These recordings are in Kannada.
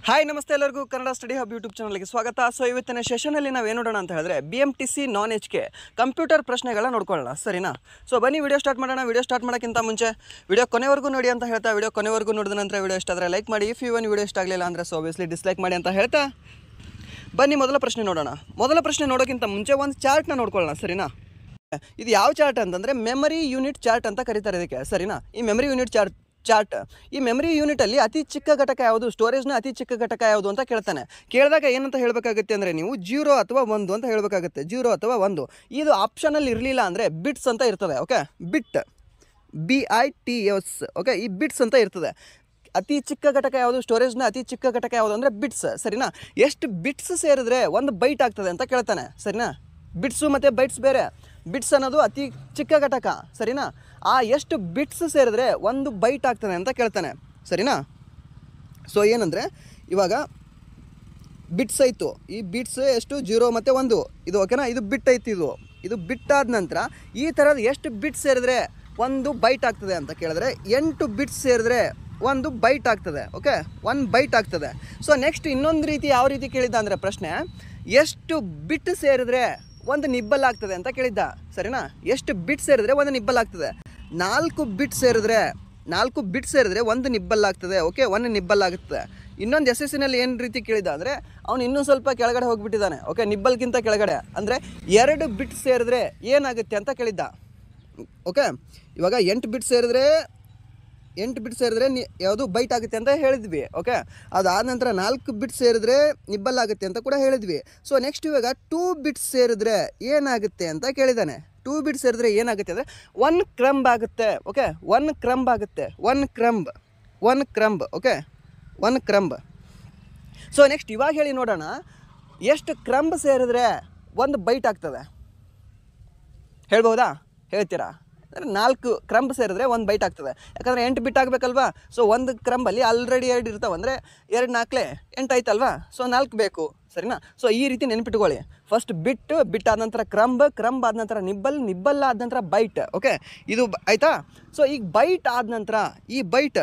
ಹಾಯ್ ನಮಸ್ತೆ ಎಲ್ಲರಿಗೂ ಕನ್ನಡ ಸ್ಟಡಿ ಹಬ್ ಯೂಟ್ಯೂಬ್ ಚಾನಲ್ಗೆ ಸ್ವಾಗತ. ಸೊ ಇವತ್ತಿನ ಸೆಷನಲ್ಲಿ ನಾವು ಏನು ನೋಡೋಣ ಅಂತ ಹೇಳಿದ್ರೆ BMTC ನಾನ್ HK ಕಂಪ್ಯೂಟರ್ ಪ್ರಶ್ನೆಗಳನ್ನ ನೋಡ್ಕೊಳ್ಳೋಣ, ಸರಿನಾ? ಸೊ ಬನ್ನಿ ವಿಡಿಯೋ ಸ್ಟಾರ್ಟ್ ಮಾಡೋಣ. ವಿಡಿಯೋ ಸ್ಟಾರ್ಟ್ ಮಾಡೋಕ್ಕಿಂತ ಮುಂಚೆ ವಿಡಿಯೋ ಕೊನೆವರೆಗೂ ನೋಡಿ ಅಂತ ಹೇಳ್ತಾ, ವಿಡಿಯೋ ಕೊನೆವರೆಗೂ ನೋಡಿದ ನಂತರ ವಿಡಿಯೋ ಇಷ್ಟ ಆದರೆ ಲೈಕ್ ಮಾಡಿ. ಇಫ್ ಇವನ್ ವಿಡಿಯೋ ಇಷ್ಟ ಆಗಲಿಲ್ಲ ಅಂದರೆ ಸೊ ಆಬ್ವಿಯಸ್ಲಿ ಡಿಸ್ಲೈಕ್ ಮಾಡಿ ಅಂತ ಹೇಳ್ತಾ ಬನ್ನಿ ಮೊದಲ ಪ್ರಶ್ನೆ ನೋಡೋಣ. ಮೊದಲ ಪ್ರಶ್ನೆ ನೋಡೋಕ್ಕಿಂತ ಮುಂಚೆ ಒಂದು ಚಾರ್ಟ್ನ ನೋಡ್ಕೊಳ್ಳೋಣ, ಸರಿನಾ? ಇದು ಯಾವ ಚಾರ್ಟ್ ಅಂತಂದರೆ ಮೆಮರಿ ಯೂನಿಟ್ ಚಾರ್ಟ್ ಅಂತ ಕರೀತಾರೆ ಇದಕ್ಕೆ, ಸರಿನಾ? ಈ ಮೆಮರಿ ಯೂನಿಟ್ ಚಾರ್ಟ್ ಈ ಮೆಮರಿ ಯೂನಿಟಲ್ಲಿ ಅತಿ ಚಿಕ್ಕ ಘಟಕ ಯಾವುದು, ಸ್ಟೋರೇಜ್ನ ಅತಿ ಚಿಕ್ಕ ಘಟಕ ಯಾವುದು ಅಂತ ಕೇಳ್ತಾನೆ. ಕೇಳಿದಾಗ ಏನಂತ ಹೇಳಬೇಕಾಗುತ್ತೆ ಅಂದರೆ ನೀವು 0 ಅಥವಾ 1 ಅಂತ ಹೇಳಬೇಕಾಗುತ್ತೆ. 0 ಅಥವಾ 1 ಇದು ಆಪ್ಷನಲ್ಲಿ ಇರಲಿಲ್ಲ ಅಂದರೆ ಬಿಟ್ಸ್ ಅಂತ ಇರ್ತದೆ. ಓಕೆ, ಬಿಟ್ BITS. ಓಕೆ, ಈ ಬಿಟ್ಸ್ ಅಂತ ಇರ್ತದೆ. ಅತಿ ಚಿಕ್ಕ ಘಟಕ ಯಾವುದು, ಸ್ಟೋರೇಜ್ನ ಅತಿ ಚಿಕ್ಕ ಘಟಕ ಯಾವುದು ಅಂದರೆ ಬಿಟ್ಸ್, ಸರಿನಾ? ಎಷ್ಟು ಬಿಟ್ಸ್ ಸೇರಿದ್ರೆ ಒಂದು ಬೈಟ್ ಆಗ್ತದೆ ಅಂತ ಕೇಳ್ತಾನೆ, ಸರಿನಾ? ಬಿಟ್ಸು ಮತ್ತು ಬೈಟ್ಸ್ ಬೇರೆ. ಬಿಟ್ಸ್ ಅನ್ನೋದು ಅತಿ ಚಿಕ್ಕ ಘಟಕ, ಸರಿನಾ? ಎಷ್ಟು ಬಿಟ್ಸ್ ಸೇರಿದ್ರೆ ಒಂದು ಬೈಟ್ ಆಗ್ತದೆ ಅಂತ ಕೇಳ್ತಾನೆ, ಸರಿನಾ? ಸೊ ಏನಂದರೆ ಇವಾಗ ಬಿಟ್ಸ್ ಆಯಿತು. ಈ ಬಿಟ್ಸ್ ಎಷ್ಟು 0 ಮತ್ತು 1 ಇದು, ಓಕೆನಾ? ಇದು ಬಿಟ್ ಐತಿ. ಇದು ಬಿಟ್ ಆದ ನಂತರ ಈ ಥರದ ಎಷ್ಟು ಬಿಟ್ಸ್ ಸೇರಿದ್ರೆ ಒಂದು ಬೈಟ್ ಆಗ್ತದೆ ಅಂತ ಕೇಳಿದ್ರೆ 8 ಬಿಟ್ಸ್ ಸೇರಿದ್ರೆ ಒಂದು ಬೈಟ್ ಆಗ್ತದೆ. ಓಕೆ, 1 ಬೈಟ್ ಆಗ್ತದೆ. ಸೊ ನೆಕ್ಸ್ಟ್ ಇನ್ನೊಂದು ರೀತಿ ಯಾವ ರೀತಿ ಕೇಳಿದ್ದ ಅಂದರೆ ಪ್ರಶ್ನೆ ಎಷ್ಟು ಬಿಟ್ ಸೇರಿದ್ರೆ ಒಂದು ನಿಬ್ಬಲ್ ಆಗ್ತದೆ ಅಂತ ಕೇಳಿದ್ದ, ಸರಿನಾ? ಎಷ್ಟು ಬಿಟ್ ಸೇರಿದ್ರೆ ಒಂದು ನಿಬ್ಬಲ್ ಆಗ್ತದೆ. 4 ಬಿಟ್ ಸೇರಿದ್ರೆ ಒಂದು ನಿಬ್ಬಲ್ ಆಗ್ತದೆ. ಓಕೆ, 1 ನಿಬ್ಬಲ್ ಆಗುತ್ತೆ. ಇನ್ನೊಂದು SSನಲ್ಲಿ ಏನು ರೀತಿ ಕೇಳಿದ್ದ ಅಂದರೆ ಅವನು ಇನ್ನೂ ಸ್ವಲ್ಪ ಕೆಳಗಡೆ ಹೋಗಿಬಿಟ್ಟಿದ್ದಾನೆ. ಓಕೆ, ನಿಬ್ಬಲ್ಗಿಂತ ಕೆಳಗಡೆ ಅಂದರೆ 2 ಬಿಟ್ ಸೇರಿದ್ರೆ ಏನಾಗುತ್ತೆ ಅಂತ ಕೇಳಿದ್ದ. ಓಕೆ, ಇವಾಗ 8 ಬಿಟ್ ಸೇರಿದ್ರೆ ಯಾವುದು ಬೈಟ್ ಆಗುತ್ತೆ ಅಂತ ಹೇಳಿದ್ವಿ. ಓಕೆ, ಅದಾದ ನಂತರ 4 ಬಿಟ್ ಸೇರಿದ್ರೆ ನಿಬ್ಬಲ್ ಆಗುತ್ತೆ ಅಂತ ಕೂಡ ಹೇಳಿದ್ವಿ. ಸೊ ನೆಕ್ಸ್ಟ್ ಇವಾಗ 2 ಬಿಟ್ಸ್ ಸೇರಿದ್ರೆ ಏನಾಗುತ್ತೆ ಅಂತ ಕೇಳಿದ್ದಾನೆ. 2 ಬಿಟ್ಸ್ ಸೇರಿದ್ರೆ ಏನಾಗುತ್ತೆ ಅಂದರೆ 1 ಕ್ರಂಬ್ ಆಗುತ್ತೆ. ಓಕೆ, 1 ಕ್ರಂಬ್ ಆಗುತ್ತೆ. 1 ಕ್ರಂಬ್. ಓಕೆ, 1 ಕ್ರಂಬ್. ಸೊ ನೆಕ್ಸ್ಟ್ ಇವಾಗ ಹೇಳಿ ನೋಡೋಣ, ಎಷ್ಟು ಕ್ರಂಬ್ ಸೇರಿದ್ರೆ ಒಂದು ಬೈಟ್ ಆಗ್ತದೆ ಹೇಳ್ಬೋದಾ? ಹೇಳ್ತೀರಾ? ಅಂದರೆ 4 ಕ್ರಂಬ್ ಸೇರಿದ್ರೆ ಒಂದು ಬೈಟ್ ಆಗ್ತದೆ. ಯಾಕಂದರೆ 8 ಬಿಟ್ ಆಗಬೇಕಲ್ವಾ? ಸೊ 1 ಕ್ರಂಬಲ್ಲಿ ಆಲ್ರೆಡಿ 2 ಇರ್ತಾವೆ ಅಂದರೆ 2 4 8 ಆಯ್ತಲ್ವಾ? ಸೊ 4 ಬೇಕು, ಸರಿನಾ? ಸೊ ಈ ರೀತಿ ನೆನ್ಪಿಟ್ಕೊಳ್ಳಿ. ಫಸ್ಟ್ ಬಿಟ್ ಆದ ನಂತರ ಕ್ರಂಬ್ ಆದ ನಂತರ ನಿಬ್ಬಲ್ ಆದ ನಂತರ ಬೈಟ್. ಓಕೆ, ಇದು ಆಯಿತಾ? ಸೊ ಈಗ ಬೈಟ್ ಆದ ನಂತರ ಈ ಬೈಟ್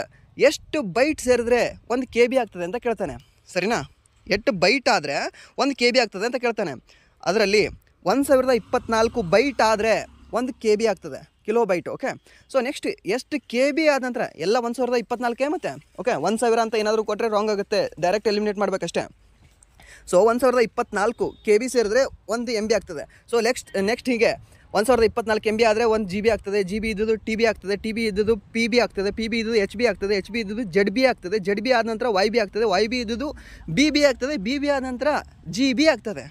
ಎಷ್ಟು ಬೈಟ್ ಸೇರಿದ್ರೆ 1 KB ಆಗ್ತದೆ ಅಂತ ಕೇಳ್ತಾನೆ, ಸರಿನಾ? 8 ಬೈಟ್ ಆದರೆ 1 KB ಆಗ್ತದೆ ಅಂತ ಕೇಳ್ತಾನೆ. ಅದರಲ್ಲಿ 1024 ಬೈಟ್ ಆದರೆ 1 KB ಆಗ್ತದೆ, kilobyte. Okay, so next ಎಷ್ಟು KB ಆದ ನಂತರ ಎಲ್ಲ 1024 ಮತ್ತೆ. ಓಕೆ, 1000 ಅಂತ ಏನಾದರೂ ಕೊಟ್ಟರೆ ರಾಂಗ್ ಆಗುತ್ತೆ, ಡೈರೆಕ್ಟ್ ಎಲಿಮಿನೇಟ್ ಮಾಡಬೇಕಷ್ಟೇ. ಸೊ 1024 KB ಸೇರಿದ್ರೆ 1 MB ಆಗ್ತದೆ. ಸೊ ನೆಕ್ಸ್ಟ್ ಹೀಗೆ 1024 MB ಆದರೆ 1 GB ಆಗ್ತದೆ. GB ಇದ್ದದ್ದು TB ಆಗ್ತದೆ. TB ಇದ್ದದ್ದು PB ಆಗ್ತದೆ. PB ಇದ್ದದ್ದು HB ಆಗ್ತದೆ. HB ಇದ್ದದ್ದು ZB ಆಗ್ತದೆ. ZB ಆದ ನಂತರ YB ಆಗ್ತದೆ. YB ಇದ್ದದ್ದು BB ಆಗ್ತದೆ. BB ಆದ ನಂತರ GB ಆಗ್ತದೆ.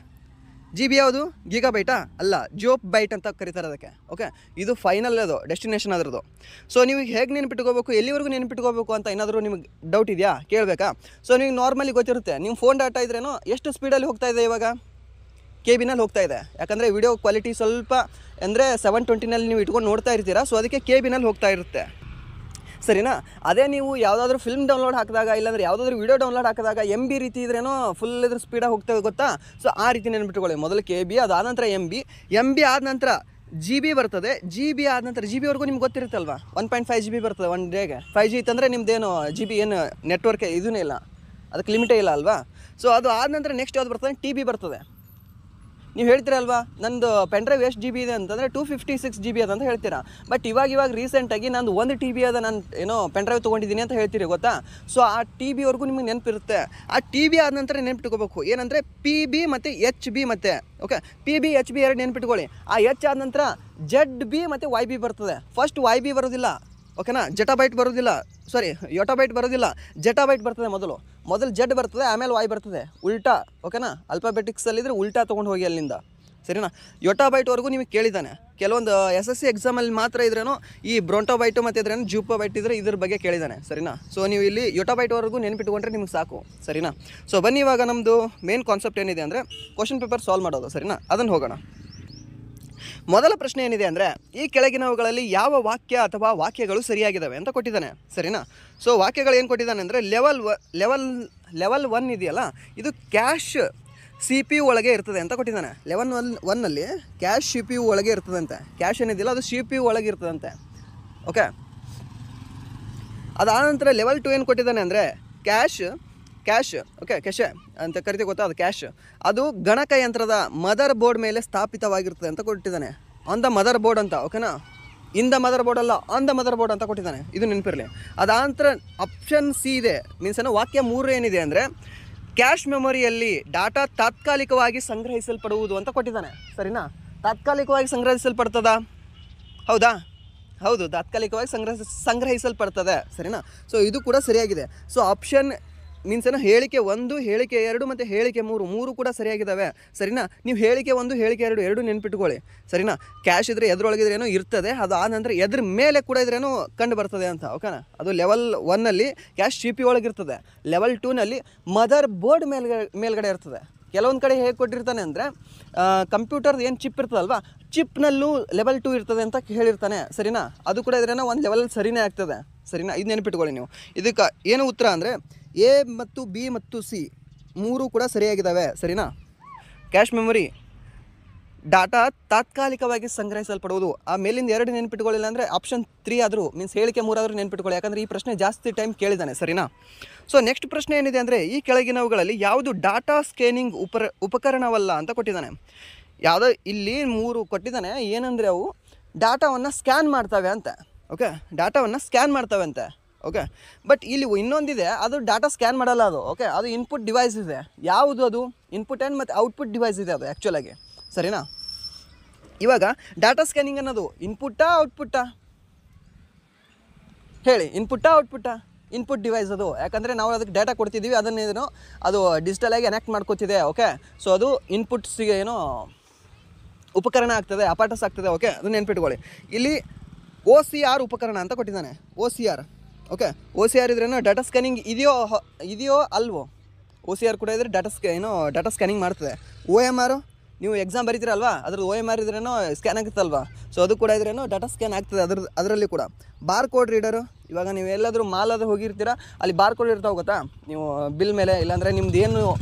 GB ಯಾವುದು? ಗೀಗಾಬೈಟಾ? ಅಲ್ಲ, ಜೋಪ್ ಬೈಟ್ ಅಂತ ಕರೀತಾರೆ ಅದಕ್ಕೆ. ಓಕೆ, ಇದು ಫೈನಲ್, ಅದು ಡೆಸ್ಟಿನೇಷನ್ ಅದರದ್ದು. ಸೊ ನೀವು ಹೇಗೆ ನೆನ್ಪಿಟ್ಕೋಬೇಕು, ಎಲ್ಲಿವರೆಗೂ ನೆನ್ಪಿಟ್ಕೋಬೇಕು ಅಂತ ಏನಾದರೂ ನಿಮಗೆ ಡೌಟ್ ಇದೆಯಾ? ಕೇಳಬೇಕಾ? ಸೊ ನಿಮಗೆ ನಾರ್ಮಲಿ ಗೊತ್ತಿರುತ್ತೆ, ನಿಮ್ಮ ಫೋನ್ ಡಾಟಾ ಇದ್ರೇನೋ ಎಷ್ಟು ಸ್ಪೀಡಲ್ಲಿ ಹೋಗ್ತಾ ಇದೆ ಇವಾಗ? KB-ನಲ್ಲಿ ಹೋಗ್ತಾ ಇದೆ. ಯಾಕಂದರೆ ವಿಡಿಯೋ ಕ್ವಾಲಿಟಿ ಸ್ವಲ್ಪ ಅಂದರೆ 720ನಲ್ಲಿ ನೀವು ಇಟ್ಕೊಂಡು ನೋಡ್ತಾ ಇರ್ತೀರಾ. ಸೊ ಅದಕ್ಕೆ KB-ನಲ್ಲಿ ಹೋಗ್ತಾ ಇರುತ್ತೆ, ಸರಿನಾ? ಅದೇ ನೀವು ಯಾವುದಾದ್ರೂ ಫಿಲ್ಮ್ ಡೌನ್ಲೋಡ್ ಹಾಕಿದಾಗ, ಇಲ್ಲಾಂದರೆ ಯಾವುದಾದ್ರೂ ವೀಡಿಯೋ ಡೌನ್ಲೋಡ್ ಹಾಕಿದಾಗ MB ರೀತಿ ಇದ್ರೇನೋ ಫುಲ್ ಇದ್ರ ಸ್ಪೀಡಾಗಿ ಹೋಗ್ತದೆ, ಗೊತ್ತಾ? ಸೊ ಆ ರೀತಿ ನೆನ್ಬಿಟ್ಕೊಳ್ಳಿ. ಮೊದಲು KB, ಅದಾದ ನಂತರ MB ಆದ ನಂತರ GB ಬರ್ತದೆ. GB ಆದ ನಂತರ GB ನಿಮ್ಗೆ ಗೊತ್ತಿರುತ್ತಲ್ವಾ, 1.5 GB ಬರ್ತದೆ 1 ಡೇಗೆ. 5G ಇತ್ತಂದರೆ ನಿಮ್ದೇನು GB ಏನು ನೆಟ್ವರ್ಕ್ ಇದೂ ಇಲ್ಲ, ಅದಕ್ಕೆ ಲಿಮಿಟೇ ಇಲ್ಲ ಅಲ್ವಾ? ಸೊ ಅದು ಆದ ನಂತರ ನೆಕ್ಸ್ಟ್ ಯಾವ್ದು ಬರ್ತದೆ? TB ಬರ್ತದೆ. ನೀವು ಹೇಳ್ತೀರಲ್ವಾ, ನಂದು ಪೆನ್ಡ್ರೈವ್ ಎಷ್ಟು GB ಇದೆ ಅಂತಂದರೆ 256 GB ಅದ ಅಂತ ಹೇಳ್ತೀರಾ. ಬಟ್ ಇವಾಗ ರೀಸೆಂಟಾಗಿ ನಂದು 1 TB ಅದ, ನಾನು ಏನೋ ಪೆನ್ಡ್ರೈವ್ ತೊಗೊಂಡಿದ್ದೀನಿ ಅಂತ ಹೇಳ್ತೀರಿ, ಗೊತ್ತಾ? ಸೊ ಆ TB ನಿಮಗೆ ನೆನಪಿರುತ್ತೆ. ಆ TB ಆದ ನಂತರ ನೆನ್ಪಿಟ್ಕೋಬೇಕು ಏನಂದರೆ PB ಮತ್ತು HB ಮತ್ತು. ಓಕೆ, PB HB 2 ನೆನ್ಪಿಟ್ಕೊಳ್ಳಿ. ಆ H ಆದ ನಂತರ ZB ಮತ್ತು YB ಬರ್ತದೆ. ಫಸ್ಟ್ YB ಬರೋದಿಲ್ಲ, ಓಕೆನಾ? ಜೆಟಾಬೈಟ್ ಬರೋದಿಲ್ಲ, ಯೋಟಾಬೈಟ್ ಬರೋದಿಲ್ಲ, ಜೆಟಾಬೈಟ್ ಬರ್ತದೆ. ಮೊದಲು Z ಬರ್ತದೆ, ಆಮೇಲೆ Y ಬರ್ತದೆ, ಉಲ್ಟಾ. ಓಕೆನಾ? ಅಲ್ಫಾಬೆಟಿಕ್ಸಲ್ಲಿದ್ದರೆ ಉಲ್ಟಾ ತೊಗೊಂಡು ಹೋಗಿ ಅಲ್ಲಿಂದ, ಸರಿನಾ? ಯೋಟಾಬೈಟ್ವರೆಗೂ ನಿಮಗೆ ಕೇಳಿದ್ದಾನೆ. ಕೆಲವೊಂದು SSC ಎಕ್ಸಾಮಲ್ಲಿ ಮಾತ್ರ ಇದ್ರೇನೋ ಈ ಬ್ರೋಂಟೋಬೈಟು ಮತ್ತು ಇದ್ರೇನು ಜೂಪೋಬೈಟ್ ಇದ್ದರೆ ಇದ್ರ ಬಗ್ಗೆ ಕೇಳಿದ್ದಾನೆ, ಸರಿನಾ? ಸೊ ನೀವು ಇಲ್ಲಿ ಯೋಟಾಬೈಟ್ವರೆಗೂ ನೆನ್ಪಿಟ್ಕೊಂಡ್ರೆ ನಿಮಗೆ ಸಾಕು, ಸರಿನಾ? ಸೊ ಬನ್ನಿ ಇವಾಗ ನಮ್ಮದು ಮೇನ್ ಕಾನ್ಸೆಪ್ಟ್ ಏನಿದೆ ಅಂದರೆ ಕ್ವಶನ್ ಪೇಪರ್ ಸಾಲ್ವ್ ಮಾಡೋದು, ಸರಿನಾ? ಅದನ್ನು ಹೋಗೋಣ. ಮೊದಲ ಪ್ರಶ್ನೆ ಏನಿದೆ ಅಂದರೆ ಈ ಕೆಳಗಿನವುಗಳಲ್ಲಿ ಯಾವ ವಾಕ್ಯ ಅಥವಾ ವಾಕ್ಯಗಳು ಸರಿಯಾಗಿದ್ದಾವೆ ಅಂತ ಕೊಟ್ಟಿದ್ದಾನೆ, ಸರಿನಾ? ಸೊ ವಾಕ್ಯಗಳು ಏನು ಕೊಟ್ಟಿದ್ದಾನೆ ಅಂದರೆ ಲೆವೆಲ್ 1 ಇದೆಯಲ್ಲ, ಇದು ಕ್ಯಾಶ್ CPU ಒಳಗೆ ಇರ್ತದೆ ಅಂತ ಕೊಟ್ಟಿದ್ದಾನೆ. ಲೆವೆಲ್ 1ನಲ್ಲಿ ಕ್ಯಾಶ್ CPU ಒಳಗೆ ಇರ್ತದಂತೆ. ಕ್ಯಾಶ್ ಏನಿದೆಯಲ್ಲ ಅದು CPU ಒಳಗೆ ಇರ್ತದಂತೆ. ಓಕೆ, ಅದಾದ ನಂತರ ಲೆವೆಲ್ 2 ಏನು ಕೊಟ್ಟಿದ್ದಾನೆ ಅಂದರೆ ಕ್ಯಾಶ್ ಕ್ಯಾಶ್, ಓಕೆ, ಕ್ಯಾಶೆ ಅಂತ ಕರಿತೀವಿ ಗೊತ್ತಾ, ಅದು ಕ್ಯಾಶ್, ಅದು ಗಣಕಯಂತ್ರದ ಮದರ್ ಬೋರ್ಡ್ ಮೇಲೆ ಸ್ಥಾಪಿತವಾಗಿರ್ತದೆ ಅಂತ ಕೊಟ್ಟಿದ್ದಾನೆ. ಆನ್ ದ ಮದರ್ ಬೋರ್ಡ್ ಅಂತ, ಓಕೆನಾ. ಇನ್ ದ ಮದರ್ ಬೋರ್ಡ್ ಅಲ್ಲ, ಆನ್ ದ ಮದರ್ ಬೋರ್ಡ್ ಅಂತ ಕೊಟ್ಟಿದ್ದಾನೆ, ಇದು ನೆನಪಿರಲಿ. ಅದಾಂತರ ಆಪ್ಷನ್ ಸಿ ಇದೆ, ಮೀನ್ಸ್ ಏನೋ ವಾಕ್ಯ 3 ಏನಿದೆ ಅಂದರೆ ಕ್ಯಾಶ್ ಮೆಮೊರಿಯಲ್ಲಿ ಡಾಟಾ ತಾತ್ಕಾಲಿಕವಾಗಿ ಸಂಗ್ರಹಿಸಲ್ಪಡುವುದು ಅಂತ ಕೊಟ್ಟಿದ್ದಾನೆ, ಸರಿನಾ. ತಾತ್ಕಾಲಿಕವಾಗಿ ಸಂಗ್ರಹಿಸಲ್ಪಡ್ತದಾ? ಹೌದಾ? ಹೌದು, ತಾತ್ಕಾಲಿಕವಾಗಿ ಸಂಗ್ರಹಿಸಲ್ಪಡ್ತದೆ, ಸರಿನಾ. ಸೊ ಇದು ಕೂಡ ಸರಿಯಾಗಿದೆ. ಸೊ ಆಪ್ಷನ್ ಮೀನ್ಸ್ ಏನೋ ಹೇಳಿಕೆ 1, ಹೇಳಿಕೆ 2 ಮತ್ತು ಹೇಳಿಕೆ 3 ಕೂಡ ಸರಿಯಾಗಿದ್ದಾವೆ, ಸರಿನಾ. ನೀವು ಹೇಳಿಕೆ 1, ಹೇಳಿಕೆ 2 ನೆನ್ಪಿಟ್ಕೊಳ್ಳಿ, ಸರಿನಾ. ಕ್ಯಾಶ್ ಇದ್ದರೆ ಎದ್ರೊಳಗಿದ್ರೇನೋ ಇರ್ತದೆ, ಅದು ಆ ನಂತರ ಎದ್ರ ಮೇಲೆ ಕೂಡ ಇದ್ರೇನೋ ಕಂಡು ಬರ್ತದೆ ಅಂತ, ಓಕೆನಾ. ಅದು ಲೆವೆಲ್ 1ನಲ್ಲಿ ಕ್ಯಾಶ್ ಸಿ ಪಿ ಒಳಗಿರ್ತದೆ, ಲೆವೆಲ್ 2ನಲ್ಲಿ ಮದರ್ ಬೋರ್ಡ್ ಮೇಲ್ಗಡೆ ಇರ್ತದೆ. ಕೆಲವೊಂದು ಕಡೆ ಹೇಗೆ ಕೊಟ್ಟಿರ್ತಾನೆ ಅಂದರೆ ಕಂಪ್ಯೂಟರ್ದು ಏನು ಚಿಪ್ ಇರ್ತದಲ್ವ, ಚಿಪ್ನಲ್ಲೂ ಲೆವೆಲ್ 2 ಇರ್ತದೆ ಅಂತ ಹೇಳಿರ್ತಾನೆ, ಸರಿನಾ. ಅದು ಕೂಡ ಇದ್ರೇನೋ ಒಂದು ಲೆವೆಲ್ ಸರಿನೇ ಆಗ್ತದೆ, ಸರಿನಾ. ಇದು ನೆನಪಿಟ್ಕೊಳ್ಳಿ ನೀವು. ಇದಕ್ಕೆ ಏನು ಉತ್ತರ ಅಂದರೆ ಎ ಮತ್ತು ಬಿ ಮತ್ತು ಸಿ 3 ಕೂಡ ಸರಿಯಾಗಿದ್ದಾವೆ, ಸರಿನಾ. ಕ್ಯಾಶ್ ಮೆಮೊರಿ ಡಾಟಾ ತಾತ್ಕಾಲಿಕವಾಗಿ ಸಂಗ್ರಹಿಸಲ್ಪಡುವುದು. ಆ ಮೇಲಿಂದ 2 ನೆನ್ಪಿಟ್ಕೊಳ್ಳಿಲ್ಲ ಅಂದರೆ ಆಪ್ಷನ್ 3 ಆದರೂ ಮೀನ್ಸ್ ಹೇಳಿಕೆ 3 ಆದರೂ ನೆನ್ಪಿಟ್ಕೊಳ್ಳಿ, ಯಾಕಂದರೆ ಈ ಪ್ರಶ್ನೆ ಜಾಸ್ತಿ ಟೈಮ್ ಕೇಳಿದ್ದಾನೆ, ಸರಿನಾ. ಸೊ ನೆಕ್ಸ್ಟ್ ಪ್ರಶ್ನೆ ಏನಿದೆ ಅಂದರೆ ಈ ಕೆಳಗಿನವುಗಳಲ್ಲಿ ಯಾವುದು ಡಾಟಾ ಸ್ಕ್ಯಾನಿಂಗ್ ಉಪಕರಣವಲ್ಲ ಅಂತ ಕೊಟ್ಟಿದ್ದಾನೆ. ಯಾವುದೋ ಇಲ್ಲಿ 3 ಕೊಟ್ಟಿದ್ದಾನೆ, ಏನಂದರೆ ಅವು ಡಾಟಾವನ್ನು ಸ್ಕ್ಯಾನ್ ಮಾಡ್ತವೆ ಅಂತ, ಓಕೆ, ಡಾಟಾವನ್ನು ಸ್ಕ್ಯಾನ್ ಮಾಡ್ತವೆ ಅಂತೆ, ಓಕೆ. ಬಟ್ ಇಲ್ಲಿ ಇನ್ನೊಂದಿದೆ, ಅದು ಡಾಟಾ ಸ್ಕ್ಯಾನ್ ಮಾಡಲ್ಲ ಅದು, ಓಕೆ, ಅದು ಇನ್ಪುಟ್ ಡಿವೈಸ್ ಇದೆ. ಯಾವುದು ಅದು? ಇನ್ಪುಟ್ ಆ್ಯಂಡ್ ಮತ್ತು ಔಟ್ಪುಟ್ ಡಿವೈಸ್ ಇದೆ ಅದು ಆ್ಯಕ್ಚುಲಾಗಿ, ಸರಿನಾ. ಇವಾಗ ಡಾಟಾ ಸ್ಕ್ಯಾನಿಂಗ್ ಅನ್ನೋದು ಇನ್ಪುಟ್ಟಾ ಔಟ್ಪುಟ್ಟಾ ಹೇಳಿ? ಇನ್ಪುಟ್ಟಾ ಔಟ್ಪುಟ್ಟಾ? ಇನ್ಪುಟ್ ಡಿವೈಸ್ ಅದು, ಯಾಕಂದರೆ ನಾವು ಅದಕ್ಕೆ ಡಾಟಾ ಕೊಡ್ತಿದ್ದೀವಿ, ಅದನ್ನೇನೋ ಅದು ಡಿಜಿಟಲಾಗಿ ಅನೆಕ್ಟ್ ಮಾಡ್ಕೋತಿದೆ, ಓಕೆ. ಸೊ ಅದು ಇನ್ಪುಟ್ಸಿಗೆ ಏನೋ ಉಪಕರಣ ಆಗ್ತದೆ, ಅಪಾರ್ಟಸ್ ಆಗ್ತದೆ, ಓಕೆ, ಅದನ್ನ ನೆನ್ಪಿಟ್ಕೊಳ್ಳಿ. ಇಲ್ಲಿ OCR ಉಪಕರಣ ಅಂತ ಕೊಟ್ಟಿದ್ದಾನೆ, OCR, ಓಕೆ. OCR ಇದ್ರೇನೋ ಡಾಟಾ ಸ್ಕ್ಯಾನಿಂಗ್ ಇದೆಯೋ ಅಲ್ವೋ? OCR ಕೂಡ ಇದ್ರೆ ಡಾಟಾ ಸ್ಕ್ಯಾನಿಂಗ್ ಮಾಡ್ತದೆ. OMR ನೀವು ಎಕ್ಸಾಮ್ ಬರೀತೀರಲ್ವಾ, ಅದ್ರದ್ದು OMR ಇದ್ರೇನೋ ಸ್ಕ್ಯಾನ್ ಆಗುತ್ತಲ್ವಾ, ಸೊ ಅದು ಕೂಡ ಇದ್ರೇನೋ ಡಾಟಾ ಸ್ಕ್ಯಾನ್ ಆಗ್ತದೆ ಅದರಲ್ಲಿ ಕೂಡ. ಬಾರ್ ಕೋಡ್ ರೀಡರು, ಇವಾಗ ನೀವು ಎಲ್ಲಾದರೂ ಮಾಲಾದರೂ ಹೋಗಿರ್ತೀರ, ಅಲ್ಲಿ ಬಾರ್ ಕೋಡ್ ಇರ್ತಾವೆ ಗೊತ್ತಾ, ನೀವು ಬಿಲ್ ಮೇಲೆ, ಇಲ್ಲಾಂದರೆ ನಿಮ್ದು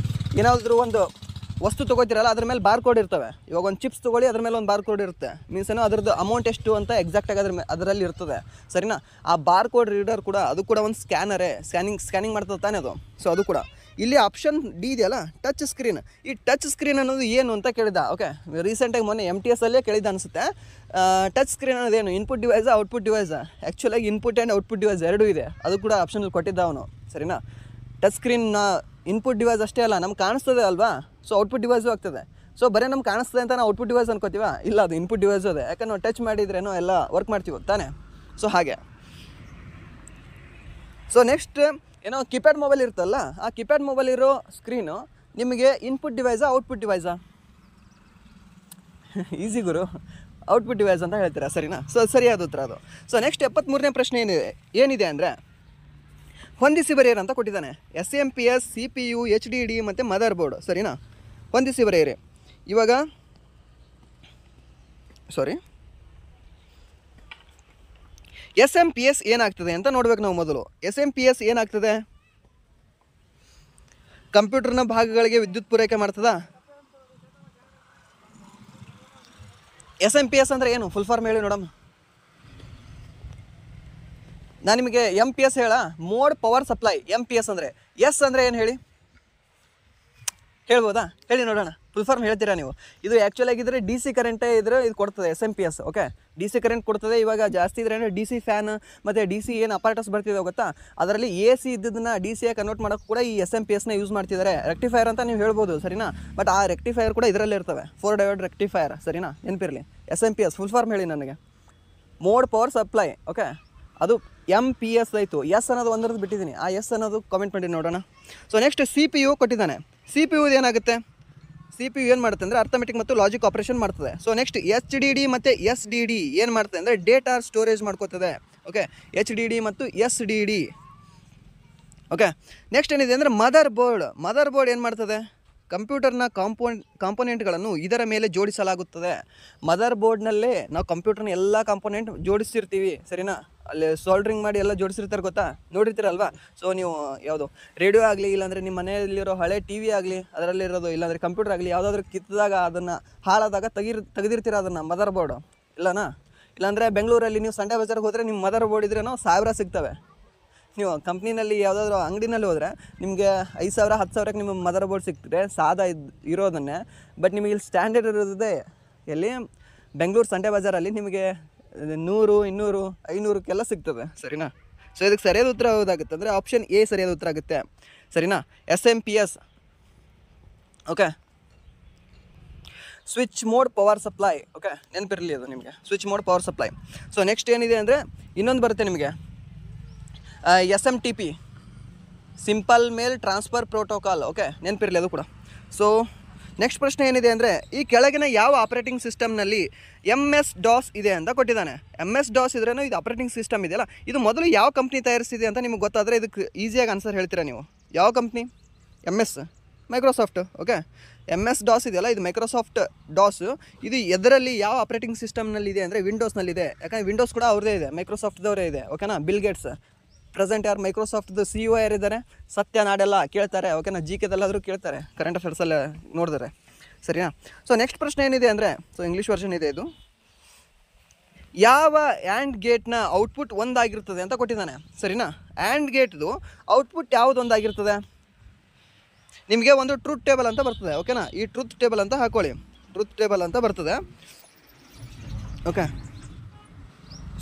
ಏನಾದರೂ ಒಂದು ವಸ್ತು ತೊಗೋತೀರಲ್ಲ ಅದ್ರ ಮೇಲೆ ಬಾರ್ ಕೋಡ್ ಇರ್ತವೆ. ಇವಾಗ ಒಂದು ಚಿಪ್ಸ್ ತೊಗೊಳ್ಳಿ, ಅದ್ರ ಮೇಲೆ ಒಂದು ಬಾರ್ ಕೋಡ್ ಇರುತ್ತೆ, ಮೀನ್ಸ್ ಏನೋ ಅದ್ರದ್ದು ಅಮೌಂಟ್ ಎಷ್ಟು ಅಂತ ಎಕ್ಸಾಕ್ಟಾಗಿ ಅದರಲ್ಲಿ ಇರ್ತದೆ, ಸರಿನಾ. ಆ ಬಾರ್ ಕೋಡ್ ರೀಡರ್ ಕೂಡ ಅದು ಕೂಡ ಒಂದು ಸ್ಕ್ಯಾನರೇ, ಸ್ಕ್ಯಾನಿಂಗ್ ಮಾಡ್ತದೆ ತಾನೇ ಅದು. ಸೊ ಅದು ಕೂಡ ಇಲ್ಲಿ ಆಪ್ಷನ್ ಡಿ ಇದೆಯಲ್ಲ, ಟಚ್ ಸ್ಕ್ರೀನ್. ಈ ಟಚ್ ಸ್ಕ್ರೀನ್ ಅನ್ನೋದು ಏನು ಅಂತ ಕೇಳಿದ, ಓಕೆ. ರೀಸೆಂಟಾಗಿ ಮೊನ್ನೆ MTS ಅಲ್ಲೇ ಕೇಳಿದ ಅನಿಸುತ್ತೆ. ಟಚ್ ಸ್ಕ್ರೀನ್ ಅನ್ನೋದೇನು? ಇನ್ಪುಟ್ ಡಿವೈಸಾ ಔಟ್ಪುಟ್ ಡಿವೈಸಾ? ಆ್ಯಕ್ಚುಲಾಗಿ ಇನ್ಪುಟ್ ಆ್ಯಂಡ್ ಔಟ್ಪುಟ್ ಡಿವೈಸ್ 2 ಇದೆ, ಅದು ಕೂಡ ಆಪ್ಷನಲ್ಲಿ ಕೊಟ್ಟಿದ್ದ ಅವನು, ಸರಿನಾ. ಟಚ್ ಸ್ಕ್ರೀನ್ನ ಇನ್ಪುಟ್ ಡಿವೈಸ್ ಅಷ್ಟೇ ಅಲ್ಲ, ನಮ್ಗೆ ಕಾಣಿಸ್ತದೆ ಅಲ್ವಾ, ಸೊ ಔಟ್ಪುಟ್ ಡಿವೈಸು ಆಗ್ತದೆ. ಸೊ ಬರೀ ನಮ್ಗೆ ಕಾಣಿಸ್ತದೆ ಅಂತ ನಾವು ಔಟ್ಪುಟ್ ಡಿವೈಸ್ ಅನ್ಕೋತೀವ, ಇಲ್ಲ, ಅದು ಇನ್ಪುಟ್ ಡಿವೈಸು ಅದೇ, ಯಾಕಂದ್ರೆ ನಾವು ಟಚ್ ಮಾಡಿದ್ರೇನೋ ಎಲ್ಲ ವರ್ಕ್ ಮಾಡ್ತೀವಿ ತಾನೇ, ಸೊ ಹಾಗೆ. ಸೊ ನೆಕ್ಸ್ಟ್ ಏನೋ ಕೀಪ್ಯಾಡ್ ಮೊಬೈಲ್ ಇರ್ತಲ್ಲ, ಆ ಕೀಪ್ಯಾಡ್ ಮೊಬೈಲ್ ಇರೋ ಸ್ಕ್ರೀನು ನಿಮಗೆ ಇನ್ಪುಟ್ ಡಿವೈಸಾ ಔಟ್ಪುಟ್ ಡಿವೈಸಾ? ಈಸಿ ಗುರು, ಔಟ್ಪುಟ್ ಡಿವೈಸ್ ಅಂತ ಹೇಳ್ತೀರಾ, ಸರಿನಾ. ಸೊ ಸರಿಯಾದ ಉತ್ತರ ಅದು. ಸೊ ನೆಕ್ಸ್ಟ್ 73ನೇ ಪ್ರಶ್ನೆ ಏನಿದೆ ಅಂದರೆ ಹೊಂದಿಸಿ ಬರೆಯಿರಿ ಅಂತ ಕೊಟ್ಟಿದ್ದಾನೆ. SMPS, CPU, HDD ಮತ್ತು ಮದರ್ ಬೋರ್ಡ್, ಸರಿನಾ. ಹೊಂದಿಸಿ ಬರೆಯಿರಿ. ಇವಾಗ SMPS ಏನಾಗ್ತದೆ ಅಂತ ನೋಡ್ಬೇಕು ನಾವು ಮೊದಲು. SMPS ಏನಾಗ್ತದೆ? ಕಂಪ್ಯೂಟರ್ನ ಭಾಗಗಳಿಗೆ ವಿದ್ಯುತ್ ಪೂರೈಕೆ ಮಾಡ್ತದಾ? SMPS ಅಂದರೆ ಏನು? ಫುಲ್ ಫಾರ್ಮ್ ಹೇಳಿ ನೋಡಮ್ಮ. ನಾನು ನಿಮಗೆ MPS ಹೇಳ, ಮೋಡ್ ಪವರ್ ಸಪ್ಲೈ. MPS ಅಂದರೆ ಎಸ್ ಅಂದರೆ ಏನು ಹೇಳಿ? ಹೇಳ್ಬೋದಾ? ಹೇಳಿ ನೋಡೋಣ. ಫುಲ್ ಫಾರ್ಮ್ ಹೇಳ್ತೀರಾ ನೀವು? ಇದು ಆ್ಯಕ್ಚುಲಾಗಿ ಇದ್ದರೆ DC ಕರೆಂಟೇ ಇದ್ರೆ ಇದು ಕೊಡ್ತದೆ SMPS, ಓಕೆ. DC ಕರೆಂಟ್ ಕೊಡ್ತದೆ. ಇವಾಗ ಜಾಸ್ತಿ ಇದ್ರೆ DC ಫ್ಯಾನ್ ಮತ್ತು DC ಏನು ಅಪಾರ್ಟಸ್ ಬರ್ತಿದೆ ಗೊತ್ತಾ, ಅದರಲ್ಲಿ AC ಇದ್ದದನ್ನ DCಯಾಗಿ ಕನ್ವರ್ಟ್ ಮಾಡೋಕ್ಕೆ ಕೂಡ ಈ SMPSನ ಯೂಸ್ ಮಾಡ್ತಿದ್ದಾರೆ. ರೆಕ್ಟಿಫೈರ್ ಅಂತ ನೀವು ಹೇಳ್ಬೋದು, ಸರಿನಾ. ಬಟ್ ಆ ರೆಕ್ಟಿಫೈರ್ ಕೂಡ ಇದರಲ್ಲಿ ಇರ್ತವೆ, 4 ಡಯೋಡ್ ರೆಕ್ಟಿಫೈರ್, ಸರಿನಾ. ನೆನಪಿರಲಿ. SMPS ಫುಲ್ ಫಾರ್ಮ್ ಹೇಳಿ ನನಗೆ. Mode power supply, okay. ಅದು MPS ಆಯಿತು. ಎಸ್ ಅನ್ನೋದು ಒಂದರದ್ದು ಬಿಟ್ಟಿದ್ದೀನಿ, ಆ ಎಸ್ ಅನ್ನೋದು ಕಾಮೆಂಟ್ ಮಾಡಿ ನೋಡೋಣ. ಸೊ ನೆಕ್ಸ್ಟ್ CPU ಕೊಟ್ಟಿದ್ದಾನೆ. CPU ಏನಾಗುತ್ತೆ? CPU ಏನು ಮಾಡುತ್ತೆ ಅಂದರೆ ಅರ್ಥಮೆಟಿಕ್ ಮತ್ತು ಲಾಜಿಕ್ ಆಪ್ರೇಷನ್ ಮಾಡ್ತದೆ. ಸೊ ನೆಕ್ಸ್ಟ್ HDD ಮತ್ತು SDD ಏನು ಮಾಡ್ತದೆ ಅಂದರೆ ಡೇಟಾ ಸ್ಟೋರೇಜ್ ಮಾಡ್ಕೋತದೆ, ಓಕೆ. HDD ಮತ್ತು SDD, ಓಕೆ. ನೆಕ್ಸ್ಟ್ ಏನಿದೆ ಅಂದರೆ ಮದರ್ ಬೋರ್ಡ್ ಏನು ಮಾಡ್ತದೆ? ಕಂಪ್ಯೂಟರ್ನ ಕಾಂಪೊನೆಂಟ್ಗಳನ್ನು ಇದರ ಮೇಲೆ ಜೋಡಿಸಲಾಗುತ್ತದೆ. ಮದರ್ ಬೋರ್ಡ್ನಲ್ಲೇ ನಾವು ಕಂಪ್ಯೂಟರ್ನ ಎಲ್ಲ ಕಾಂಪೊನೆಂಟ್ ಜೋಡಿಸಿರ್ತೀವಿ, ಸರಿನಾ. ಅಲ್ಲಿ ಸೋಲ್ಡ್ರಿಂಗ್ ಮಾಡಿ ಎಲ್ಲ ಜೋಡಿಸಿರ್ತಾರೆ ಗೊತ್ತಾ, ನೋಡಿರ್ತೀರಲ್ವಾ. ಸೊ ನೀವು ಯಾವುದು ರೇಡಿಯೋ ಆಗಲಿ, ಇಲ್ಲಾಂದರೆ ನಿಮ್ಮ ಮನೆಯಲ್ಲಿರೋ ಹಳೆ TV ಆಗಲಿ, ಅದರಲ್ಲಿರೋದು, ಇಲ್ಲಾಂದರೆ ಕಂಪ್ಯೂಟರ್ ಆಗಲಿ, ಯಾವುದಾದ್ರೂ ಕಿತ್ತಿದಾಗ ಅದನ್ನು ಹಾಳಾದಾಗ ತೆಗೆದಿರ್ತೀರ ಅದನ್ನು, ಮದರ್ ಬೋರ್ಡು, ಇಲ್ಲನಾ. ಇಲ್ಲಾಂದರೆ ಬೆಂಗಳೂರಲ್ಲಿ ನೀವು ಸಂಡೇ ಬಜಾರ್ಗೆ ಹೋದರೆ ನಿಮ್ಮ ಮದರ್ ಬೋರ್ಡ್ ಇದ್ರೇನೋ 1000 ಸಿಗ್ತವೆ. ನೀವು ಕಂಪ್ನಿನಲ್ಲಿ ಯಾವುದಾದ್ರೂ ಅಂಗಡಿನಲ್ಲಿ ಹೋದರೆ ನಿಮಗೆ 5,000 10,000ಕ್ಕೆ ನಿಮ್ಮ ಮದರ್ ಬೋರ್ಡ್ ಸಿಗ್ತದೆ ಸಾದಾ ಇರೋದನ್ನೇ. ಬಟ್ ನಿಮಗೆ ಇಲ್ಲಿ ಸ್ಟ್ಯಾಂಡರ್ಡ್ ಇರೋದೇ ಎಲ್ಲಿ ಬೆಂಗಳೂರು ಸಂಡೆ ಬಜಾರಲ್ಲಿ ನಿಮಗೆ 100 200 500ಕ್ಕೆಲ್ಲ ಸಿಗ್ತದೆ, ಸರಿನಾ. ಸೊ ಇದಕ್ಕೆ ಸರಿಯಾದ ಉತ್ತರ ಯಾವುದಾಗುತ್ತೆ ಅಂದರೆ ಆಪ್ಷನ್ ಎ ಸರಿಯಾದ ಉತ್ತರ ಆಗುತ್ತೆ, ಸರಿನಾ. SMPS. Okay, switch mode power supply. Okay, ನೆನಪಿರಲಿ ಅದು ನಿಮಗೆ, switch mode power supply. So next ಏನಿದೆ ಅಂದರೆ ಇನ್ನೊಂದು ಬರುತ್ತೆ ನಿಮಗೆ SMTP, simple mail transfer protocol. Okay, ನೆನಪಿರಲಿ ಅದು ಕೂಡ. ಸೊ ನೆಕ್ಸ್ಟ್ ಪ್ರಶ್ನೆ ಏನಿದೆ ಅಂದರೆ ಈ ಕೆಳಗಿನ ಯಾವ ಆಪ್ರೇಟಿಂಗ್ ಸಿಸ್ಟಮ್ನಲ್ಲಿ MS-DOS ಇದೆ ಅಂತ ಕೊಟ್ಟಿದ್ದಾನೆ. MS-DOS ಇದ್ರೇನು ಇದು ಆಪ್ರೇಟಿಂಗ್ ಸಿಸ್ಟಮ್ ಇದೆಯಲ್ಲ, ಇದು ಮೊದಲು ಯಾವ ಕಂಪ್ನಿ ತಯಾರಿಸಿದೆ ಅಂತ ನಿಮಗೆ ಗೊತ್ತಾದರೆ ಇದಕ್ಕೆ ಈಸಿಯಾಗಿ ಆನ್ಸರ್ ಹೇಳ್ತೀರಾ ನೀವು. ಯಾವ ಕಂಪ್ನಿ? ಮೈಕ್ರೋಸಾಫ್ಟ್. ಓಕೆ, MS-DOS ಇದೆಯಲ್ಲ ಇದು ಮೈಕ್ರೋಸಾಫ್ಟ್ ಡಾಸ್. ಇದು ಎದರಲ್ಲಿ ಯಾವ ಆಪ್ರೇಟಿಂಗ್ ಸಿಸ್ಟಮ್ನಲ್ಲಿ ಇದೆ ಅಂದರೆ ವಿಂಡೋಸ್ನಲ್ಲಿದೆ. ಯಾಕಂದರೆ ವಿಂಡೋಸ್ ಕೂಡ ಅವ್ರದ್ದೇ ಇದೆ, ಮೈಕ್ರೋಸಾಫ್ಟ್ದವರೇ ಇದೆ. ಓಕೆನಾ. ಬಿಲ್ ಗೇಟ್ಸ್ ಪ್ರೆಸೆಂಟ್ ಯಾರು ಮೈಕ್ರೋಸಾಫ್ಟ್ದು CEO ಯಾರಿದ್ದಾರೆ? ಸತ್ಯ ನಾಡೆಲ್ಲ ಕೇಳ್ತಾರೆ. ಓಕೆನಾ, GKದಲ್ಲಾದರೂ ಕೇಳ್ತಾರೆ, ಕರೆಂಟ್ ಅಫೇರ್ಸಲ್ಲ ನೋಡಿದರೆ, ಸರಿನಾ. ಸೊ ನೆಕ್ಸ್ಟ್ ಪ್ರಶ್ನೆ ಏನಿದೆ ಅಂದರೆ, ಸೊ ಇಂಗ್ಲೀಷ್ ವರ್ಷನ್ ಇದೆ ಇದು, ಯಾವ ಆ್ಯಂಡ್ ಗೇಟ್ನ ಔಟ್ಪುಟ್ ಒಂದಾಗಿರ್ತದೆ ಅಂತ ಕೊಟ್ಟಿದ್ದಾನೆ, ಸರಿನಾ. ಆ್ಯಂಡ್ ಗೇಟ್ದು ಔಟ್ಪುಟ್ ಯಾವುದು ಒಂದಾಗಿರ್ತದೆ? ನಿಮಗೆ ಒಂದು ಟ್ರೂತ್ ಟೇಬಲ್ ಅಂತ ಬರ್ತದೆ. ಓಕೆನಾ, ಈ ಟ್ರೂತ್ ಟೇಬಲ್ ಅಂತ ಹಾಕೊಳ್ಳಿ, ಟ್ರೂತ್ ಟೇಬಲ್ ಅಂತ ಬರ್ತದೆ. ಓಕೆ,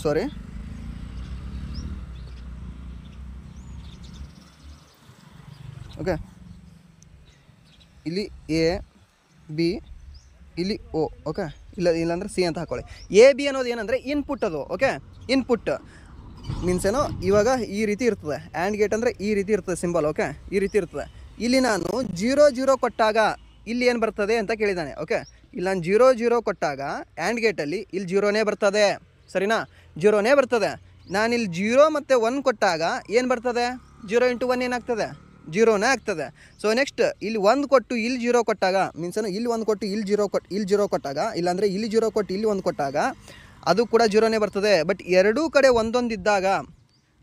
ಸಾರಿ, ಓಕೆ, ಇಲ್ಲಿ A B ಇಲ್ಲಿ O. ಓಕೆ, ಇಲ್ಲಾಂದರೆ C ಅಂತ ಹಾಕೊಳ್ಳಿ. AB ಅನ್ನೋದು ಏನಂದರೆ ಇನ್ಪುಟ್ ಅದು. ಓಕೆ, ಇನ್ಪುಟ್ ಮೀನ್ಸ್ ಏನೋ ಇವಾಗ ಈ ರೀತಿ ಇರ್ತದೆ. ಆ್ಯಂಡ್ ಗೇಟ್ ಅಂದರೆ ಈ ರೀತಿ ಇರ್ತದೆ ಸಿಂಬಲ್. ಓಕೆ, ಈ ರೀತಿ ಇರ್ತದೆ. ಇಲ್ಲಿ ನಾನು 0 0 ಕೊಟ್ಟಾಗ ಇಲ್ಲಿ ಏನು ಬರ್ತದೆ ಅಂತ ಕೇಳಿದ್ದಾನೆ. ಓಕೆ, ಇಲ್ಲಿ ನಾನು 0 0 ಕೊಟ್ಟಾಗ ಆ್ಯಂಡ್ ಗೇಟಲ್ಲಿ ಇಲ್ಲಿ 0ನೇ ಬರ್ತದೆ, ಸರಿನಾ, 0ನೇ ಬರ್ತದೆ. ನಾನಿಲ್ಲಿ 0 ಮತ್ತು 1 ಕೊಟ್ಟಾಗ ಏನು ಬರ್ತದೆ? 0 × 1 ಏನಾಗ್ತದೆ? 0ನೇ ಆಗ್ತದೆ. ಸೊ ನೆಕ್ಸ್ಟ್ ಇಲ್ಲಿ 1 ಕೊಟ್ಟು ಇಲ್ಲಿ 0 ಕೊಟ್ಟಾಗ ಮೀನ್ಸ್ ಏನು, ಇಲ್ಲಿ 1 ಕೊಟ್ಟು ಇಲ್ಲಿ 0 ಕೊಟ್ಟಾಗ, ಇಲ್ಲಾಂದರೆ ಇಲ್ಲಿ 0 ಕೊಟ್ಟು ಇಲ್ಲಿ 1 ಕೊಟ್ಟಾಗ ಅದು ಕೂಡ 0ನೇ ಬರ್ತದೆ. ಬಟ್ ಎರಡೂ ಕಡೆ ಒಂದೊಂದು ಇದ್ದಾಗ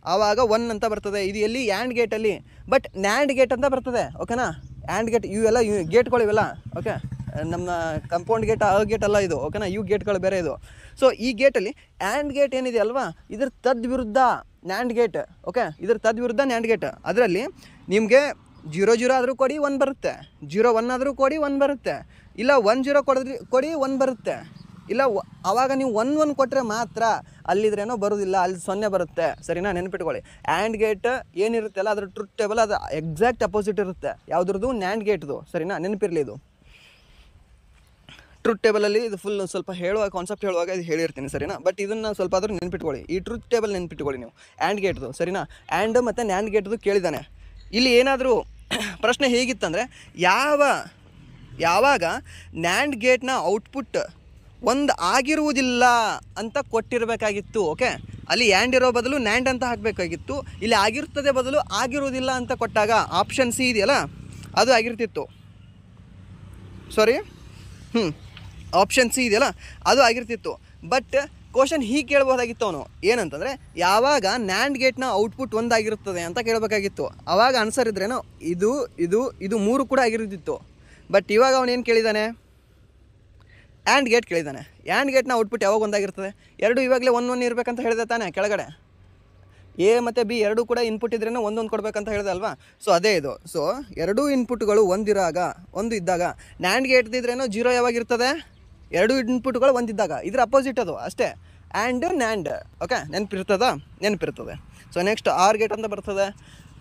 ಆವಾಗ 1 ಅಂತ ಬರ್ತದೆ. ಇದು ಎಲ್ಲಿ? ಆ್ಯಂಡ್ ಗೇಟಲ್ಲಿ. ಬಟ್ ನ್ಯಾಂಡ್ ಗೇಟ್ ಅಂತ ಬರ್ತದೆ. ಓಕೆನಾ, ಆ್ಯಂಡ್ ಗೇಟ್ ಇವೆಲ್ಲ ಗೇಟ್ಗಳು ಇವೆಲ್ಲ. ಓಕೆ, ನಮ್ಮ ಕಂಪೌಂಡ್ ಗೇಟ್ ಗೇಟ್ ಅಲ್ಲ ಇದು. ಓಕೆನಾ, ಗೇಟ್ಗಳು ಬೇರೆ ಇದು. ಸೊ ಈ ಗೇಟಲ್ಲಿ ಆ್ಯಂಡ್ ಗೇಟ್ ಏನಿದೆ ಅಲ್ವಾ, ಇದ್ರ ತದ್ವಿರುದ್ಧ ನ್ಯಾಂಡ್ ಗೇಟ್. ಓಕೆ, ಇದ್ರ ತದ್ವಿರುದ್ಧ ನ್ಯಾಂಡ್ ಗೇಟ್. ಅದರಲ್ಲಿ ನಿಮಗೆ 0 0 ಆದರೂ ಕೊಡಿ 1 ಬರುತ್ತೆ, 0 1 ಆದರೂ ಕೊಡಿ 1 ಬರುತ್ತೆ, ಇಲ್ಲ 1 0 ಕೊಡಿ 1 ಬರುತ್ತೆ, ಇಲ್ಲ ಆವಾಗ ನೀವು 1 1 ಕೊಟ್ಟರೆ ಮಾತ್ರ ಅಲ್ಲಿದ್ರೇನೋ ಬರೋದಿಲ್ಲ, ಅಲ್ಲಿ 0 ಬರುತ್ತೆ, ಸರಿನಾ. ನೆನಪಿಟ್ಕೊಳ್ಳಿ, ಆ್ಯಂಡ್ ಗೇಟ್ ಏನಿರುತ್ತಲ್ಲ ಅದ್ರ ಟ್ರೂತ್ ಟೇಬಲ್ ಅದು ಎಕ್ಸಾಕ್ಟ್ ಅಪೋಸಿಟ್ ಇರುತ್ತೆ ಯಾವುದ್ರದ್ದು? ನ್ಯಾಂಡ್ ಗೇಟ್ದು, ಸರಿನಾ. ನೆನಪಿರಲಿ, ಇದು ಟ್ರೂತ್ ಟೇಬಲಲ್ಲಿ ಇದು ಫುಲ್ ಸ್ವಲ್ಪ ಹೇಳುವಾಗ ಕಾನ್ಸೆಪ್ಟ್ ಹೇಳುವಾಗ ಇದು ಹೇಳಿರ್ತೀನಿ, ಸರಿನಾ. ಬಟ್ ಇದನ್ನು ಸ್ವಲ್ಪ ಆದರೂ ನೆನಪಿಟ್ಕೊಳ್ಳಿ, ಈ ಟ್ರೂತ್ ಟೇಬಲ್ ನೆನಪಿಟ್ಕೊಳ್ಳಿ ನೀವು, ಆ್ಯಂಡ್ ಗೇಟ್ದು, ಸರಿನಾ. ಆ್ಯಂಡ್ ಮತ್ತು ನ್ಯಾಂಡ್ ಗೇಟ್ದು ಕೇಳಿದ್ದಾನೆ. ಇಲ್ಲಿ ಏನಾದರೂ ಪ್ರಶ್ನೆ ಹೇಗಿತ್ತಂದರೆ ಯಾವಾಗ ನ್ಯಾಂಡ್ ಗೇಟ್ನ ಔಟ್ಪುಟ್ ಒಂದು ಆಗಿರುವುದಿಲ್ಲ ಅಂತ ಕೊಟ್ಟಿರಬೇಕಾಗಿತ್ತು. ಓಕೆ, ಅಲ್ಲಿ ಆ್ಯಂಡ್ ಇರೋ ಬದಲು ನ್ಯಾಂಡ್ ಅಂತ ಹಾಕಬೇಕಾಗಿತ್ತು. ಇಲ್ಲಿ ಆಗಿರ್ತದೆ ಬದಲು ಆಗಿರುವುದಿಲ್ಲ ಅಂತ ಕೊಟ್ಟಾಗ ಆಪ್ಷನ್ C ಇದೆಯಲ್ಲ ಅದು ಆಗಿರ್ತಿತ್ತು. ಸಾರಿ, ಆಪ್ಷನ್ C ಇದೆಯಲ್ಲ ಅದು ಆಗಿರ್ತಿತ್ತು. ಬಟ್ ಕ್ವಶನ್ ಹೀಗೆ ಕೇಳ್ಬೋದಾಗಿತ್ತು ಅವನು, ಏನಂತಂದರೆ ಯಾವಾಗ ನ್ಯಾಂಡ್ ಗೇಟ್ನ ಔಟ್ಪುಟ್ ಒಂದಾಗಿರುತ್ತದೆ ಅಂತ ಕೇಳಬೇಕಾಗಿತ್ತು. ಆವಾಗ ಆನ್ಸರ್ ಇದ್ರೇನೋ ಇದು ಇದು ಇದು 3 ಕೂಡ ಆಗಿರ್ತಿತ್ತು. ಬಟ್ ಇವಾಗ ಅವನೇನು ಕೇಳಿದ್ದಾನೆ? ಆ್ಯಂಡ್ ಗೇಟ್ ಕೇಳಿದ್ದಾನೆ. ಆ್ಯಂಡ್ ಗೇಟ್ನ ಔಟ್ಪುಟ್ ಯಾವಾಗ ಒಂದಾಗಿರ್ತದೆ? ಎರಡು ಇವಾಗಲೇ 1 1 ಇರಬೇಕಂತ ಹೇಳಿದೆ ತಾನೆ ಕೆಳಗಡೆ. A ಮತ್ತು B ಎರಡೂ ಕೂಡ ಇನ್ಪುಟ್ ಇದ್ರೇನೋ 1 1 ಕೊಡಬೇಕಂತ ಹೇಳಿದೆ ಅಲ್ವಾ. ಸೊ ಅದೇ ಇದು. ಸೊ ಎರಡೂ ಇನ್ಪುಟ್ಗಳು ಒಂದು ಇದ್ದಾಗ ನ್ಯಾಂಡ್ ಗೇಟ್ ಇದ್ರೇನೋ 0 ಯಾವಾಗಿರ್ತದೆ? ಎರಡು ಇನ್ಪುಟ್ಗಳು ಒಂದಿದ್ದಾಗ. ಇದ್ರ ಅಪೋಸಿಟ್ ಅದು ಅಷ್ಟೇ, ಆ್ಯಂಡ್ ನ್ಯಾಂಡ್. ಓಕೆ, ನೆನಪಿರ್ತದೆ. ಸೊ ನೆಕ್ಸ್ಟ್ ಆರ್ ಗೇಟ್ ಅಂತ ಬರ್ತದೆ,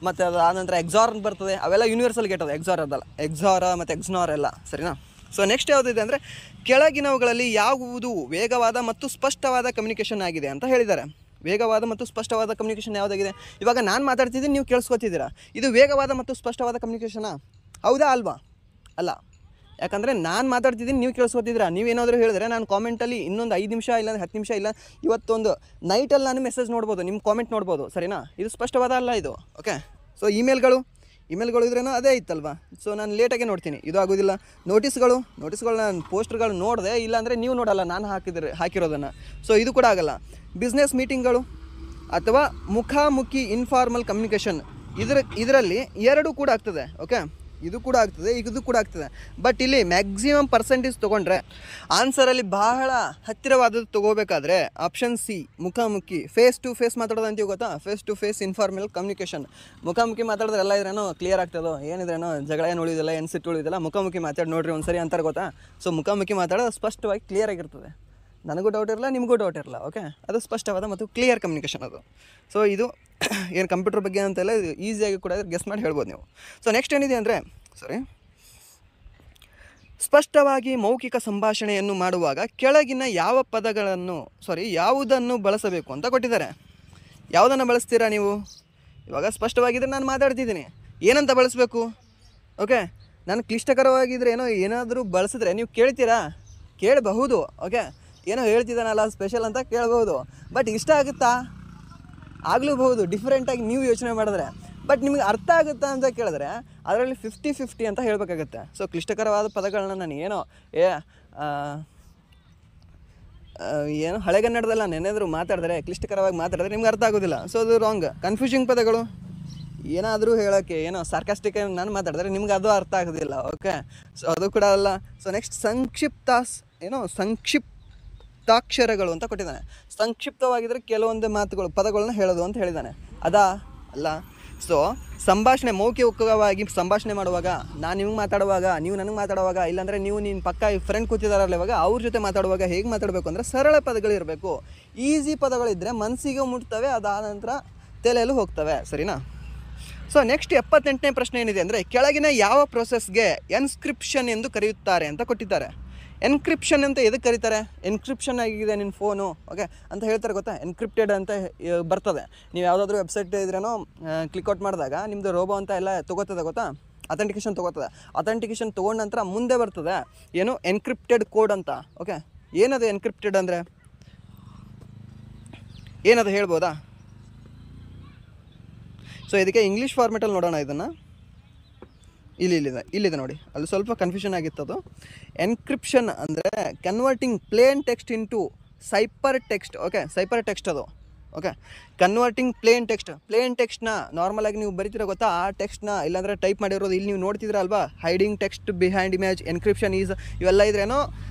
ಮತ್ತು ಅದು ಆನಂತರ ಎಕ್ಸಾರ್ ಅಂತ ಬರ್ತದೆ. ಅವೆಲ್ಲ ಯೂನಿವರ್ಸಲ್ ಗೇಟ್, ಅದು ಎಕ್ಸಾರ್ ಅದಲ್ಲ, ಎಕ್ಸಾರ ಮತ್ತು ಎಕ್ಸ್ನಾರ್ ಎಲ್ಲ, ಸರಿನಾ. ಸೊ ನೆಕ್ಸ್ಟ್ ಯಾವುದಿದೆ ಅಂದರೆ ಕೆಳಗಿನವುಗಳಲ್ಲಿ ಯಾವುದು ವೇಗವಾದ ಮತ್ತು ಸ್ಪಷ್ಟವಾದ ಕಮ್ಯುನಿಕೇಷನ್ ಆಗಿದೆ ಅಂತ ಹೇಳಿದ್ದಾರೆ. ವೇಗವಾದ ಮತ್ತು ಸ್ಪಷ್ಟವಾದ ಕಮ್ಯುನಿಕೇಷನ್ ಯಾವುದಾಗಿದೆ? ಇವಾಗ ನಾನು ಮಾತಾಡ್ತಿದ್ದೀನಿ, ನೀವು ಕೇಳಿಸ್ಕೊತಿದ್ದೀರಾ. ಇದು ವೇಗವಾದ ಮತ್ತು ಸ್ಪಷ್ಟವಾದ ಕಮ್ಯುನಿಕೇಷನಾ? ಹೌದಾ ಅಲ್ವಾ? ಅಲ್ಲ. ಯಾಕಂದರೆ ನಾನು ಮಾತಾಡ್ತಿದ್ದೀನಿ, ನೀವು ಕೇಳಿಸ್ಕೊತಿದ್ದೀರಾ. ನೀವೇನಾದರೂ ಹೇಳಿದ್ರೆ ನಾನು ಕಾಮೆಂಟಲ್ಲಿ ಇನ್ನೊಂದು 5 ನಿಮಿಷ ಇಲ್ಲ 10 ನಿಮಿಷ ಇಲ್ಲ ಇವತ್ತೊಂದು ನೈಟಲ್ಲಿ ನಾನು ಮೆಸೇಜ್ ನೋಡ್ಬೋದು, ನಿಮ್ಮ ಕಾಮೆಂಟ್ ನೋಡ್ಬೋದು, ಸರಿನಾ. ಇದು ಸ್ಪಷ್ಟವಾದ ಅಲ್ಲ ಇದು. ಓಕೆ, ಸೊ ಇಮೇಲ್ಗಳು ಇದ್ರೇನೋ ಅದೇ ಇತ್ತಲ್ವಾ. ಸೊ ನಾನು ಲೇಟಾಗೆ ನೋಡ್ತೀನಿ, ಇದು ಆಗೋದಿಲ್ಲ. ನೋಟಿಸ್ಗಳು ನಾನು ಪೋಸ್ಟ್ಗಳು ನೋಡಿದೆ, ಇಲ್ಲಾಂದರೆ ನೀವು ನೋಡಲ್ಲ ನಾನು ಹಾಕಿರೋದನ್ನು. ಸೊ ಇದು ಕೂಡ ಆಗಲ್ಲ. ಬಿಸ್ನೆಸ್ ಮೀಟಿಂಗ್ಗಳು ಅಥವಾ ಮುಖಾಮುಖಿ ಇನ್ಫಾರ್ಮಲ್ ಕಮ್ಯುನಿಕೇಷನ್ ಇದರಲ್ಲಿ 2 ಕೂಡ ಆಗ್ತದೆ. ಓಕೆ, ಇದು ಕೂಡ ಆಗ್ತದೆ, ಇದು ಕೂಡ ಆಗ್ತದೆ. ಬಟ್ ಇಲ್ಲಿ ಮ್ಯಾಕ್ಸಿಮಮ್ ಪರ್ಸೆಂಟೇಜ್ ತೊಗೊಂಡ್ರೆ ಆನ್ಸರಲ್ಲಿ ಬಹಳ ಹತ್ತಿರವಾದದ್ದು ತೊಗೋಬೇಕಾದ್ರೆ ಆಪ್ಷನ್ ಸಿ, ಮುಖಾಮುಖಿ, ಫೇಸ್ ಟು ಫೇಸ್ ಮಾತಾಡೋದು ಅಂತೀವಿ ಗೊತ್ತಾ, face to face informal communication. ಮುಖಾಮುಖಿ ಮಾತಾಡಿದ್ರೆ ಎಲ್ಲ ಇದ್ರೇನೋ ಕ್ಲಿಯರ್ ಆಗ್ತದೋ, ಏನಿದ್ರೇನೋ ಜಗಳ ಏನು ಉಳಿದಿಲ್ಲ, ಏನು ಸಿಟ್ಟು ಉಳಿದಿಲ್ಲ, ಮುಖಾಮುಖಿ ಮಾತಾಡಿ ನೋಡ್ರಿ ಒಂದ್ಸರಿ ಅಂತಾರೆ ಗೊತ್ತಾ. ಸೊ ಮುಖಾಮುಖಿ ಮಾತಾಡೋದು ಸ್ಪಷ್ಟವಾಗಿ ಕ್ಲಿಯರ್ ಆಗಿರ್ತದೆ, ನನಗೂ ಡೌಟ್ ಇರಲ್ಲ, ನಿಮಗೂ ಡೌಟ್ ಇರಲ್ಲ. ಓಕೆ, ಅದು ಸ್ಪಷ್ಟವಾದ ಮತ್ತು ಕ್ಲಿಯರ್ ಕಮ್ಯುನಿಕೇಷನ್ ಅದು. ಸೊ ಇದು ಏನು ಕಂಪ್ಯೂಟರ್ ಬಗ್ಗೆ ಅಂತೆಲ್ಲ ಇದು ಈಸಿಯಾಗಿ ಕೂಡ ಗೆಸ್ ಮಾಡಿ ಹೇಳ್ಬೋದು ನೀವು. ಸೊ ನೆಕ್ಸ್ಟ್ ಏನಿದೆ ಅಂದರೆ ಸ್ಪಷ್ಟವಾಗಿ ಮೌಖಿಕ ಸಂಭಾಷಣೆಯನ್ನು ಮಾಡುವಾಗ ಕೆಳಗಿನ ಯಾವ ಪದಗಳನ್ನು ಯಾವುದನ್ನು ಬಳಸಬೇಕು ಅಂತ ಕೊಟ್ಟಿದ್ದಾರೆ. ಯಾವುದನ್ನು ಬಳಸ್ತೀರಾ ನೀವು? ಇವಾಗ ಸ್ಪಷ್ಟವಾಗಿದ್ದರೆ ನಾನು ಮಾತಾಡ್ತಿದ್ದೀನಿ, ಏನಂತ ಬಳಸಬೇಕು? ಓಕೆ, ನಾನು ಕ್ಲಿಷ್ಟಕರವಾಗಿದ್ದರೆ ಏನಾದರೂ ಬಳಸಿದ್ರೆ ನೀವು ಕೇಳ್ತೀರಾ? ಕೇಳಬಹುದು. ಓಕೆ, ಏನೋ ಹೇಳ್ತಿದ್ದಾನಲ್ಲ ಸ್ಪೆಷಲ್ ಅಂತ ಕೇಳಬಹುದು. ಬಟ್ ಇಷ್ಟ ಆಗುತ್ತಾ? ಆಗ್ಲೂಬಹುದು, ಡಿಫ್ರೆಂಟಾಗಿ ನೀವು ಯೋಚನೆ ಮಾಡಿದ್ರೆ. ಬಟ್ ನಿಮಗೆ ಅರ್ಥ ಆಗುತ್ತಾ ಅಂತ ಕೇಳಿದ್ರೆ ಅದರಲ್ಲಿ 50-50 ಅಂತ ಹೇಳಬೇಕಾಗತ್ತೆ. ಸೊ ಕ್ಲಿಷ್ಟಕರವಾದ ಪದಗಳನ್ನ ನಾನು ಏನು ಹಳೆಗನ್ನಡದಲ್ಲ ನೆನೆದ್ರು ಮಾತಾಡಿದ್ರೆ, ಕ್ಲಿಷ್ಟಕರವಾಗಿ ಮಾತಾಡಿದ್ರೆ ನಿಮ್ಗೆ ಅರ್ಥ ಆಗೋದಿಲ್ಲ. ಸೊ ಅದು ರಾಂಗ್. ಕನ್ಫ್ಯೂಸಿಂಗ್ ಪದಗಳು ಏನಾದರೂ ಹೇಳೋಕ್ಕೆ ಸಾರ್ಕಾಸ್ಟಿಕ್ ನಾನು ಮಾತಾಡಿದ್ರೆ ನಿಮ್ಗೆ ಅದು ಅರ್ಥ ಆಗೋದಿಲ್ಲ. ಓಕೆ, ಸೊ ಅದು ಕೂಡ ಅಲ್ಲ. ಸೊ ನೆಕ್ಸ್ಟ್ ಸಂಕ್ಷಿಪ್ತಾಕ್ಷರಗಳು ಅಂತ ಕೊಟ್ಟಿದ್ದಾನೆ. ಸಂಕ್ಷಿಪ್ತವಾಗಿದ್ದರೆ ಕೆಲವೊಂದು ಮಾತುಗಳು ಪದಗಳನ್ನ ಹೇಳೋದು ಅಂತ ಹೇಳಿದ್ದಾನೆ. ಅದಾ? ಅಲ್ಲ. ಸೊ ಸಂಭಾಷಣೆ, ಮೌಖಿಕವಾಗಿ ಸಂಭಾಷಣೆ ಮಾಡುವಾಗ, ನಾನು ನಿಮ್ಗೆ ಮಾತಾಡುವಾಗ, ನೀವು ನನಗೆ ಮಾತಾಡುವಾಗ, ಇಲ್ಲಾಂದರೆ ನೀವು ನಿನ್ನ ಪಕ್ಕ ಫ್ರೆಂಡ್ ಕೂತಿದಾರಲ್ಲ ಇವಾಗ ಅವ್ರ ಜೊತೆ ಮಾತಾಡುವಾಗ ಹೇಗೆ ಮಾತಾಡಬೇಕು ಅಂದರೆ ಸರಳ ಪದಗಳಿರಬೇಕು. ಈಸಿ ಪದಗಳಿದ್ದರೆ ಮನಸ್ಸಿಗೆ ಮುಟ್ತವೆ, ಅದಾದ ನಂತರ ತಲೆಯಲ್ಲೂ ಹೋಗ್ತವೆ. ಸರಿನಾ? ಸೊ ನೆಕ್ಸ್ಟ್ 78ನೇ ಪ್ರಶ್ನೆ ಏನಿದೆ ಅಂದರೆ ಕೆಳಗಿನ ಯಾವ ಪ್ರೊಸೆಸ್ಗೆ ಎನ್ಸ್ಕ್ರಿಪ್ಷನ್ ಎಂದು ಕರೆಯುತ್ತಾರೆ ಅಂತ ಕೊಟ್ಟಿದ್ದಾರೆ. ಎನ್ಕ್ರಿಪ್ಷನ್ ಅಂತ ಎದಕ್ಕೆ ಕರೀತಾರೆ? ಎನ್ಕ್ರಿಪ್ಷನ್ ಆಗಿದೆ ನಿನ್ನ ಫೋನು, ಓಕೆ ಅಂತ ಹೇಳ್ತಾರೆ ಗೊತ್ತಾ. ಎನ್ಕ್ರಿಪ್ಟೆಡ್ ಅಂತ ಬರ್ತದೆ. ನೀವು ಯಾವುದಾದ್ರೂ ವೆಬ್ಸೈಟ್ ಇದ್ರೇನೋ ಕ್ಲಿಕ್ಔಟ್ ಮಾಡಿದಾಗ ನಿಮ್ಮದು ರೋಬೋ ಅಂತ ಎಲ್ಲ ತೊಗೋತದೆ ಗೊತ್ತಾ, ಅಥೆಂಟಿಕೇಶನ್ ತೊಗೋತದೆ. ಅಥೆಂಟಿಕೇಶನ್ ತೊಗೊಂಡ ನಂತರ ಮುಂದೆ ಬರ್ತದೆ ಏನು ಎನ್ಕ್ರಿಪ್ಟೆಡ್ ಕೋಡ್ ಅಂತ. ಓಕೆ, ಏನದು ಎನ್ಕ್ರಿಪ್ಟೆಡ್ ಅಂದರೆ? ಏನದು ಹೇಳ್ಬೋದಾ? ಸೊ ಇದಕ್ಕೆ ಇಂಗ್ಲೀಷ್ ಫಾರ್ಮೆಟಲ್ಲಿ ನೋಡೋಣ ಇದನ್ನು. ಇಲ್ಲಿದೆ ನೋಡಿ, ಅಲ್ಲಿ ಸ್ವಲ್ಪ ಕನ್ಫ್ಯೂಷನ್ ಆಗಿತ್ತದು. ಎನ್ಕ್ರಿಪ್ಷನ್ ಅಂದರೆ converting plain text into cipher text. Okay, cipher text ಅದು. ಓಕೆ, ಕನ್ವರ್ಟಿಂಗ್ ಪ್ಲೇನ್ ಟೆಕ್ಸ್ಟ್ನ ನಾರ್ಮಲಾಗಿ ನೀವು ಬರಿತೀರ ಗೊತ್ತಾ, ಆ ಟೆಕ್ಸ್ಟ್ನ ಇಲ್ಲಾಂದರೆ ಟೈಪ್ ಮಾಡಿರೋದು ಇಲ್ಲಿ ನೀವು ನೋಡ್ತಿದ್ದೀರ ಅಲ್ವಾ, hiding text behind image, encryption is, ಇವೆಲ್ಲ ಇದ್ರೇನೋ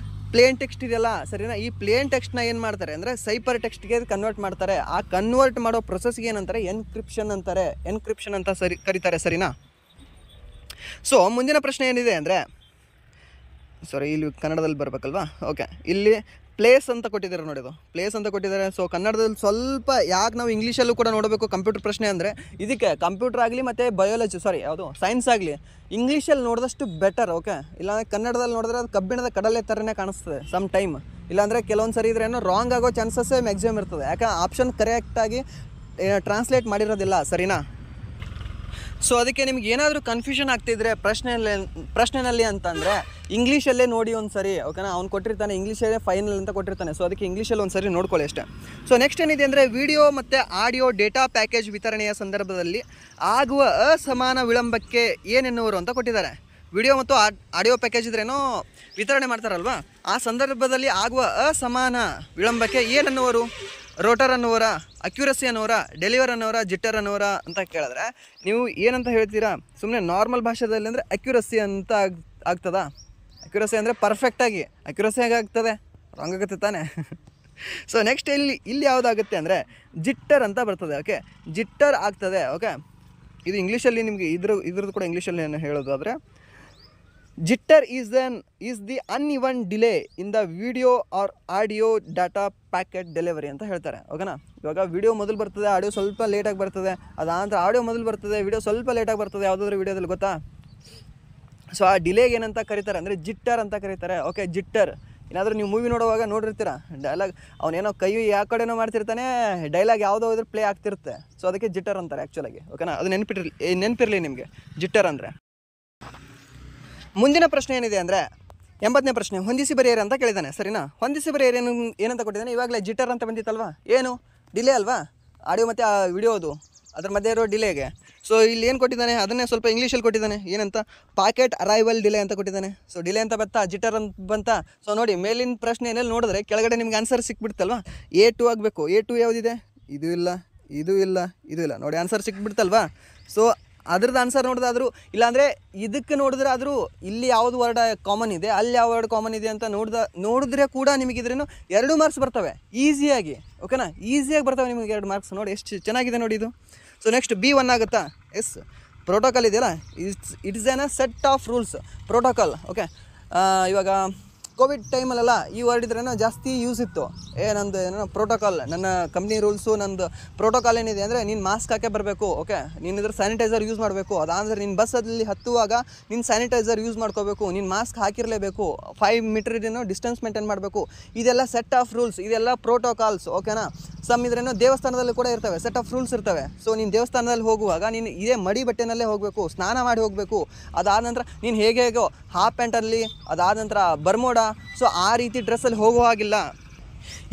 ಪ್ಲೇನ್ ಟೆಕ್ಸ್ಟ್ ಇದೆಯಲ್ಲ, ಸರಿನಾ? ಈ ಪ್ಲೇನ್ ಟೆಕ್ಸ್ಟ್ನ ಏನು ಮಾಡ್ತಾರೆ ಅಂದರೆ ಸೈಪರ್ ಟೆಕ್ಸ್ಟ್ಗೆ ಕನ್ವರ್ಟ್ ಮಾಡ್ತಾರೆ. ಆ ಕನ್ವರ್ಟ್ ಮಾಡೋ ಪ್ರೊಸೆಸ್ಗೆ ಏನಂತಾರೆ? ಎನ್ಕ್ರಿಪ್ಷನ್ ಅಂತಾರೆ. ಎನ್ಕ್ರಿಪ್ಷನ್ ಅಂತ ಕರೀತಾರೆ. ಸರಿನಾ? ಸೊ ಮುಂದಿನ ಪ್ರಶ್ನೆ ಏನಿದೆ ಅಂದರೆ ಇಲ್ಲಿ ಕನ್ನಡದಲ್ಲಿ ಬರಬೇಕಲ್ವಾ. ಓಕೆ, ಇಲ್ಲಿ ಪ್ಲೇಸ್ ಅಂತ ಕೊಟ್ಟಿದ್ದಾರೆ ನೋಡಿ, ಅದು ಪ್ಲೇಸ್ ಅಂತ ಕೊಟ್ಟಿದ್ದಾರೆ. ಸೊ ಕನ್ನಡದಲ್ಲಿ ಸ್ವಲ್ಪ ಯಾಕೆ ನಾವು ಇಂಗ್ಲೀಷಲ್ಲೂ ಕೂಡ ನೋಡಬೇಕು ಕಂಪ್ಯೂಟರ್ ಪ್ರಶ್ನೆ ಅಂದರೆ, ಇದಕ್ಕೆ ಕಂಪ್ಯೂಟರ್ ಆಗಲಿ ಮತ್ತು ಬಯಾಲಜಿ ಸೈನ್ಸ್ ಆಗಲಿ ಇಂಗ್ಲೀಷಲ್ಲಿ ನೋಡಿದಷ್ಟು ಬೆಟರ್. ಓಕೆ, ಇಲ್ಲಾಂದರೆ ಕನ್ನಡದಲ್ಲಿ ನೋಡಿದ್ರೆ ಅದು ಕಬ್ಬಿಣದ ಕಡಲೆ ಥರನೇ ಕಾಣಿಸ್ತದೆ ಸಮ್ ಟೈಮ್. ಇಲ್ಲಾಂದರೆ ಕೆಲವೊಂದು ಸರಿ ಇದ್ರೇನೋ ರಾಂಗ್ ಆಗೋ ಚಾನ್ಸಸ್ಸೇ ಮ್ಯಾಕ್ಸಿಮಮ್ ಇರ್ತದೆ. ಯಾಕೆ ಆಪ್ಷನ್ ಕರೆಕ್ಟಾಗಿ ಟ್ರಾನ್ಸ್ಲೇಟ್ ಮಾಡಿರೋದಿಲ್ಲ. ಸರಿನಾ? ಸೊ ಅದಕ್ಕೆ ನಿಮ್ಗೆ ಏನಾದರೂ ಕನ್ಫ್ಯೂಷನ್ ಆಗ್ತಿದ್ರೆ ಪ್ರಶ್ನೆಯಲ್ಲಿ ಅಂತಂದರೆ ಇಂಗ್ಲೀಷಲ್ಲೇ ನೋಡಿ ಒಂದು ಸರಿ. ಓಕೆನಾ? ಅವ್ನು ಕೊಟ್ಟಿರ್ತಾನೆ ಇಂಗ್ಲೀಷಲ್ಲೇ ಫೈನಲ್ ಅಂತ ಕೊಟ್ಟಿರ್ತಾನೆ. ಸೊ ಅದಕ್ಕೆ ಇಂಗ್ಲೀಷಲ್ಲಿ ಒಂದು ಸರಿ ನೋಡ್ಕೊಳ್ಳಿ ಅಷ್ಟೇ. ಸೊ ನೆಕ್ಸ್ಟ್ ಏನಿದೆ ಅಂದರೆ ವಿಡಿಯೋ ಮತ್ತು ಆಡಿಯೋ ಡೇಟಾ ಪ್ಯಾಕೇಜ್ ವಿತರಣೆಯ ಸಂದರ್ಭದಲ್ಲಿ ಆಗುವ ಅಸಮಾನ ವಿಳಂಬಕ್ಕೆ ಏನೆನ್ನುವರು ಅಂತ ಕೊಟ್ಟಿದ್ದಾರೆ. ವಿಡಿಯೋ ಮತ್ತು ಆಡಿಯೋ ಪ್ಯಾಕೇಜ್ ಇದ್ರೇನೋ ವಿತರಣೆ ಮಾಡ್ತಾರಲ್ವ, ಆ ಸಂದರ್ಭದಲ್ಲಿ ಆಗುವ ಅಸಮಾನ ವಿಳಂಬಕ್ಕೆ ಏನನ್ನುವರು? ರೋಟರ್ ಅನ್ನೋರ, ಅಕ್ಯುರಸಿ ಅನ್ನೋರ, ಡೆಲಿವರ್ ಅನ್ನೋರ, ಜಿಟ್ಟರ್ ಅನ್ನೋರ ಅಂತ ಕೇಳಿದ್ರೆ ನೀವು ಏನಂತ ಹೇಳ್ತೀರಾ? ಸುಮ್ಮನೆ ನಾರ್ಮಲ್ ಭಾಷೆದಲ್ಲಿ ಅಂದರೆ ಅಕ್ಯುರಸಿ ಅಂತ ಆಗ್ತದಾ? ಅಕ್ಯುರಸಿ ಅಂದರೆ ಪರ್ಫೆಕ್ಟಾಗಿ ಅಕ್ಯುರಸಿ ಆಗ್ತದೆ, ರಾಂಗ್ ಆಗುತ್ತೆ ತಾನೆ. ಸೊ ನೆಕ್ಸ್ಟ್ ಇಲ್ಲಿ ಯಾವುದಾಗುತ್ತೆ ಅಂದರೆ ಜಿಟ್ಟರ್ ಅಂತ ಬರ್ತದೆ. ಓಕೆ, ಜಿಟ್ಟರ್ ಆಗ್ತದೆ. ಓಕೆ, ಇದು ಇಂಗ್ಲೀಷಲ್ಲಿ ನಿಮಗೆ ಇದ್ರದ್ದು ಕೂಡ ಇಂಗ್ಲೀಷಲ್ಲಿ ಏನು ಹೇಳೋದು ಆದರೆ jitter is the uneven delay in the video or audio data packet delivery ಅಂತ ಹೇಳ್ತಾರೆ. ಓಕೆನಾ? ಇವಾಗ ವಿಡಿಯೋ ಮೊದಲು ಬರ್ತದೆ, ಆಡಿಯೋ ಸ್ವಲ್ಪ ಲೇಟಾಗಿ ಬರ್ತದೆ. ಅದಾಂತರ ಆಡಿಯೋ ಮೊದಲು ಬರ್ತದೆ, ವಿಡಿಯೋ ಸ್ವಲ್ಪ ಲೇಟಾಗಿ ಬರ್ತದೆ ಯಾವುದಾದ್ರೂ ವಿಡಿಯೋದಲ್ಲಿ ಗೊತ್ತಾ. ಸೊ ಆ ಡಿಲೇಗೆ ಏನಂತ ಕರೀತಾರೆ ಅಂದರೆ ಜಿಟ್ಟರ್ ಅಂತ ಕರೀತಾರೆ. ಓಕೆ, ಜಿಟ್ಟರ್ ಏನಾದರೂ ನೀವು ಮೂವಿ ನೋಡುವಾಗ ನೋಡಿರ್ತೀರ, ಡೈಲಾಗ್ ಅವನೇನೋ ಕೈ ಯಾವ ಕಡೆನೋ ಮಾಡ್ತಿರ್ತಾನೆ, ಡೈಲಾಗ್ ಯಾವುದೋ ಇದ್ರೆ ಪ್ಲೇ ಆಗ್ತಿರುತ್ತೆ. ಸೊ ಅದಕ್ಕೆ ಜಿಟ್ಟರ್ ಅಂತಾರೆ ಆ್ಯಕ್ಚುಲಾಗಿ. ಓಕೆನಾ? ಅದು ನೆನಪಿರಲಿ ನಿಮಗೆ ಜಿಟ್ಟರ್ ಅಂದರೆ. ಮುಂದಿನ ಪ್ರಶ್ನೆ ಏನಿದೆ ಅಂದರೆ 80ನೇ ಪ್ರಶ್ನೆ, ಹೊಂದಿಸಿ ಬರೆಯಿರಿ ಅಂತ ಕೇಳಿದ್ದಾನೆ. ಸರಿನಾ? ಹೊಂದಿಸಿ ಬರೆಯಿರಿ ಏನಂತ ಕೊಟ್ಟಿದ್ದಾನೆ? ಇವಾಗಲೇ ಜಿಟ್ಟರ್ ಅಂತ ಬಂದಿತ್ತಲ್ವಾ, ಏನು ಡಿಲೇ ಅಲ್ವಾ, ಆಡಿಯೋ ಮತ್ತು ಆ ವಿಡಿಯೋದು ಅದ್ರ ಮಧ್ಯೆ ಇರೋ ಡಿಲೇಗೆ. ಸೊ ಇಲ್ಲಿ ಏನು ಕೊಟ್ಟಿದ್ದಾನೆ ಅದನ್ನೇ ಸ್ವಲ್ಪ ಇಂಗ್ಲೀಷಲ್ಲಿ ಕೊಟ್ಟಿದ್ದಾನೆ. ಏನಂತ? ಪ್ಯಾಕೆಟ್ ಅರೈವಲ್ ಡಿಲೇ ಅಂತ ಕೊಟ್ಟಿದ್ದಾನೆ. ಸೊ ಡಿಲೇ ಅಂತ ಬಂತಾ, ಜಿಟ್ಟರ್ ಅಂತ ಬಂತಾ. ಸೊ ನೋಡಿ ಮೇಲಿನ ಪ್ರಶ್ನೆಯಲ್ಲಿ ನೋಡಿದ್ರೆ ಕೆಳಗಡೆ ನಿಮ್ಗೆ ಆನ್ಸರ್ ಸಿಕ್ಬಿಡ್ತಲ್ವಾ. A2 ಆಗಬೇಕು. A2 ಯಾವುದಿದೆ? ಇದು ಇಲ್ಲ, ಇದು ಇಲ್ಲ, ಇದು ಇಲ್ಲ. ನೋಡಿ ಆನ್ಸರ್ ಸಿಕ್ಬಿಡ್ತಲ್ವಾ. ಸೊ ಅದ್ರದ್ದು ಆನ್ಸರ್ ನೋಡಿದಾದ್ರು ಇಲ್ಲಾಂದರೆ ಇದಕ್ಕೆ ನೋಡಿದ್ರಾದರೂ ಇಲ್ಲಿ ಯಾವುದು ವರ್ಡ್ ಕಾಮನ್ ಇದೆ ಅಲ್ಲಿ ಯಾವ ವರ್ಡ್ ಕಾಮನ್ ಇದೆ ಅಂತ ನೋಡಿದ್ರೆ ಕೂಡ ನಿಮಗೆ ಇದ್ರೇನು 2 ಮಾರ್ಕ್ಸ್ ಬರ್ತವೆ ಈಸಿಯಾಗಿ. ಓಕೆನಾ, ಈಸಿಯಾಗಿ ಬರ್ತವೆ ನಿಮಗೆ 2 ಮಾರ್ಕ್ಸ್. ನೋಡಿ ಎಷ್ಟು ಚೆನ್ನಾಗಿದೆ ನೋಡಿ ಇದು. ಸೊ ನೆಕ್ಸ್ಟ್ B1 ಆಗುತ್ತಾ? ಎಸ್, ಪ್ರೋಟೋಕಾಲ್ ಇದೆಯಲ್ಲ, it's an a set of rules. Protocol. Okay, ಇವಾಗ ಕೋವಿಡ್ ಟೈಮಲ್ಲೆಲ್ಲ ಈ ವರ್ಡ್ ಇದ್ರೇನೋ ಜಾಸ್ತಿ ಯೂಸ್ ಇತ್ತು. ನಂದು ಏನೋ ಪ್ರೋಟೋಕಾಲ್, ನನ್ನ ಕಂಪ್ನಿ ರೂಲ್ಸು, ನಂದು ಪ್ರೋಟೋಕಾಲ್ ಏನಿದೆ ಅಂದರೆ ನೀನು ಮಾಸ್ಕ್ ಹಾಕೇ ಬರಬೇಕು. ಓಕೆ, ನೀನು ಇದ್ರ ಸ್ಯಾನಿಟೈಸರ್ ಯೂಸ್ ಮಾಡಬೇಕು. ಅದಾದರೆ ನೀನು ಬಸ್ಸಲ್ಲಿ ಹತ್ತುವಾಗ ನೀನು ಸ್ಯಾನಿಟೈಸರ್ ಯೂಸ್ ಮಾಡ್ಕೋಬೇಕು, ನೀನು ಮಾಸ್ಕ್ ಹಾಕಿರಲೇಬೇಕು, 5 ಮೀಟರ್ ಡಿಸ್ಟೆನ್ಸ್ ಮೇಂಟೈನ್ ಮಾಡಬೇಕು. ಇದೆಲ್ಲ ಸೆಟ್ ಆಫ್ ರೂಲ್ಸ್, ಇದೆಲ್ಲ ಪ್ರೋಟೋಕಾಲ್ಸ್. ಓಕೆನಾ, ಸಮ್ ಇದ್ರೇನೋ ದೇವಸ್ಥಾನದಲ್ಲಿ ಕೂಡ ಇರ್ತವೆ, ಸೆಟ್ ಆಫ್ ರೂಲ್ಸ್ ಇರ್ತವೆ. ಸೊ ನೀನು ದೇವಸ್ಥಾನದಲ್ಲಿ ಹೋಗುವಾಗ ನೀನು ಇದೇ ಮಡಿ ಬಟ್ಟೆನಲ್ಲೇ ಹೋಗಬೇಕು, ಸ್ನಾನ ಮಾಡಿ ಹೋಗಬೇಕು. ಅದಾದ ನಂತರ ನೀನು ಹೇಗೋ ಹಾಫ್ ಪ್ಯಾಂಟಲ್ಲಿ, ಅದಾದ ನಂತರ ಬರ್ಮೋಡ, ಸೊ ಆ ರೀತಿ ಡ್ರೆಸ್ಸಲ್ಲಿ ಹೋಗೋ ಹಾಗಿಲ್ಲ.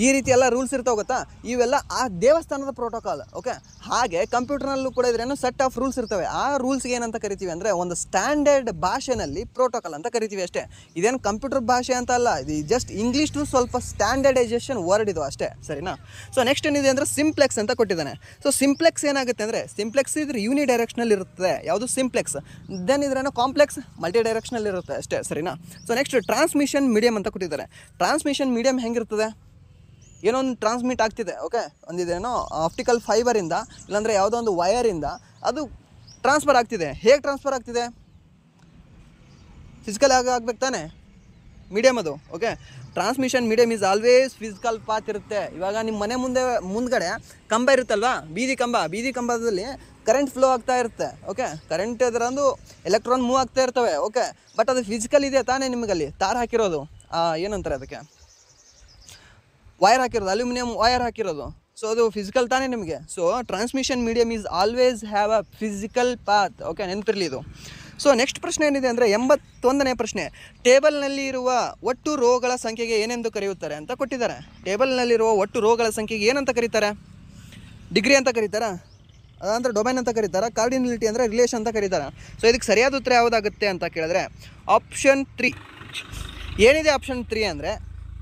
ಈ ರೀತಿ ಎಲ್ಲ ರೂಲ್ಸ್ ಇರ್ತಾವೆ ಗೊತ್ತಾ, ಇವೆಲ್ಲ ಆ ದೇವಸ್ಥಾನದ ಪ್ರೋಟೋಕಾಲ್. ಓಕೆ, ಹಾಗೆ ಕಂಪ್ಯೂಟರ್ನಲ್ಲೂ ಕೂಡ ಇದ್ರೇನು ಸೆಟ್ ಆಫ್ ರೂಲ್ಸ್ ಇರ್ತವೆ. ಆ ರೂಲ್ಸ್ಗೆ ಏನಂತ ಕರಿತೀವಿ ಅಂದರೆ ಒಂದು ಸ್ಟ್ಯಾಂಡರ್ಡ್ ಭಾಷೆನಲ್ಲಿ ಪ್ರೋಟೋಕಾಲ್ ಅಂತ ಕರಿತೀವಿ ಅಷ್ಟೇ. ಇದೇನು ಕಂಪ್ಯೂಟರ್ ಭಾಷೆ ಅಂತ ಅಲ್ಲ, ಇದು ಜಸ್ಟ್ ಇಂಗ್ಲೀಷ್ದು ಸ್ವಲ್ಪ ಸ್ಟ್ಯಾಂಡರ್ಡೈಸೇಷನ್ ವರ್ಡ್ ಇದು ಅಷ್ಟೇ, ಸರಿನಾ. ಸೊ ನೆಕ್ಸ್ಟ್ ಏನಿದೆ ಅಂದರೆ ಸಿಂಪ್ಲೆಕ್ಸ್ ಅಂತ ಕೊಟ್ಟಿದ್ದಾನೆ. ಸೊ ಸಿಂಪ್ಲೆಕ್ಸ್ ಏನಾಗುತ್ತೆ ಅಂದರೆ, ಸಿಂಪ್ಲೆಕ್ಸ್ ಇದ್ರೆ ಯೂನಿ ಡೈರೆಕ್ಷನಲ್ಲಿ ಇರುತ್ತೆ, ಯಾವುದು ಸಿಂಪ್ಲೆಕ್ಸ್. ದೆನ್ ಇದ್ರೇನೋ ಕಾಂಪ್ಲೆಕ್ಸ್ ಮಲ್ಟಿ ಡೈರೆಕ್ಷನಲ್ಲಿ ಇರುತ್ತೆ ಅಷ್ಟೇ, ಸರಿನಾ. ಸೊ ನೆಕ್ಸ್ಟ್ ಟ್ರಾನ್ಸ್ಮಿಷನ್ ಮೀಡಿಯಮ್ ಅಂತ ಕೊಟ್ಟಿದ್ದಾರೆ. ಟ್ರಾನ್ಸ್ಮಿಷನ್ ಮೀಡಿಯಮ್ ಹೆಂಗಿರ್ತದೆ, ಏನೋ ಒಂದು ಟ್ರಾನ್ಸ್ಮಿಟ್ ಆಗ್ತಿದೆ. ಓಕೆ, ಒಂದಿದೇನೋ ಆಪ್ಟಿಕಲ್ ಫೈಬರಿಂದ ಇಲ್ಲಾಂದರೆ ಯಾವುದೋ ಒಂದು ವಯರಿಂದ ಅದು ಟ್ರಾನ್ಸ್ಫರ್ ಆಗ್ತಿದೆ. ಹೇಗೆ ಟ್ರಾನ್ಸ್ಫರ್ ಆಗ್ತಿದೆ? ಫಿಸಿಕಲ್ ಆಗಬೇಕು ತಾನೆ ಮೀಡಿಯಮ್ ಅದು. Okay, transmission medium is always physical path ಇರುತ್ತೆ. ಇವಾಗ ನಿಮ್ಮ ಮನೆ ಮುಂದ್ಗಡೆ ಕಂಬ ಇರುತ್ತಲ್ವಾ, ಬೀದಿ ಕಂಬದಲ್ಲಿ ಕರೆಂಟ್ ಫ್ಲೋ ಆಗ್ತಾ ಇರುತ್ತೆ. ಓಕೆ, ಕರೆಂಟ್ ಅದರಂದು ಎಲೆಕ್ಟ್ರಾನ್ ಮೂವ್ ಆಗ್ತಾ ಇರ್ತವೆ. ಓಕೆ, ಬಟ್ ಅದು ಫಿಸಿಕಲ್ ಇದೆ ತಾನೇ, ನಿಮಗಲ್ಲಿ ತಾರ್ ಹಾಕಿರೋದು, ಏನಂತಾರೆ ಅದಕ್ಕೆ, ವೈರ್ ಹಾಕಿರೋದು, ಅಲ್ಯೂಮಿನಿಯಂ ವೈರ್ ಹಾಕಿರೋದು. ಸೊ ಅದು ಫಿಸಿಕಲ್ ತಾನೇ ನಿಮಗೆ. So transmission medium is always have a physical path. Okay, ನೆನಪಿರಲಿ ಇದು. ಸೊ ನೆಕ್ಸ್ಟ್ ಪ್ರಶ್ನೆ ಏನಿದೆ ಅಂದರೆ 81ನೇ ಪ್ರಶ್ನೆ, ಟೇಬಲ್ನಲ್ಲಿ ಇರುವ ಒಟ್ಟು ರೋಗಳ ಸಂಖ್ಯೆಗೆ ಏನೆಂದು ಕರೆಯುತ್ತಾರೆ ಅಂತ ಕೊಟ್ಟಿದ್ದಾರೆ. ಟೇಬಲ್ನಲ್ಲಿರುವ ಒಟ್ಟು ರೋಗಳ ಸಂಖ್ಯೆಗೆ ಏನಂತ ಕರೀತಾರೆ? ಡಿಗ್ರಿ ಅಂತ ಕರೀತಾರಾ, ಅದಂದರೆ ಡೊಮೈನ್ ಅಂತ ಕರೀತಾರೆ, ಕಾರ್ಡಿನಲಿಟಿ ಅಂದರೆ ರಿಲೇಷನ್ ಅಂತ ಕರೀತಾರೆ. ಸೊ ಇದಕ್ಕೆ ಸರಿಯಾದ ಉತ್ತರ ಯಾವುದಾಗುತ್ತೆ ಅಂತ ಕೇಳಿದ್ರೆ ಆಪ್ಷನ್ 3 ಏನಿದೆ. ಆಪ್ಷನ್ 3 ಅಂದರೆ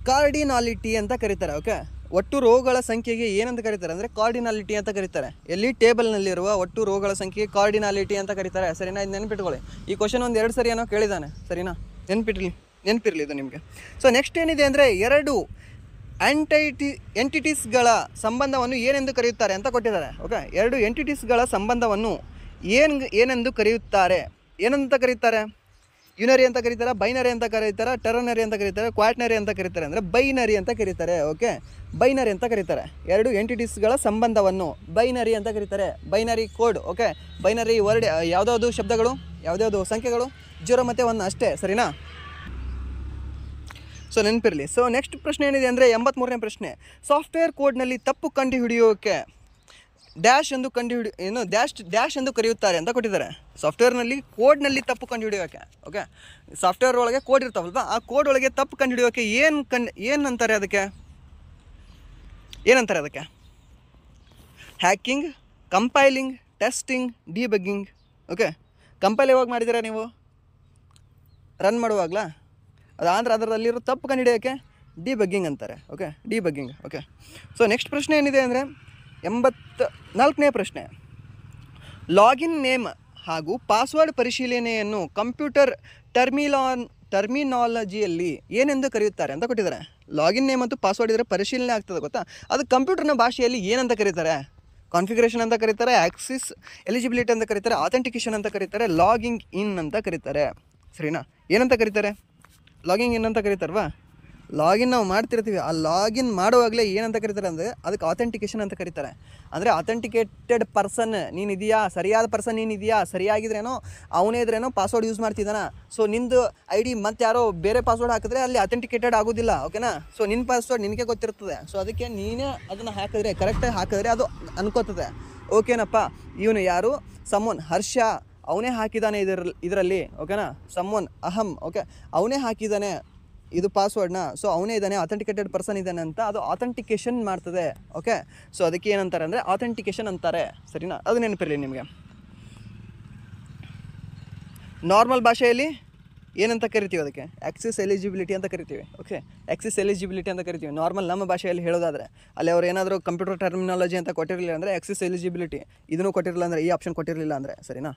ಕಾರ್ಡಿನಾಲಿಟಿ ಅಂತ ಕರೀತಾರೆ. ಓಕೆ, ಒಟ್ಟು ರೋಗಗಳ ಸಂಖ್ಯೆಗೆ ಏನಂತ ಕರೀತಾರೆ ಅಂದರೆ ಕಾರ್ಡಿನಾಲಿಟಿ ಅಂತ ಕರೀತಾರೆ. ಎಲ್ಲಿ ಟೇಬಲ್ನಲ್ಲಿರುವ ಒಟ್ಟು ರೋಗಗಳ ಸಂಖ್ಯೆಗೆ ಕಾರ್ಡಿನಾಲಿಟಿ ಅಂತ ಕರೀತಾರೆ, ಸರಿನಾ. ಇದು ನೆನಪಿಟ್ಕೊಳ್ಳಿ. ಈ ಕ್ವಶನ್ ಒಂದು 2 ಸರಿ ಏನೋ ಕೇಳಿದ್ದಾನೆ, ಸರಿನಾ. ನೆನಪಿರಲಿ ಇದು ನಿಮಗೆ. ಸೊ ನೆಕ್ಸ್ಟ್ ಏನಿದೆ ಅಂದರೆ 2 ಎಂಟಿಟೀಸ್ಗಳ ಸಂಬಂಧವನ್ನು ಏನೆಂದು ಕರೆಯುತ್ತಾರೆ ಅಂತ ಕೊಟ್ಟಿದ್ದಾರೆ. ಓಕೆ, 2 ಎಂಟಿಟೀಸ್ಗಳ ಸಂಬಂಧವನ್ನು ಏನೆಂದು ಕರೆಯುತ್ತಾರೆ? ಏನಂತ ಕರೀತಾರೆ? ಯುನರಿ ಅಂತ ಕರೀತಾರೆ, ಬೈನರಿ ಅಂತ ಕರೀತಾರೆ, ಟೆರನರಿ ಅಂತ ಕರೀತಾರೆ, ಕ್ವಾಟ್ನರಿ ಅಂತ ಕರೀತಾರೆ. ಅಂದರೆ ಬೈನರಿ ಅಂತ ಕರೀತಾರೆ. ಓಕೆ, ಬೈನರಿ ಅಂತ ಕರೀತಾರೆ. 2 ಎಂಟಿಟೀಸ್ಗಳ ಸಂಬಂಧವನ್ನು ಬೈನರಿ ಅಂತ ಕರೀತಾರೆ. Binary code. Okay, binary word ಯಾವುದಾವುದು ಶಬ್ದಗಳು, ಯಾವುದ್ಯಾವುದು ಸಂಖ್ಯೆಗಳು, 0 ಮತ್ತು 1 ಅಷ್ಟೇ, ಸರಿನಾ. ಸೊ ನೆನಪಿರಲಿ. ಸೊ ನೆಕ್ಸ್ಟ್ ಪ್ರಶ್ನೆ ಏನಿದೆ ಅಂದರೆ 83ನೇ ಪ್ರಶ್ನೆ, ಸಾಫ್ಟ್ವೇರ್ ಕೋಡ್ನಲ್ಲಿ ತಪ್ಪು ಕಂಡುಹಿಡಿಯೋಕೆ ಡ್ಯಾಶ್ ಎಂದು ಡ್ಯಾಶ್ ಎಂದು ಕರೆಯುತ್ತಾರೆ ಅಂತ ಕೊಟ್ಟಿದ್ದಾರೆ. ಸಾಫ್ಟ್ವೇರ್ನಲ್ಲಿ ಕೋಡ್ನಲ್ಲಿ ತಪ್ಪು ಕಂಡುಹಿಡಿಯೋಕೆ. ಓಕೆ, ಸಾಫ್ಟ್ವೇರ್ ಒಳಗೆ ಕೋಡ್ ಇರ್ತಾವಲ್ವಾ, ಆ ಕೋಡ್ ಒಳಗೆ ತಪ್ಪು ಕಂಡುಹಿಡಿಯೋಕೆ ಏನಂತಾರೆ ಅದಕ್ಕೆ? Hacking, compiling, testing, debugging. Okay, compile ಯಾವಾಗ ಮಾಡಿದ್ದೀರಾ ನೀವು? ರನ್ ಮಾಡುವಾಗಲಾ? ಅದಾಂದ್ರೆ ಅದರಲ್ಲಿರೋ ತಪ್ಪು ಕಂಡುಹಿಡಿಯೋಕ್ಕೆ ಡಿಬಗ್ಗಿಂಗ್ ಅಂತಾರೆ. Okay, debugging. Okay, so next ಪ್ರಶ್ನೆ ಏನಿದೆ ಅಂದರೆ 84ನೇ ಪ್ರಶ್ನೆ, ಲಾಗಿನ್ ನೇಮ್ ಹಾಗೂ ಪಾಸ್ವರ್ಡ್ ಪರಿಶೀಲನೆಯನ್ನು ಕಂಪ್ಯೂಟರ್ ಟರ್ಮಿನಾಲಜಿಯಲ್ಲಿ ಏನೆಂದು ಕರೆಯುತ್ತಾರೆ ಅಂತ ಕೊಟ್ಟಿದ್ದಾರೆ. ಲಾಗಿನ್ ನೇಮ್ ಮತ್ತು ಪಾಸ್ವರ್ಡ್ ಇದ್ದರೆ ಪರಿಶೀಲನೆ ಆಗ್ತದೆ ಗೊತ್ತಾ, ಅದು ಕಂಪ್ಯೂಟರ್ನ ಭಾಷೆಯಲ್ಲಿ ಏನಂತ ಕರೀತಾರೆ? ಕಾನ್ಫಿಗರೇಷನ್ ಅಂತ ಕರೀತಾರೆ, ಆಕ್ಸಿಸ್ ಎಲಿಜಿಬಿಲಿಟಿ ಅಂತ ಕರೀತಾರೆ, ಅಥೆಂಟಿಕೇಷನ್ ಅಂತ ಕರೀತಾರೆ, ಲಾಗಿಂಗ್ ಇನ್ ಅಂತ ಕರೀತಾರೆ, ಸರಿನಾ. ಏನಂತ ಕರೀತಾರೆ? ಲಾಗಿಂಗ್ ಇನ್ ಅಂತ ಕರೀತಾರವಾ. ಲಾಗಿನ್ ನಾವು ಮಾಡ್ತಿರ್ತೀವಿ, ಆ ಲಾಗಿನ್ ಮಾಡುವಾಗಲೇ ಏನಂತ ಕರೀತಾರೆ ಅಂದರೆ ಅದಕ್ಕೆ ಅಥೆಂಟಿಕೇಷನ್ ಅಂತ ಕರೀತಾರೆ. ಅಂದರೆ ಅಥೆಂಟಿಕೇಟೆಡ್ ಪರ್ಸನ್ ನೀನಿದೆಯಾ, ಸರಿಯಾದ ಪರ್ಸನ್ ನೀನಿದೆಯಾ, ಸರಿಯಾಗಿದ್ರೇನೋ ಅವನೇ ಇದ್ರೇನೋ ಪಾಸ್ವರ್ಡ್ ಯೂಸ್ ಮಾಡ್ತಿದ್ದಾನ. ಸೊ ನಿಂದು ID ಮತ್ತು ಯಾರೋ ಬೇರೆ ಪಾಸ್ವರ್ಡ್ ಹಾಕಿದ್ರೆ ಅಲ್ಲಿ ಅಥೆಂಟಿಕೇಟೆಡ್ ಆಗೋದಿಲ್ಲ. ಓಕೆನಾ. ಸೊ ನಿನ್ನ ಪಾಸ್ವರ್ಡ್ ನಿನಗೆ ಗೊತ್ತಿರ್ತದೆ. ಸೊ ಅದಕ್ಕೆ ನೀನೇ ಅದನ್ನು ಹಾಕಿದ್ರೆ, ಕರೆಕ್ಟಾಗಿ ಹಾಕಿದ್ರೆ ಅದು ಅನ್ಕೋತದೆ. ಓಕೆನಪ್ಪ, ಇವನು ಯಾರು, ಸಮೋನ್ ಹರ್ಷ, ಅವನೇ ಹಾಕಿದ್ದಾನೆ ಇದರಲ್ಲಿ. ಓಕೆನಾ, ಸಮೋನ್ ಅಹಂ. ಓಕೆ, ಅವನೇ ಹಾಕಿದ್ದಾನೆ ಇದು ಪಾಸ್ವರ್ಡ್ನ. ಸೊ ಅವನೇ ಇದ್ದಾನೆ, ಅಥೆಂಟಿಕೇಟೆಡ್ ಪರ್ಸನ್ ಇದ್ದಾನೆ ಅಂತ ಅದು ಅಥೆಂಟಿಕೇಷನ್ ಮಾಡ್ತದೆ. ಓಕೆ, ಸೊ ಅದಕ್ಕೆ ಏನಂತಾರೆ ಅಂದರೆ ಅಥೆಂಟಿಕೇಷನ್ ಅಂತಾರೆ, ಸರಿನಾ. ಅದು ನೆನಪಿರಲಿ ನಿಮಗೆ. ನಾರ್ಮಲ್ ಭಾಷೆಯಲ್ಲಿ ಏನಂತ ಕರಿತೀವಿ ಅದಕ್ಕೆ? ಆಕ್ಸಿಸ್ ಎಲಿಜಿಬಿಲಿಟಿ ಅಂತ ಕರಿತೀವಿ. ಓಕೆ, ಆಕ್ಸಿಸ್ ಎಲಿಜಿಬಿಲಿಟಿ ಅಂತ ಕರಿತೀವಿ ನಾರ್ಮಲ್ ನಮ್ಮ ಭಾಷೆಯಲ್ಲಿ ಹೇಳೋದಾದರೆ. ಅಲ್ಲಿ ಅವ್ರು ಏನಾದರೂ ಕಂಪ್ಯೂಟರ್ ಟರ್ಮಿನಾಲಜಿ ಅಂತ ಕೊಟ್ಟಿರಲಿಲ್ಲ ಅಂದರೆ ಆಕ್ಸಿಸ್ ಎಲಿಜಿಬಿಲಿಟಿ, ಇದನ್ನು ಕೊಟ್ಟಿರಲಿಲ್ಲ ಅಂದರೆ, ಈ ಆಪ್ಷನ್ ಕೊಟ್ಟಿರಲಿಲ್ಲ ಅಂದರೆ, ಸರಿನಾ.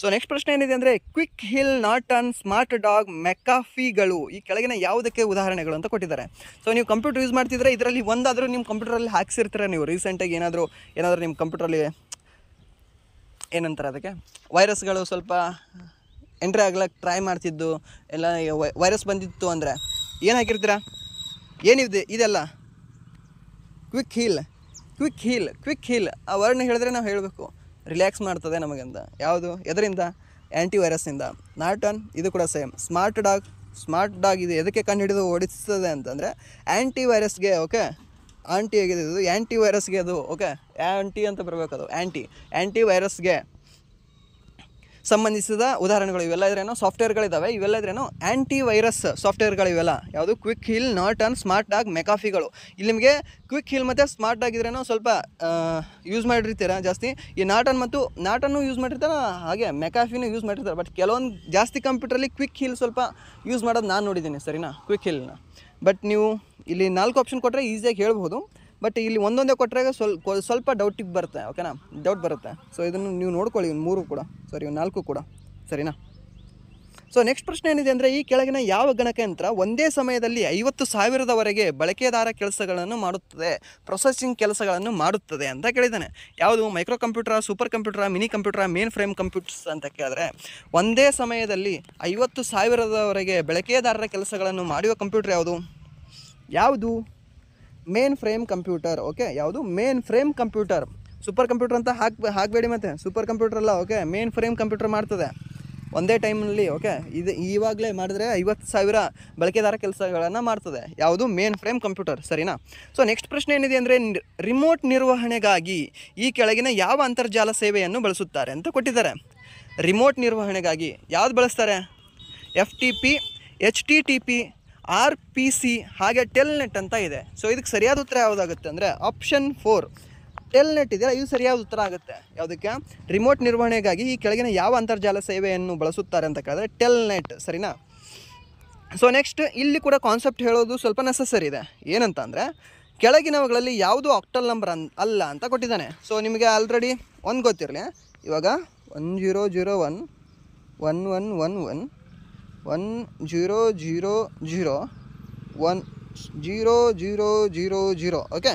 ಸೊ ನೆಕ್ಸ್ಟ್ ಪ್ರಶ್ನೆ ಏನಿದೆ ಅಂದರೆ Quick Heal, Norton, Smart Dog, ಮೆಕಾಫಿಗಳು ಈ ಕೆಳಗಿನ ಯಾವುದಕ್ಕೆ ಉದಾಹರಣೆಗಳು ಅಂತ ಕೊಟ್ಟಿದ್ದಾರೆ. ಸೊ ನೀವು ಕಂಪ್ಯೂಟರ್ ಯೂಸ್ ಮಾಡ್ತಿದ್ರೆ ಇದರಲ್ಲಿ ಒಂದಾದರೂ ನಿಮ್ಮ ಕಂಪ್ಯೂಟರಲ್ಲಿ ಹಾಕ್ಸಿರ್ತೀರ ನೀವು ರೀಸೆಂಟಾಗಿ ಏನಾದರೂ ನಿಮ್ಮ ಕಂಪ್ಯೂಟ್ರಲ್ಲಿ ಏನಂತಾರೆ ಅದಕ್ಕೆ ವೈರಸ್ಗಳು ಸ್ವಲ್ಪ ಎಂಟ್ರಿ ಆಗ್ಲಿಕ್ಕೆ ಟ್ರೈ ಮಾಡ್ತಿದ್ದು ಎಲ್ಲ ವೈರಸ್ ಬಂದಿತ್ತು ಅಂದರೆ ಏನು ಹಾಕಿರ್ತೀರ? ಏನಿದೆ ಇದೆಲ್ಲ ಕ್ವಿಕ್ ಹೀಲ್ ಆ ವರ್ಡ್ನ ಹೇಳಿದ್ರೆ ನಾವು ಹೇಳಬೇಕು ರಿಲ್ಯಾಕ್ಸ್ ಮಾಡ್ತದೆ ನಮಗಂತ. ಯಾವುದು ಎದರಿಂದ? ಆ್ಯಂಟಿ ವೈರಸ್ಸಿಂದ. ನಾರ್ಟನ್ ಇದು ಕೂಡ ಸೇಮ್. ಸ್ಮಾರ್ಟ್ ಡಾಗ್ ಇದು ಎದಕ್ಕೆ ಕಂಡು ಹಿಡಿದು ಓಡಿಸ್ತದೆ ಅಂತಂದರೆ ಆ್ಯಂಟಿ ವೈರಸ್ಗೆ. ಓಕೆ, ಆಂಟಿ ಆಗಿದೆ ಇದು, ಆ್ಯಂಟಿ ವೈರಸ್ಗೆ ಅದು. ಓಕೆ, ಆ್ಯಂಟಿ ಅಂತ ಬರಬೇಕು, ಅದು ಆ್ಯಂಟಿ ವೈರಸ್ಗೆ ಸಂಬಂಧಿಸಿದ ಉದಾಹರಣೆಗಳು ಇವೆಲ್ಲ ಇದ್ರೇನೋ ಸಾಫ್ಟ್ವೇರ್ಗಳಿದ್ದಾವೆ. ಇವೆಲ್ಲ ಇದ್ರೇನೋ ಆ್ಯಂಟಿ ವೈರಸ್ ಸಾಫ್ಟ್ವೇರ್ಗಳು ಇವೆಲ್ಲ. ಯಾವುದು? Quick Heal, Norton, Smart Dog, ಮೆಕಾಫಿಗಳು. ಇಲ್ಲಿ ನಿಮಗೆ ಕ್ವಿಕ್ ಹಿಲ್ ಮತ್ತು ಸ್ಮಾರ್ಟ್ ಡಾಗ್ ಇದ್ರೇನೋ ಸ್ವಲ್ಪ ಯೂಸ್ ಮಾಡಿರ್ತೀರ ಜಾಸ್ತಿ. ಈ ನಾರ್ಟನ್ನು ಯೂಸ್ ಮಾಡಿರ್ತಾರೆ, ಹಾಗೆ ಮೆಕಾಫಿನೂ ಯೂಸ್ ಮಾಡಿರ್ತಾರೆ. ಬಟ್ ಕೆಲವೊಂದು ಜಾಸ್ತಿ ಕಂಪ್ಯೂಟ್ರಲ್ಲಿ ಕ್ವಿಕ್ ಹಿಲ್ ಸ್ವಲ್ಪ ಯೂಸ್ ಮಾಡೋದು ನಾನು ನೋಡಿದ್ದೀನಿ, ಸರಿನಾ? ಕ್ವಿಕ್ ಹಿಲ್ನ. ಬಟ್ ನೀವು ಇಲ್ಲಿ 4 ಆಪ್ಷನ್ ಕೊಟ್ಟರೆ ಈಸಿಯಾಗಿ ಹೇಳ್ಬೋದು. ಬಟ್ ಇಲ್ಲಿ ಒಂದೊಂದೇ ಕೊಟ್ಟರೆ ಸ್ವಲ್ಪ ಡೌಟಿಗೆ ಬರುತ್ತೆ. ಓಕೆನಾ? ಡೌಟ್ ಬರುತ್ತೆ. ಸೊ ಇದನ್ನು ನೀವು ನೋಡ್ಕೊಳ್ಳಿ, ಇವ್ನು 3 ಕೂಡ, ಸಾರಿ ಇವ್ನು 4 ಕೂಡ, ಸರಿನಾ? ಸೊ ನೆಕ್ಸ್ಟ್ ಪ್ರಶ್ನೆ ಏನಿದೆ ಅಂದರೆ ಈ ಕೆಳಗಿನ ಯಾವ ಗಣಕಯಂತ್ರ ಒಂದೇ ಸಮಯದಲ್ಲಿ 50,000ವರೆಗೆ ಬಳಕೆದಾರ ಕೆಲಸಗಳನ್ನು ಮಾಡುತ್ತದೆ, ಪ್ರೊಸೆಸಿಂಗ್ ಕೆಲಸಗಳನ್ನು ಮಾಡುತ್ತದೆ ಅಂತ ಕೇಳಿದ್ದಾನೆ. ಯಾವುದು? Micro computer, super computer, mini computer, main frame computers ಅಂತ ಕೇಳಿದ್ರೆ ಒಂದೇ ಸಮಯದಲ್ಲಿ 50,000ವರೆಗೆ ಬಳಕೆದಾರರ ಕೆಲಸಗಳನ್ನು ಮಾಡುವ ಕಂಪ್ಯೂಟರ್ ಯಾವುದು? Main frame computer. ಓಕೆ, ಯಾವುದು? Main frame computer. Super computer ಅಂತ ಹಾಕಬೇಡಿ, ಮತ್ತೆ ಸೂಪರ್ ಕಂಪ್ಯೂಟರ್ ಅಲ್ಲ. ಓಕೆ, ಮೇನ್ ಫ್ರೇಮ್ ಕಂಪ್ಯೂಟರ್ ಮಾಡ್ತದೆ ಒಂದೇ ಟೈಮ್ನಲ್ಲಿ. ಓಕೆ, ಇದು ಇವಾಗಲೇ ಮಾಡಿದ್ರೆ 50,000 ಬಳಕೆದಾರ ಕೆಲಸಗಳನ್ನು ಮಾಡ್ತದೆ. ಯಾವುದು? ಮೇನ್ ಫ್ರೇಮ್ ಕಂಪ್ಯೂಟರ್, ಸರಿನಾ? ಸೊ ನೆಕ್ಸ್ಟ್ ಪ್ರಶ್ನೆ ಏನಿದೆ ಅಂದರೆ ರಿಮೋಟ್ ನಿರ್ವಹಣೆಗಾಗಿ ಈ ಕೆಳಗಿನ ಯಾವ ಅಂತರ್ಜಾಲ ಸೇವೆಯನ್ನು ಬಳಸುತ್ತಾರೆ ಅಂತ ಕೊಟ್ಟಿದ್ದಾರೆ. ರಿಮೋಟ್ ನಿರ್ವಹಣೆಗಾಗಿ ಯಾವ್ದು ಬಳಸ್ತಾರೆ? FTP, HTTP, RPC ಹಾಗೆ ಟೆಲ್ನೆಟ್ ಅಂತ ಇದೆ. ಸೊ ಇದಕ್ಕೆ ಸರಿಯಾದ ಉತ್ತರ ಯಾವುದಾಗುತ್ತೆ ಅಂದರೆ ಆಪ್ಷನ್ 4 ಟೆಲ್ನೆಟ್ ಇದೆ. ಇದು ಸರಿಯಾದ ಉತ್ತರ ಆಗುತ್ತೆ. ಯಾವುದಕ್ಕೆ? ರಿಮೋಟ್ ನಿರ್ವಹಣೆಗಾಗಿ ಈ ಕೆಳಗಿನ ಯಾವ ಅಂತರ್ಜಾಲ ಸೇವೆಯನ್ನು ಬಳಸುತ್ತಾರೆ ಅಂತ ಕೇಳಿದ್ರೆ ಟೆಲ್ನೆಟ್, ಸರಿನಾ? ಸೊ ನೆಕ್ಸ್ಟ್ ಇಲ್ಲಿ ಕೂಡ ಕಾನ್ಸೆಪ್ಟ್ ಹೇಳೋದು ಸ್ವಲ್ಪ ನೆಸಸರಿ ಇದೆ. ಏನಂತ ಅಂದರೆ ಕೆಳಗಿನವುಗಳಲ್ಲಿ ಯಾವುದು ಆಕ್ಟಲ್ ನಂಬರ್ ಅಲ್ಲ ಅಂತ ಕೊಟ್ಟಿದ್ದಾನೆ. ಸೊ ನಿಮಗೆ ಆಲ್ರೆಡಿ ಒಂದು ಗೊತ್ತಿರಲಿ, ಇವಾಗ 1001 1111 1000 1000. ಓಕೆ,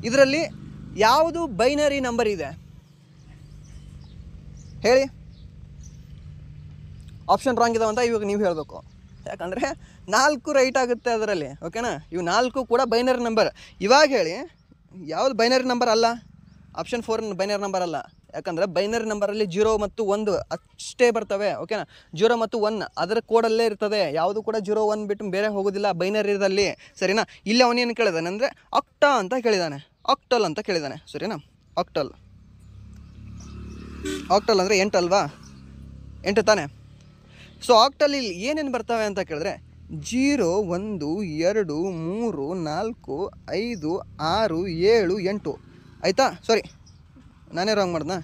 ಇದರಲ್ಲಿ ಯಾವುದು ಬೈನರಿ ನಂಬರ್ ಇದೆ ಹೇಳಿ? ಆಪ್ಷನ್ ರಾಂಗ್ ಇದಾವೆ ಅಂತ ಇವಾಗ ನೀವು ಹೇಳಬೇಕು. ಯಾಕಂದರೆ 4 ರೈಟ್ ಆಗುತ್ತೆ ಅದರಲ್ಲಿ. ಓಕೆನಾ? ಇವು 4 ಕೂಡ ಬೈನರಿ ನಂಬರ್. ಇವಾಗ ಹೇಳಿ ಯಾವುದು ಬೈನರಿ ನಂಬರ್ ಅಲ್ಲ? ಆಪ್ಷನ್ 4 ಬೈನರಿ ನಂಬರ್ ಅಲ್ಲ. ಯಾಕಂದರೆ ಬೈನರಿ ನಂಬರಲ್ಲಿ 0 ಮತ್ತು 1 ಅಷ್ಟೇ ಬರ್ತವೆ. ಓಕೆನಾ? 0 ಮತ್ತು 1 ಅದರ ಕೋಡಲ್ಲೇ ಇರ್ತದೆ. ಯಾವುದು ಕೂಡ 0 1 ಬಿಟ್ಟು ಬೇರೆ ಹೋಗೋದಿಲ್ಲ ಬೈನರಿದಲ್ಲಿ, ಸರಿನಾ? ಇಲ್ಲಿ ಅವನೇನು ಕೇಳಿದಾನೆ ಅಂದರೆ ಆಕ್ಟಾ ಅಂತ ಕೇಳಿದ್ದಾನೆ, ಆಕ್ಟಲ್ ಅಂತ ಕೇಳಿದ್ದಾನೆ, ಸರಿನಾ? ಆಕ್ಟಲ್ ಅಂದರೆ 8 ಅಲ್ವಾ? 8 ತಾನೆ? ಸೊ ಆಕ್ಟಲ್ಲಿ ಏನೇನು ಬರ್ತವೆ ಅಂತ ಕೇಳಿದ್ರೆ 0 1 2 3 4 5 6 7 8 ಆಯಿತಾ? ಸಾರಿ, ನಾನೇ ರಾಂಗ್ ಮಾಡ್ದಾ?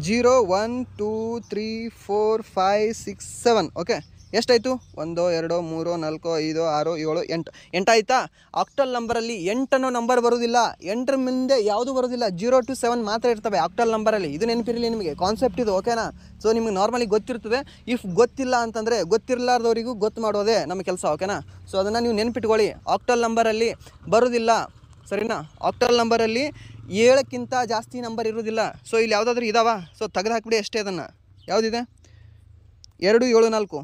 0 1 2 3 4 5 6 7. ಓಕೆ, ಎಷ್ಟಾಯಿತು? 1 2 3 4 5 6 7 8 ಆಯಿತಾ? ಆಕ್ಟಲ್ ನಂಬರಲ್ಲಿ 8 ಅನ್ನೋ ನಂಬರ್ ಬರೋದಿಲ್ಲ. 8ರ ಮುಂದೆ ಯಾವುದು ಬರೋದಿಲ್ಲ, 0 to 7 ಮಾತ್ರ ಇರ್ತವೆ ಆಕ್ಟಲ್ ನಂಬರಲ್ಲಿ. ಇದು ನೆನಪಿರಲಿ ನಿಮಗೆ, ಕಾನ್ಸೆಪ್ಟ್ ಇದು. ಓಕೆನಾ? ಸೊ ನಿಮಗೆ ನಾರ್ಮಲಿ ಗೊತ್ತಿರ್ತದೆ. ಇಫ್ ಗೊತ್ತಿಲ್ಲ ಅಂತಂದರೆ ಗೊತ್ತಿರಲಾರ್ದವರಿಗೂ ಗೊತ್ತು ಮಾಡೋದೇ ನಮ್ಮ ಕೆಲಸ. ಓಕೆನಾ? ಸೊ ಅದನ್ನು ನೀವು ನೆನ್ಪಿಟ್ಕೊಳ್ಳಿ. ಆಕ್ಟಲ್ ನಂಬರಲ್ಲಿ ಬರೋದಿಲ್ಲ, ಸರಿನಾ? ಆಕ್ಟಲ್ ನಂಬರಲ್ಲಿ 7ಕ್ಕಿಂತ ಜಾಸ್ತಿ ನಂಬರ್ ಇರೋದಿಲ್ಲ. ಸೊ ಇಲ್ಲಿ ಯಾವುದಾದ್ರೂ ಇದಾವ? ಸೊ ತೆಗೆದು ಹಾಕ್ಬಿಡಿ ಅಷ್ಟೇ ಅದನ್ನು. ಯಾವುದಿದೆ? 2 7 4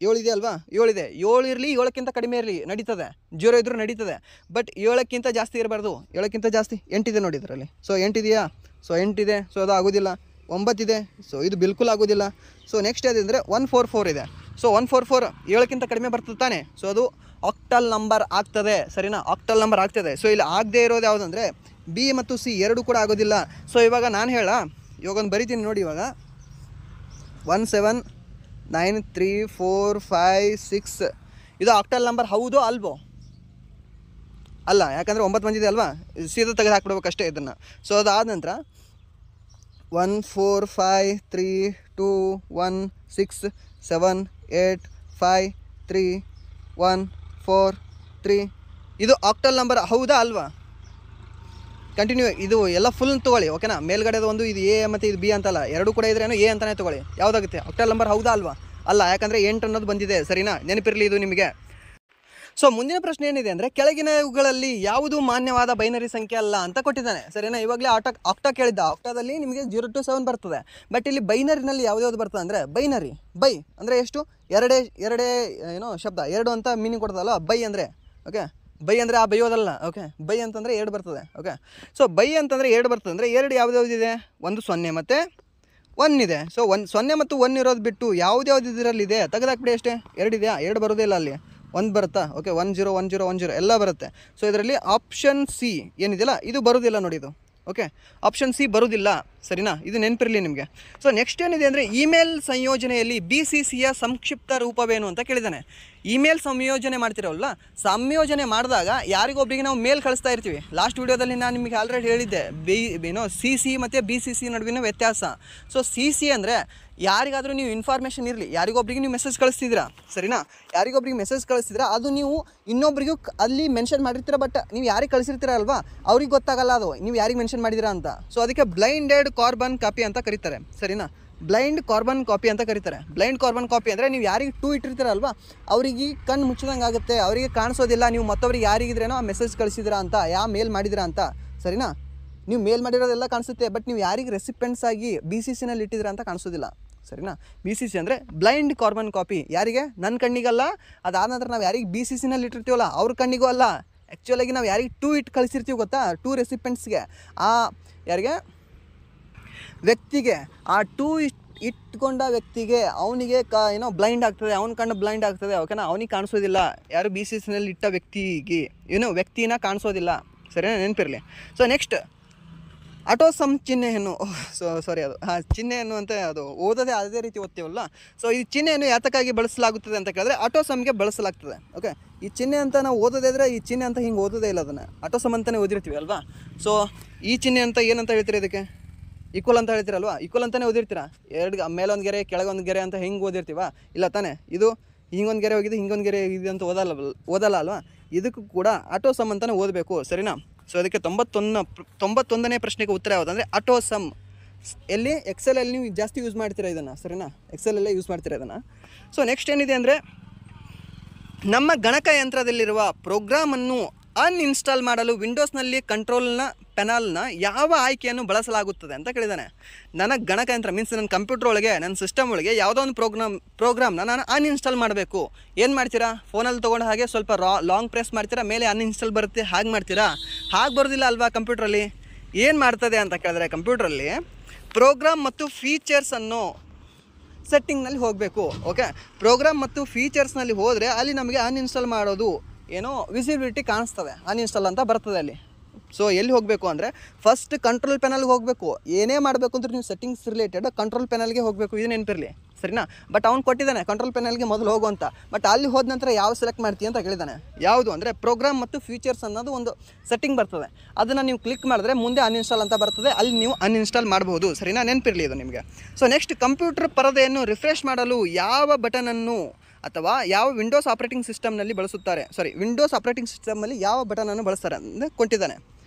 7 ಇದೆ ಅಲ್ವಾ? 7 ಇದೆ. 7 ಇರಲಿ, 7ಕ್ಕಿಂತ ಕಡಿಮೆ ಇರಲಿ ನಡೀತದೆ. 0 ಇದ್ರೂ ನಡೀತದೆ. ಬಟ್ 7ಕ್ಕಿಂತ ಜಾಸ್ತಿ ಇರಬಾರ್ದು. 7ಕ್ಕಿಂತ ಜಾಸ್ತಿ 8 ಇದೆ ನೋಡಿ ಇದರಲ್ಲಿ. ಸೊ 8 ಇದೆಯಾ? ಸೊ 8 ಇದೆ. ಸೊ ಅದು ಆಗೋದಿಲ್ಲ. 9 ಇದೆ. ಸೊ ಇದು ಬಿಲ್ಕುಲ್ ಆಗೋದಿಲ್ಲ. ಸೊ ನೆಕ್ಸ್ಟ್ ಯಾವುದಂದರೆ 144 ಇದೆ. ಸೊ 144 7ಕ್ಕಿಂತ ಕಡಿಮೆ ಬರ್ತದೆ ತಾನೆ? ಸೊ ಅದು ಆಕ್ಟಲ್ ನಂಬರ್ ಆಗ್ತದೆ, ಸರಿನಾ? ಆಕ್ಟಲ್ ನಂಬರ್ ಆಗ್ತದೆ. ಸೊ ಇಲ್ಲಿ ಆಗದೆ ಇರೋದು ಯಾವುದಂದರೆ B ಮತ್ತು C ಎರಡೂ ಕೂಡ ಆಗೋದಿಲ್ಲ. ಸೊ ಇವಾಗ ನಾನು ಇವಾಗ ಒಂದು ಬರಿತೀನಿ ನೋಡಿ. ಇವಾಗ 1 7 9 3 4 5 6 ಇದು ಆಕ್ಟಲ್ ನಂಬರ್ ಹೌದೋ ಅಲ್ವೋ? ಅಲ್ಲ, ಯಾಕಂದರೆ 9 ಬಂದಿದೆ ಅಲ್ವಾ? ಸೀದಾ ತೆಗೆದು ಹಾಕ್ಬಿಡ್ಬೇಕಷ್ಟೇ ಇದನ್ನು. ಸೊ ಅದಾದ ನಂತರ 1 4 5 3 2 1 6 7 8 5 3 1 4 3 ಇದು ಆಕ್ಟಲ್ ನಂಬರ್ ಹೌದಾ ಅಲ್ವಾ? ಕಂಟಿನ್ಯೂ ಇದು ಎಲ್ಲ ಫುಲ್ ತೊಗೊಳ್ಳಿ, ಓಕೆನಾ. ಮೇಲ್ಗಡೆದು ಒಂದು ಇದು ಎ ಮತ್ತು ಇದು ಬಿ ಅಂತಲ್ಲ, ಎರಡು ಕೂಡ ಇದ್ರೇನು ಎ ಅಂತಲೇ ತೊಗೊಳ್ಳಿ. ಯಾವುದಾಗುತ್ತೆ ಆಕ್ಟಲ್ ನಂಬರ್, ಹೌದಾ ಅಲ್ವಾ? ಅಲ್ಲ, ಯಾಕಂದರೆ 8 ಅನ್ನೋದು ಬಂದಿದೆ, ಸರಿನಾ? ನೆನಪಿರಲಿ ಇದು ನಿಮಗೆ. ಸೊ ಮುಂದಿನ ಪ್ರಶ್ನೆ ಏನಿದೆ ಅಂದರೆ, ಕೆಳಗಿನವುಗಳಲ್ಲಿ ಯಾವುದು ಮಾನ್ಯವಾದ ಬೈನರಿ ಸಂಖ್ಯೆ ಅಲ್ಲ ಅಂತ ಕೊಟ್ಟಿದ್ದಾನೆ, ಸರಿನಾ? ಇವಾಗಲೇ ಆಕ್ಟಾ ಕೇಳಿದ್ದ. ಆಕ್ಟಾದಲ್ಲಿ ನಿಮಗೆ 0 to 7 ಬರ್ತದೆ. ಬಟ್ ಇಲ್ಲಿ ಬೈನರಿನಲ್ಲಿ ಯಾವ್ದು ಬರ್ತದೆ ಅಂದರೆ ಬೈನರಿ. ಬೈ ಅಂದರೆ ಎಷ್ಟು? ಎರಡೇ ಏನೋ ಶಬ್ದ, 2 ಅಂತ ಮೀನಿಂಗ್ ಕೊಡ್ತದಲ್ಲ ಬೈ ಅಂದರೆ. ಓಕೆ, ಬೈ ಅಂದರೆ ಆ ಬೈಯೋದಲ್ಲ. ಓಕೆ, ಬೈ ಅಂತಂದರೆ 2 ಬರ್ತದೆ. ಓಕೆ, ಸೊ ಬೈ ಅಂತಂದರೆ 2 ಬರ್ತದೆ ಅಂದರೆ 2 ಯಾವುದಿದೆ? ಒಂದು 0 ಮತ್ತು 1 ಇದೆ. ಸೊ 0 ಮತ್ತು 1 ಇರೋದು ಬಿಟ್ಟು ಯಾವ್ದು ಇದರಲ್ಲಿದೆ ತೆಗೆದಾಕ್ಬಿಡಿ ಅಷ್ಟೇ. 2 ಇದೆಯಾ? 2 ಬರೋದೇ ಇಲ್ಲ ಅಲ್ಲಿ, 1 ಬರುತ್ತಾ? ಓಕೆ, 1 0 1 0 1 0 ಎಲ್ಲ ಬರುತ್ತೆ. ಸೊ ಇದರಲ್ಲಿ ಆಪ್ಷನ್ ಸಿ ಏನಿದೆಯಲ್ಲ ಇದು ಬರೋದಿಲ್ಲ ನೋಡಿ, ಇದು ಓಕೆ, ಆಪ್ಷನ್ ಸಿ ಬರೋದಿಲ್ಲ, ಸರಿನಾ? ಇದು ನೆನಪಿರಲಿ ನಿಮಗೆ. ಸೊ ನೆಕ್ಸ್ಟ್ ಏನಿದೆ ಅಂದರೆ, ಇಮೇಲ್ ಸಂಯೋಜನೆಯಲ್ಲಿ BCCಯ ಸಂಕ್ಷಿಪ್ತ ರೂಪವೇನು ಅಂತ ಕೇಳಿದ್ದಾನೆ. ಇಮೇಲ್ ಸಂಯೋಜನೆ ಮಾಡ್ತಿರೋಲ್ಲ, ಸಂಯೋಜನೆ ಮಾಡಿದಾಗ ಯಾರಿಗೊಬ್ಬರಿಗೆ ನಾವು ಮೇಲ್ ಕಳಿಸ್ತಾ ಇರ್ತೀವಿ. ಲಾಸ್ಟ್ ವೀಡಿಯೋದಲ್ಲಿ ನಾನು ನಿಮಗೆ ಆಲ್ರೆಡಿ ಹೇಳಿದ್ದೆ, CC ಮತ್ತು BCC ನಡುವಿನ ವ್ಯತ್ಯಾಸ. ಸೊ CC ಅಂದರೆ ಯಾರಿಗಾದರೂ ನೀವು ಇನ್ಫಾರ್ಮೇಷನ್ ಇರಲಿ, ಯಾರಿಗೊಬ್ಬರಿಗೆ ನೀವು ಮೆಸೇಜ್ ಕಳಿಸ್ತಿದ್ದೀರಾ, ಸರಿನಾ? ಯಾರಿಗೊಬ್ಬರಿಗೆ ಮೆಸೇಜ್ ಕಳಿಸ್ತಿದ್ರೆ ಅದು ನೀವು ಇನ್ನೊಬ್ಬರಿಗೂ ಅಲ್ಲಿ ಮೆನ್ಷನ್ ಮಾಡಿರ್ತೀರ, ಬಟ್ ನೀವು ಯಾರಿಗೆ ಕಳಿಸಿರ್ತೀರ ಅಲ್ವಾ ಅವ್ರಿಗೆ ಗೊತ್ತಾಗಲ್ಲ ಅದು ನೀವು ಯಾರಿಗೆ ಮೆನ್ಷನ್ ಮಾಡಿದ್ದೀರಾ ಅಂತ. ಸೊ ಅದಕ್ಕೆ ಬ್ಲೈಂಡೆಡ್ ಕಾರ್ಬನ್ ಕಾಪಿ ಅಂತ ಕರೀತಾರೆ, ಸರಿನಾ? ಬ್ಲೈಂಡ್ ಕಾರ್ಬನ್ ಕಾಪಿ ಅಂತ ಕರೀತಾರೆ. ಬ್ಲೈಂಡ್ ಕಾರ್ಬನ್ ಕಾಪಿ ಅಂದರೆ ನೀವು ಯಾರಿಗೆ 2 ಇಟ್ಟಿರ್ತೀರಲ್ವಾ ಅವ್ರಿಗೆ ಕಣ್ಣು ಮುಚ್ಚಿದಂಗೆ ಆಗುತ್ತೆ, ಅವರಿಗೆ ಕಾಣಿಸೋದಿಲ್ಲ ನೀವು ಮತ್ತೊಬ್ಬರಿಗೆ ಯಾರಿಗಿದ್ರೇನೋ ಆ ಮೆಸೇಜ್ ಕಳಿಸಿದ್ದೀರಾ ಅಂತ, ಮೇಲ್ ಮಾಡಿದಿರಾ ಅಂತ, ಸರಿನಾ? ನೀವು ಮೇಲ್ ಮಾಡಿರೋದೆಲ್ಲ ಕಾಣಿಸುತ್ತೆ, ಬಟ್ ನೀವು ಯಾರಿಗೆ ರೆಸಿಪೆಂಟ್ಸ್ ಆಗಿ BCCನಲ್ಲಿ ಇಟ್ಟಿದ್ದೀರಾ ಅಂತ ಕಾಣಿಸೋದಿಲ್ಲ, ಸರಿನಾ? BCC ಅಂದರೆ ಬ್ಲೈಂಡ್ ಕಾರ್ಬನ್ ಕಾಪಿ. ಯಾರಿಗೆ? ನನ್ನ ಕಣ್ಣಿಗಲ್ಲ, ಅದಾದ ನಂತರ ನಾವು ಯಾರಿಗೆ BCCನಲ್ಲಿ ಇಟ್ಟಿರ್ತೀವಲ್ಲ ಅವ್ರ ಕಣ್ಣಿಗೂ ಅಲ್ಲ. ಆ್ಯಕ್ಚುಲಾಗಿ ನಾವು ಯಾರಿಗೆ 2 ಇಟ್ಟು ಕಳಿಸಿರ್ತೀವಿ ಗೊತ್ತಾ, 2 ರೆಸಿಪೆಂಟ್ಸ್ಗೆ, ಆ ಯಾರಿಗೆ ವ್ಯಕ್ತಿಗೆ, ಆ 2 ಇಟ್ಕೊಂಡ ವ್ಯಕ್ತಿಗೆ ಅವನಿಗೆ ಏನೋ ಬ್ಲೈಂಡ್ ಆಗ್ತದೆ, ಅವ್ನ ಕಣ್ಣು ಬ್ಲೈಂಡ್ ಆಗ್ತದೆ, ಓಕೆನಾ? ಅವನಿಗೆ ಕಾಣಿಸೋದಿಲ್ಲ, ಯಾರು BCCನಲ್ಲಿ ಇಟ್ಟ ವ್ಯಕ್ತಿಗೆ ಏನೋ ವ್ಯಕ್ತಿನ ಕಾಣಿಸೋದಿಲ್ಲ, ಸರಿನಾ? ನೆನಪಿರಲಿ. ಸೊ ನೆಕ್ಸ್ಟ್ ಅಟೋಸಮ್ ಚಿಹ್ನೆಯನ್ನು, ಸಾರಿ ಅದು ಚಿಹ್ನೆಯನ್ನು ಅಂತ ಅದು ಓದೋದೇ ಅದೇ ರೀತಿ ಓದ್ತೀವಲ್ಲ. ಸೊ ಈ ಚಿಹ್ನೆಯನ್ನು ಯಾತಕ್ಕಾಗಿ ಬಳಸಲಾಗುತ್ತದೆ ಅಂತ ಕೇಳಿದ್ರೆ ಅಟೋಸಮ್ಗೆ ಬಳಸಲಾಗ್ತದೆ. ಓಕೆ, ಈ ಚಿಹ್ನೆ ಅಂತ ನಾವು ಓದೋದೇ ಇದ್ರೆ ಈ ಚಿಹ್ನೆ ಅಂತ ಹಿಂಗೆ ಓದೋದೇ ಇಲ್ಲ, ಅದನ್ನು ಅಟೋಸಮ್ ಅಂತಲೇ ಓದಿರ್ತೀವಿ ಅಲ್ವಾ. ಸೊ ಈ ಚಿಹ್ನೆ ಅಂತ ಏನಂತ ಹೇಳ್ತೀರಿ? ಇದಕ್ಕೆ ಈಕ್ವಲ್ ಅಂತ ಹೇಳ್ತೀರಲ್ವಾ, ಈಕ್ವಲ್ ಅಂತಲೇ ಓದಿರ್ತೀರಾ. 2 ಮೇಲೊಂದು ಗೆರೆ ಕೆಳಗೊಂದು ಗೆರೆ ಅಂತ ಹೆಂಗೆ ಓದಿರ್ತೀವ? ಇಲ್ಲ ತಾನೇ? ಇದು ಹಿಂಗೊಂದು ಗೆರೆ ಹೋಗಿದೆ ಹಿಂಗೊಂದು ಗೆರೆ ಇದೆ ಅಂತ ಓದಲ್ಲ ಅಲ್ವಾ. ಇದಕ್ಕೂ ಕೂಡ ಅಟೋಸಮ್ ಅಂತಲೇ ಓದಬೇಕು, ಸರಿನಾ? ಸೊ ಅದಕ್ಕೆ 91ನೇ ಪ್ರಶ್ನೆಗೆ ಉತ್ತರ ಯಾವುದು ಅಂದರೆ ಅಟೋಸಮ್. ಎಲ್ಲಿ? ಎಕ್ಸೆಲಲ್ಲಿ ನೀವು ಜಾಸ್ತಿ ಯೂಸ್ ಮಾಡ್ತೀರಾ ಇದನ್ನು, ಸರಿನಾ? ಎಕ್ಸೆಲಲ್ಲೇ ಯೂಸ್ ಮಾಡ್ತೀರಾ ಇದನ್ನು. ಸೊ ನೆಕ್ಸ್ಟ್ ಏನಿದೆ ಅಂದರೆ, ನಮ್ಮ ಗಣಕಯಂತ್ರದಲ್ಲಿರುವ ಪ್ರೋಗ್ರಾಮನ್ನು ಅನ್ಇನ್ಸ್ಟಾಲ್ ಮಾಡಲು ವಿಂಡೋಸ್ನಲ್ಲಿ ಕಂಟ್ರೋಲ್ನ ಪೆನಲ್ನ ಯಾವ ಆಯ್ಕೆಯನ್ನು ಬಳಸಲಾಗುತ್ತದೆ ಅಂತ ಕೇಳಿದ್ದಾನೆ. ನನ್ನ ಗಣಕಯಂತ್ರ ಮೀನ್ಸ್ ನನ್ನ ಕಂಪ್ಯೂಟರ್ ಒಳಗೆ, ನನ್ನ ಸಿಸ್ಟಮ್ ಒಳಗೆ ಯಾವುದೋ ಒಂದು ಪ್ರೋಗ್ರಾಮ್ನ ನಾನು ಅನ್ಇನ್ಸ್ಟಾಲ್ ಮಾಡಬೇಕು. ಏನು ಮಾಡ್ತೀರಾ? ಫೋನಲ್ಲಿ ತೊಗೊಂಡು ಹಾಗೆ ಸ್ವಲ್ಪ ಲಾಂಗ್ ಪ್ರೆಸ್ ಮಾಡ್ತೀರಾ, ಮೇಲೆ ಅನ್ಇನ್ಸ್ಟಾಲ್ ಬರುತ್ತೆ, ಹಾಗೆ ಮಾಡ್ತೀರಾ? ಹಾಗೆ ಬರೋದಿಲ್ಲ ಅಲ್ವಾ ಕಂಪ್ಯೂಟ್ರಲ್ಲಿ. ಏನು ಮಾಡ್ತದೆ ಅಂತ ಕೇಳಿದ್ರೆ, ಕಂಪ್ಯೂಟ್ರಲ್ಲಿ ಪ್ರೋಗ್ರಾಮ್ ಮತ್ತು ಫೀಚರ್ಸ್ ಅನ್ನೋ ಸೆಟ್ಟಿಂಗ್ನಲ್ಲಿ ಹೋಗಬೇಕು. ಓಕೆ, ಪ್ರೋಗ್ರಾಮ್ ಮತ್ತು ಫೀಚರ್ಸ್ನಲ್ಲಿ ಹೋದರೆ ಅಲ್ಲಿ ನಮಗೆ ಅನ್ಇನ್ಸ್ಟಾಲ್ ಮಾಡೋದು ಏನೋ ವಿಸಿಬಿಲಿಟಿ ಕಾಣಿಸ್ತದೆ, ಅನ್ಇನ್ಸ್ಟಾಲ್ ಅಂತ ಬರ್ತದೆ ಅಲ್ಲಿ. ಸೊ ಎಲ್ಲಿ ಹೋಗಬೇಕು ಅಂದರೆ ಫಸ್ಟ್ ಕಂಟ್ರೋಲ್ ಪೆನಲ್ಗೆ ಹೋಗಬೇಕು. ಏನೇ ಮಾಡಬೇಕು ಅಂದರೆ ನೀವು ಸೆಟ್ಟಿಂಗ್ಸ್ ರಿಲೇಟೆಡ್ ಕಂಟ್ರೋಲ್ ಪೆನಲ್ಗೆ ಹೋಗಬೇಕು, ಇದು ನೆನಪಿರಲಿ, ಸರಿನಾ? ಬಟ್ ಅವ್ನು ಕೊಟ್ಟಿದ್ದಾನೆ ಕಂಟ್ರೋಲ್ ಪೆನಲ್ಗೆ ಮೊದಲು ಹೋಗು ಅಂತ. ಬಟ್ ಅಲ್ಲಿ ಹೋದ ನಂತರ ಯಾವ ಸೆಲೆಕ್ಟ್ ಮಾಡ್ತೀವಿ ಅಂತ ಕೇಳಿದ್ದಾನೆ. ಯಾವುದು ಅಂದರೆ ಪ್ರೋಗ್ರಾಮ್ ಮತ್ತು ಫೀಚರ್ಸ್ ಅನ್ನೋದು ಒಂದು ಸೆಟ್ಟಿಂಗ್ ಬರ್ತದೆ, ಅದನ್ನು ನೀವು ಕ್ಲಿಕ್ ಮಾಡಿದ್ರೆ ಮುಂದೆ ಅನ್ಇನ್ಸ್ಟಾಲ್ ಅಂತ ಬರ್ತದೆ, ಅಲ್ಲಿ ನೀವು ಅನ್ಇನ್ಸ್ಟಾಲ್ ಮಾಡ್ಬೋದು, ಸರಿನಾ? ನೆನಪಿರಲಿ ಇದು ನಿಮಗೆ. ಸೊ ನೆಕ್ಸ್ಟ್, ಕಂಪ್ಯೂಟರ್ ಪರದೆಯನ್ನು ರಿಫ್ರೆಶ್ ಮಾಡಲು ಯಾವ ಬಟನನ್ನು ಅಥವಾ ಯಾವ ವಿಂಡೋಸ್ ಆಪ್ರೇಟಿಂಗ್ ಸಿಸ್ಟಮ್ನಲ್ಲಿ ಬಳಸುತ್ತಾರೆ? ವಿಂಡೋಸ್ ಆಪ್ರೇಟಿಂಗ್ ಸಿಸ್ಟಮಲ್ಲಿ ಯಾವ ಬಟನನ್ನು ಬಳಸ್ತಾರೆ ಅಂದರೆ ಕೊಟ್ಟಿದ್ದಾನೆ,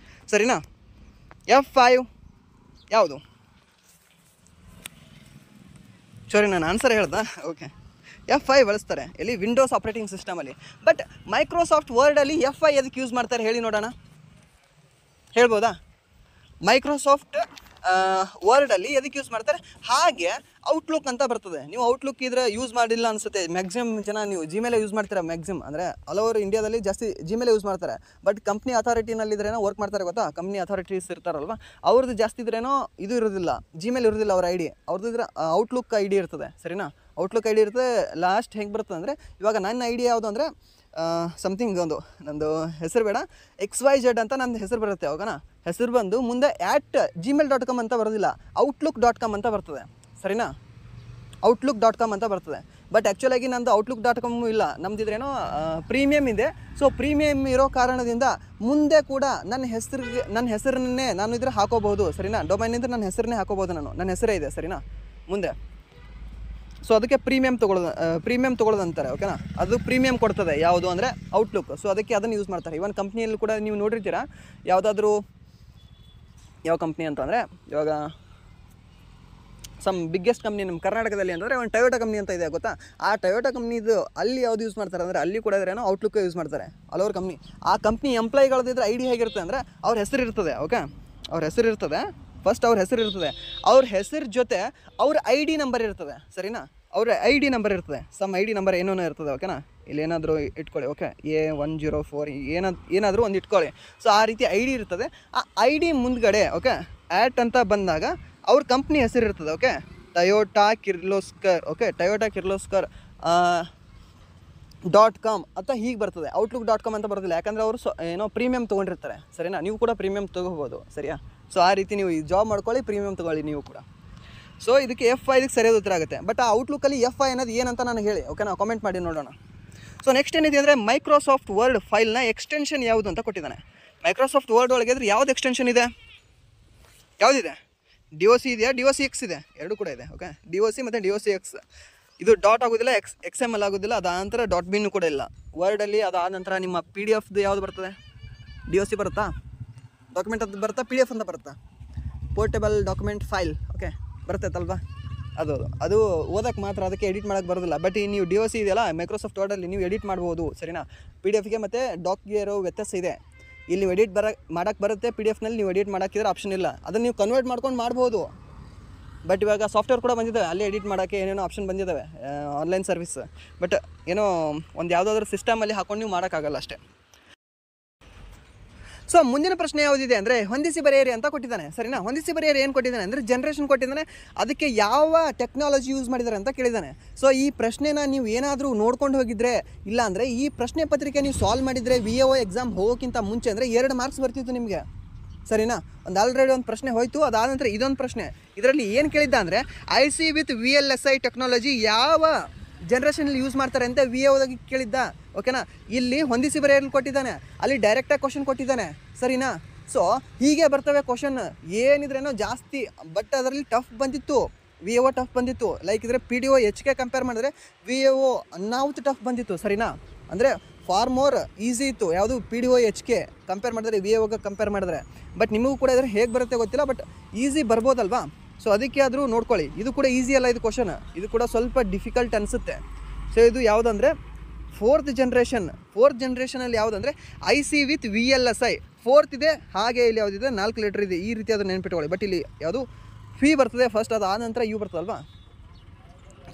ಸರಿನಾ? F5 ಯಾವುದು? ಸಾರಿ, ನಾನು ಆನ್ಸರ್ ಹೇಳ್ದಾ? ಓಕೆ, F5 ಬಳಸ್ತಾರೆ ಎಲ್ಲಿ? ವಿಂಡೋಸ್ ಆಪ್ರೇಟಿಂಗ್ ಸಿಸ್ಟಮಲ್ಲಿ. ಬಟ್ ಮೈಕ್ರೋಸಾಫ್ಟ್ ವರ್ಡಲ್ಲಿ F5 ಎದಕ್ಕೆ ಯೂಸ್ ಮಾಡ್ತಾರೆ ಹೇಳಿ ನೋಡೋಣ, ಹೇಳ್ಬೋದಾ? ಮೈಕ್ರೋಸಾಫ್ಟ್ ವರ್ಡಲ್ಲಿ ಎದಕ್ಕೆ ಯೂಸ್ ಮಾಡ್ತಾರೆ? ಹಾಗೆ ಔಟ್ಲುಕ್ ಅಂತ ಬರ್ತದೆ. ನೀವು ಔಟ್ಲುಕ್ ಇದ್ರೆ ಯೂಸ್ ಮಾಡಿಲ್ಲ ಅನಿಸುತ್ತೆ. ಮ್ಯಾಕ್ಸಿಮಮ್ ಜನ ನೀವು ಜಿಮೇಲೆ ಯೂಸ್ ಮಾಡ್ತೀರಾ, ಮ್ಯಾಕ್ಸಿಮಮ್ ಅಂದರೆ ಆಲ್ ಓವರ್ ಇಂಡಿಯಾದಲ್ಲಿ ಜಾಸ್ತಿ ಜಿಮೇಲೆ ಯೂಸ್ ಮಾಡ್ತಾರೆ. ಬಟ್ ಕಂಪ್ನಿ ಅಥಾರಿಟಿನಲ್ಲಿದ್ರೇನೋ ವರ್ಕ್ ಮಾಡ್ತಾರೆ ಗೊತ್ತಾ, ಕಂಪ್ನಿ ಅಥಾರಿಟೀಸ್ ಇರ್ತಾರಲ್ವ, ಅವ್ರದ್ದು ಜಾಸ್ತಿ ಇದ್ರೇನೋ ಇದು ಇರೋದಿಲ್ಲ, ಜಿಮೇಲ್ ಇರೋದಿಲ್ಲ ಅವ್ರ ID. ಅವ್ರದ್ದು ಇದ್ರೆ ಔಟ್ಲುಕ್ ID ಇರ್ತದೆ, ಸರಿನಾ? ಔಟ್ಲುಕ್ ID ಇರ್ತದೆ. ಲಾಸ್ಟ್ ಹೆಂಗೆ ಬರ್ತದೆ ಅಂದರೆ, ಇವಾಗ ನನ್ನ ID ಯಾವುದು ಅಂದರೆ ಸಮಥಿಂಗ್ ಒಂದು ನಂದು ಹೆಸರು ಬೇಡ, XYZ ಅಂತ ನನ್ನ ಹೆಸರು ಬರುತ್ತೆ. ಅವಾಗನ ಹೆಸರು ಬಂದು ಮುಂದೆ @gmail.com ಅಂತ ಬರೋದಿಲ್ಲ, outlook.com ಅಂತ ಬರ್ತದೆ, ಸರಿನಾ? outlook.com ಅಂತ ಬರ್ತದೆ. ಬಟ್ ಆ್ಯಕ್ಚುಲಾಗಿ ನಂದು outlook.com ಇಲ್ಲ, ನಮ್ದಿದ್ರೇನೋ ಪ್ರೀಮಿಯಮ್ ಇದೆ. ಸೊ ಪ್ರೀಮಿಯಮ್ ಇರೋ ಕಾರಣದಿಂದ ಮುಂದೆ ಕೂಡ ನನ್ನ ಹೆಸರನ್ನೇ ನಾನು ಇದ್ರೆ ಹಾಕೋಬಹುದು, ಸರಿನಾ? ಡೊಮೈನಿಂದ ನನ್ನ ಹೆಸರನ್ನೇ ಹಾಕೋಬೋದು, ನನ್ನ ಹೆಸರೇ ಇದೆ, ಸರಿನಾ? ಮುಂದೆ ಸೊ ಅದಕ್ಕೆ ಪ್ರೀಮಿಯಮ್ ತೊಗೊಳ್ಳೋದು ಅಂತಾರೆ, ಓಕೆನಾ? ಅದು ಪ್ರೀಮಿಯಮ್ ಕೊಡ್ತದೆ ಯಾವುದು ಅಂದರೆ ಔಟ್ಲುಕ್. ಸೊ ಅದಕ್ಕೆ ಅದನ್ನು ಯೂಸ್ ಮಾಡ್ತಾರೆ. ಇವನ್ ಕಂಪ್ನಿಯಲ್ಲಿ ಕೂಡ ನೀವು ನೋಡಿರ್ತೀರಾ, ಯಾವುದಾದ್ರೂ ಯಾವ ಕಂಪ್ನಿ ಅಂತಂದರೆ ಇವಾಗ ಸಮ್ ಬಿಗ್ಗೆಸ್ಟ್ ಕಂಪ್ನಿ ನಮ್ಮ ಕರ್ನಾಟಕದಲ್ಲಿ ಅಂದರೆ ಒಂದು ಟೊಯೋಟಾ ಕಂಪ್ನಿ ಅಂತ ಇದೆ ಗೊತ್ತಾ. ಆ ಟೊಯೋಟಾ ಕಂಪ್ನಿದು ಅಲ್ಲಿ ಯಾವುದು ಯೂಸ್ ಮಾಡ್ತಾರೆ ಅಂದರೆ ಅಲ್ಲಿ ಕೂಡ ಇದ್ರೇನೋ ಔಟ್ಲುಕ್ ಯೂಸ್ ಮಾಡ್ತಾರೆ ಆಲ್ ಓವರ್ ಕಂಪ್ನಿ. ಆ ಕಂಪ್ನಿ ಎಂಪ್ಲಾಯಿಗಳದಿದ್ರೆ ಐ ಡಿ ಹೇಗಿರುತ್ತೆ ಅಂದರೆ ಅವ್ರ ಹೆಸರು ಇರ್ತದೆ. ಓಕೆ, ಅವ್ರ ಹೆಸರು ಇರ್ತದೆ, ಫಸ್ಟ್ ಅವ್ರ ಹೆಸರು ಇರ್ತದೆ, ಅವ್ರ ಹೆಸರು ಜೊತೆ ಅವ್ರ ಐ ಡಿ ನಂಬರ್ ಇರ್ತದೆ. ಸರಿನಾ, ಅವ್ರ ಐ ಡಿ ನಂಬರ್ ಇರ್ತದೆ, ಸಮ್ ಐ ಡಿ ನಂಬರ್ ಏನೋ ಇರ್ತದೆ. ಓಕೆನಾ, ಇಲ್ಲಿ ಏನಾದರೂ ಇಟ್ಕೊಳ್ಳಿ. ಓಕೆ, A104 ಏನಾದರೂ ಒಂದು ಇಟ್ಕೊಳ್ಳಿ. ಸೊ ಆ ರೀತಿ ಐ ಡಿ ಇರ್ತದೆ. ಆ ಐ ಡಿ ಮುಂದ್ಗಡೆ ಓಕೆ ಆ್ಯಟ್ ಅಂತ ಬಂದಾಗ ಅವ್ರ ಕಂಪ್ನಿ ಹೆಸರು ಇರ್ತದೆ. Okay, Toyota Kirloskar. Okay, Toyota Kirloskar .com ಅಂತ ಹೀಗೆ ಬರ್ತದೆ. outlook.com ಅಂತ ಬರೋದಿಲ್ಲ, ಯಾಕಂದರೆ ಅವರು ಏನೋ ಪ್ರೀಮಿಯಮ್ ತೊಗೊಂಡಿರ್ತಾರೆ. ಸರಿನಾ, ನೀವು ಕೂಡ ಪ್ರೀಮಿಯಮ್ ತೊಗೋಬೋದು. ಸರಿಯಾ, ಸೊ ಆ ರೀತಿ ನೀವು ಜಾಬ್ ಮಾಡ್ಕೊಳ್ಳಿ, ಪ್ರೀಮಿಯಮ್ ತೊಗೊಳ್ಳಿ ನೀವು ಕೂಡ. ಸೊ ಇದಕ್ಕೆ F5 ಇದಕ್ಕೆ ಸರಿಯಾದ ಉತ್ತರ ಆಗುತ್ತೆ. ಬಟ್ ಆ ಔಟ್ಲುಕ್ಕಲ್ಲಿ F5 ಅನ್ನೋದು ಏನಂತ ನನಗೆ ಹೇಳಿ. ಓಕೆ, ನಾವು ಕಾಮೆಂಟ್ ಮಾಡಿ ನೋಡೋಣ. ಸೊ ನೆಕ್ಸ್ಟ್ ಏನಿದೆ ಅಂದರೆ ಮೈಕ್ರೋಸಾಫ್ಟ್ ವರ್ಡ್ ಫೈಲ್ನ ಎಕ್ಸ್ಟೆನ್ಷನ್ ಯಾವುದು ಅಂತ ಕೊಟ್ಟಿದ್ದಾನೆ. ಮೈಕ್ರೋಸಾಫ್ಟ್ ವರ್ಡ್ ಒಳಗೆ ಇದ್ರೆ ಯಾವ್ದು ಎಕ್ಸ್ಟೆನ್ಷನ್ ಇದೆ, ಯಾವುದಿದೆ? DOC ಇದೆಯಾ, DOCX ಇದೆ, ಎರಡು ಕೂಡ ಇದೆ. ಓಕೆ, DOC ಮತ್ತು DOCX. ಇದು ಡಾಟ್ ಆಗೋದಿಲ್ಲ, XML ಆಗೋದಿಲ್ಲ, ಅದಾದ ನಂತರ .bin ಕೂಡ ಇಲ್ಲ ವರ್ಡಲ್ಲಿ. ಅದಾದ ನಂತರ ನಿಮ್ಮ PDF ಯಾವುದು ಬರ್ತದೆ? DOC ಬರುತ್ತಾ, ಡಾಕ್ಯುಮೆಂಟ್ ಅದು ಬರುತ್ತಾ, PDF ಅಂತ ಬರುತ್ತಾ, ಪೋರ್ಟೇಬಲ್ ಡಾಕ್ಯುಮೆಂಟ್ ಫೈಲ್. ಓಕೆ, ಬರ್ತೈತಲ್ವಾ, ಅದು ಓದಕ್ಕೆ ಮಾತ್ರ, ಅದಕ್ಕೆ ಎಡಿಟ್ ಮಾಡೋಕ್ಕೆ ಬರೋದಿಲ್ಲ. ಬಟ್ ಈ ನೀವು DOC ಇದೆಯಲ್ಲ ಮೈಕ್ರೋಸಾಫ್ಟ್ ವರ್ಡಲ್ಲಿ ನೀವು ಎಡಿಟ್ ಮಾಡ್ಬೋದು. ಸರಿನಾ, PDF ಮತ್ತು ಡಾಕ್ಗೆ ಇರೋ ವ್ಯತ್ಯಾಸ ಇದೆ. ಇಲ್ಲಿ ನೀವು ಎಡಿಟ್ ಮಾಡೋಕ್ಕೆ ಬರುತ್ತೆ, PDF-ನಲ್ಲಿ ನೀವು ಎಡಿಟ್ ಮಾಡೋಕ್ಕಿದ್ರೆ ಆಪ್ಷನ್ ಇಲ್ಲ, ಅದನ್ನು ನೀವು ಕನ್ವರ್ಟ್ ಮಾಡ್ಕೊಂಡು ಮಾಡ್ಬೋದು. ಬಟ್ ಇವಾಗ ಸಾಫ್ಟ್ವೇರ್ ಕೂಡ ಬಂದಿದ್ದಾವೆ, ಅಲ್ಲಿ ಎಡಿಟ್ ಮಾಡೋಕ್ಕೆ ಏನೇನೋ ಆಪ್ಷನ್ ಬಂದಿದ್ದಾವೆ ಆನ್ಲೈನ್ ಸರ್ವಿಸ್. ಬಟ್ ಏನೋ ಒಂದು ಯಾವುದಾದ್ರೂ ಸಿಸ್ಟಮಲ್ಲಿ ಹಾಕೊಂಡು ನೀವು ಮಾಡೋಕ್ಕಾಗಲ್ಲ ಅಷ್ಟೇ. ಸೊ ಮುಂದಿನ ಪ್ರಶ್ನೆ ಯಾವುದಿದೆ ಅಂದರೆ ಹೊಂದಿಸಿ ಬರೆಯಿರಿ ಅಂತ ಕೊಟ್ಟಿದ್ದಾನೆ. ಸರಿನಾ, ಹೊಂದಿಸಿ ಬರೆಯಿರಿ ಏನು ಕೊಟ್ಟಿದ್ದಾನೆ ಅಂದರೆ ಜನ್ರೇಷನ್ ಕೊಟ್ಟಿದ್ದಾನೆ, ಅದಕ್ಕೆ ಯಾವ ಟೆಕ್ನಾಲಜಿ ಯೂಸ್ ಮಾಡಿದ್ದಾರೆ ಅಂತ ಕೇಳಿದ್ದಾನೆ. ಸೊ ಈ ಪ್ರಶ್ನೆನ ನೀವು ಏನಾದರೂ ನೋಡ್ಕೊಂಡು ಹೋಗಿದ್ರೆ, ಇಲ್ಲ ಅಂದರೆ ಈ ಪ್ರಶ್ನೆ ಪತ್ರಿಕೆ ನೀವು ಸಾಲ್ವ್ ಮಾಡಿದರೆ VAO ಎಕ್ಸಾಮ್ ಹೋಗೋಕ್ಕಿಂತ ಮುಂಚೆ ಅಂದರೆ 2 ಮಾರ್ಕ್ಸ್ ಬರ್ತಿತ್ತು ನಿಮಗೆ. ಸರಿನಾ, ಆಲ್ರೆಡಿ ಒಂದು ಪ್ರಶ್ನೆ ಹೋಯಿತು, ಅದಾದ ನಂತರ ಇದೊಂದು ಪ್ರಶ್ನೆ. ಇದರಲ್ಲಿ ಏನು ಕೇಳಿದ್ದ ಅಂದರೆ IC ವಿತ್ VLSI ಟೆಕ್ನಾಲಜಿ ಯಾವ ಜನ್ರೇಷನಲ್ಲಿ ಯೂಸ್ ಮಾಡ್ತಾರೆ ಅಂತ VAOದಾಗಿ ಕೇಳಿದ್ದ. ಓಕೆನಾ, ಇಲ್ಲಿ ಹೊಂದಿಸಿ ಬರೆಯಲು ಕೊಟ್ಟಿದ್ದಾನೆ, ಅಲ್ಲಿ ಡೈರೆಕ್ಟಾಗಿ ಕ್ವಶನ್ ಕೊಟ್ಟಿದ್ದಾನೆ. ಸರಿನಾ, ಸೊ ಹೀಗೆ ಬರ್ತವೆ ಕ್ವಶನ್, ಏನಿದ್ರೇನೋ ಜಾಸ್ತಿ. ಬಟ್ ಅದರಲ್ಲಿ ಟಫ್ ಬಂದಿತ್ತು, VAO ಟಫ್ ಬಂದಿತ್ತು. ಲೈಕ್ ಇದ್ರೆ PDO HK ಕಂಪೇರ್ ಮಾಡಿದ್ರೆ VAO ಅನ್ನಾವತ್ತು ಟಫ್ ಬಂದಿತ್ತು. ಸರಿನಾ, ಅಂದರೆ ಫಾರ್ ಮೋರ್ ಈಸಿ ಇತ್ತು ಯಾವುದು PDO HK ಕಂಪೇರ್ ಮಾಡಿದ್ರೆ VAOಗೆ ಕಂಪೇರ್ ಮಾಡಿದ್ರೆ. ಬಟ್ ನಿಮಗೂ ಕೂಡ ಇದ್ರೆ ಹೇಗೆ ಬರುತ್ತೆ ಗೊತ್ತಿಲ್ಲ, ಬಟ್ ಈಸಿ ಬರ್ಬೋದಲ್ವಾ. ಸೊ ಅದಕ್ಕೆ ಆದರೂ ನೋಡ್ಕೊಳ್ಳಿ. ಇದು ಕೂಡ ಈಸಿ ಅಲ್ಲ, ಇದು ಕ್ವಶನ್, ಇದು ಕೂಡ ಸ್ವಲ್ಪ ಡಿಫಿಕಲ್ಟ್ ಅನಿಸುತ್ತೆ. ಸೊ ಇದು ಯಾವುದಂದರೆ ಫೋರ್ತ್ ಜನ್ರೇಷನಲ್ಲಿ ಯಾವುದಂದರೆ IC ವಿತ್ VLSI. ಫೋರ್ತ್ ಇದೆ, ಹಾಗೆ ಇಲ್ಲಿ ಯಾವುದಿದೆ 4 ಲೆಟರ್ ಇದೆ. ಈ ರೀತಿ ಅದನ್ನು ನೆನ್ಪಿಟ್ಕೊಳ್ಳಿ. ಬಟ್ ಇಲ್ಲಿ ಯಾವುದು ಫಿ ಬರ್ತದೆ ಫಸ್ಟ್, ಅದಾದ ನಂತರ ಯು ಬರ್ತದಲ್ವಾ.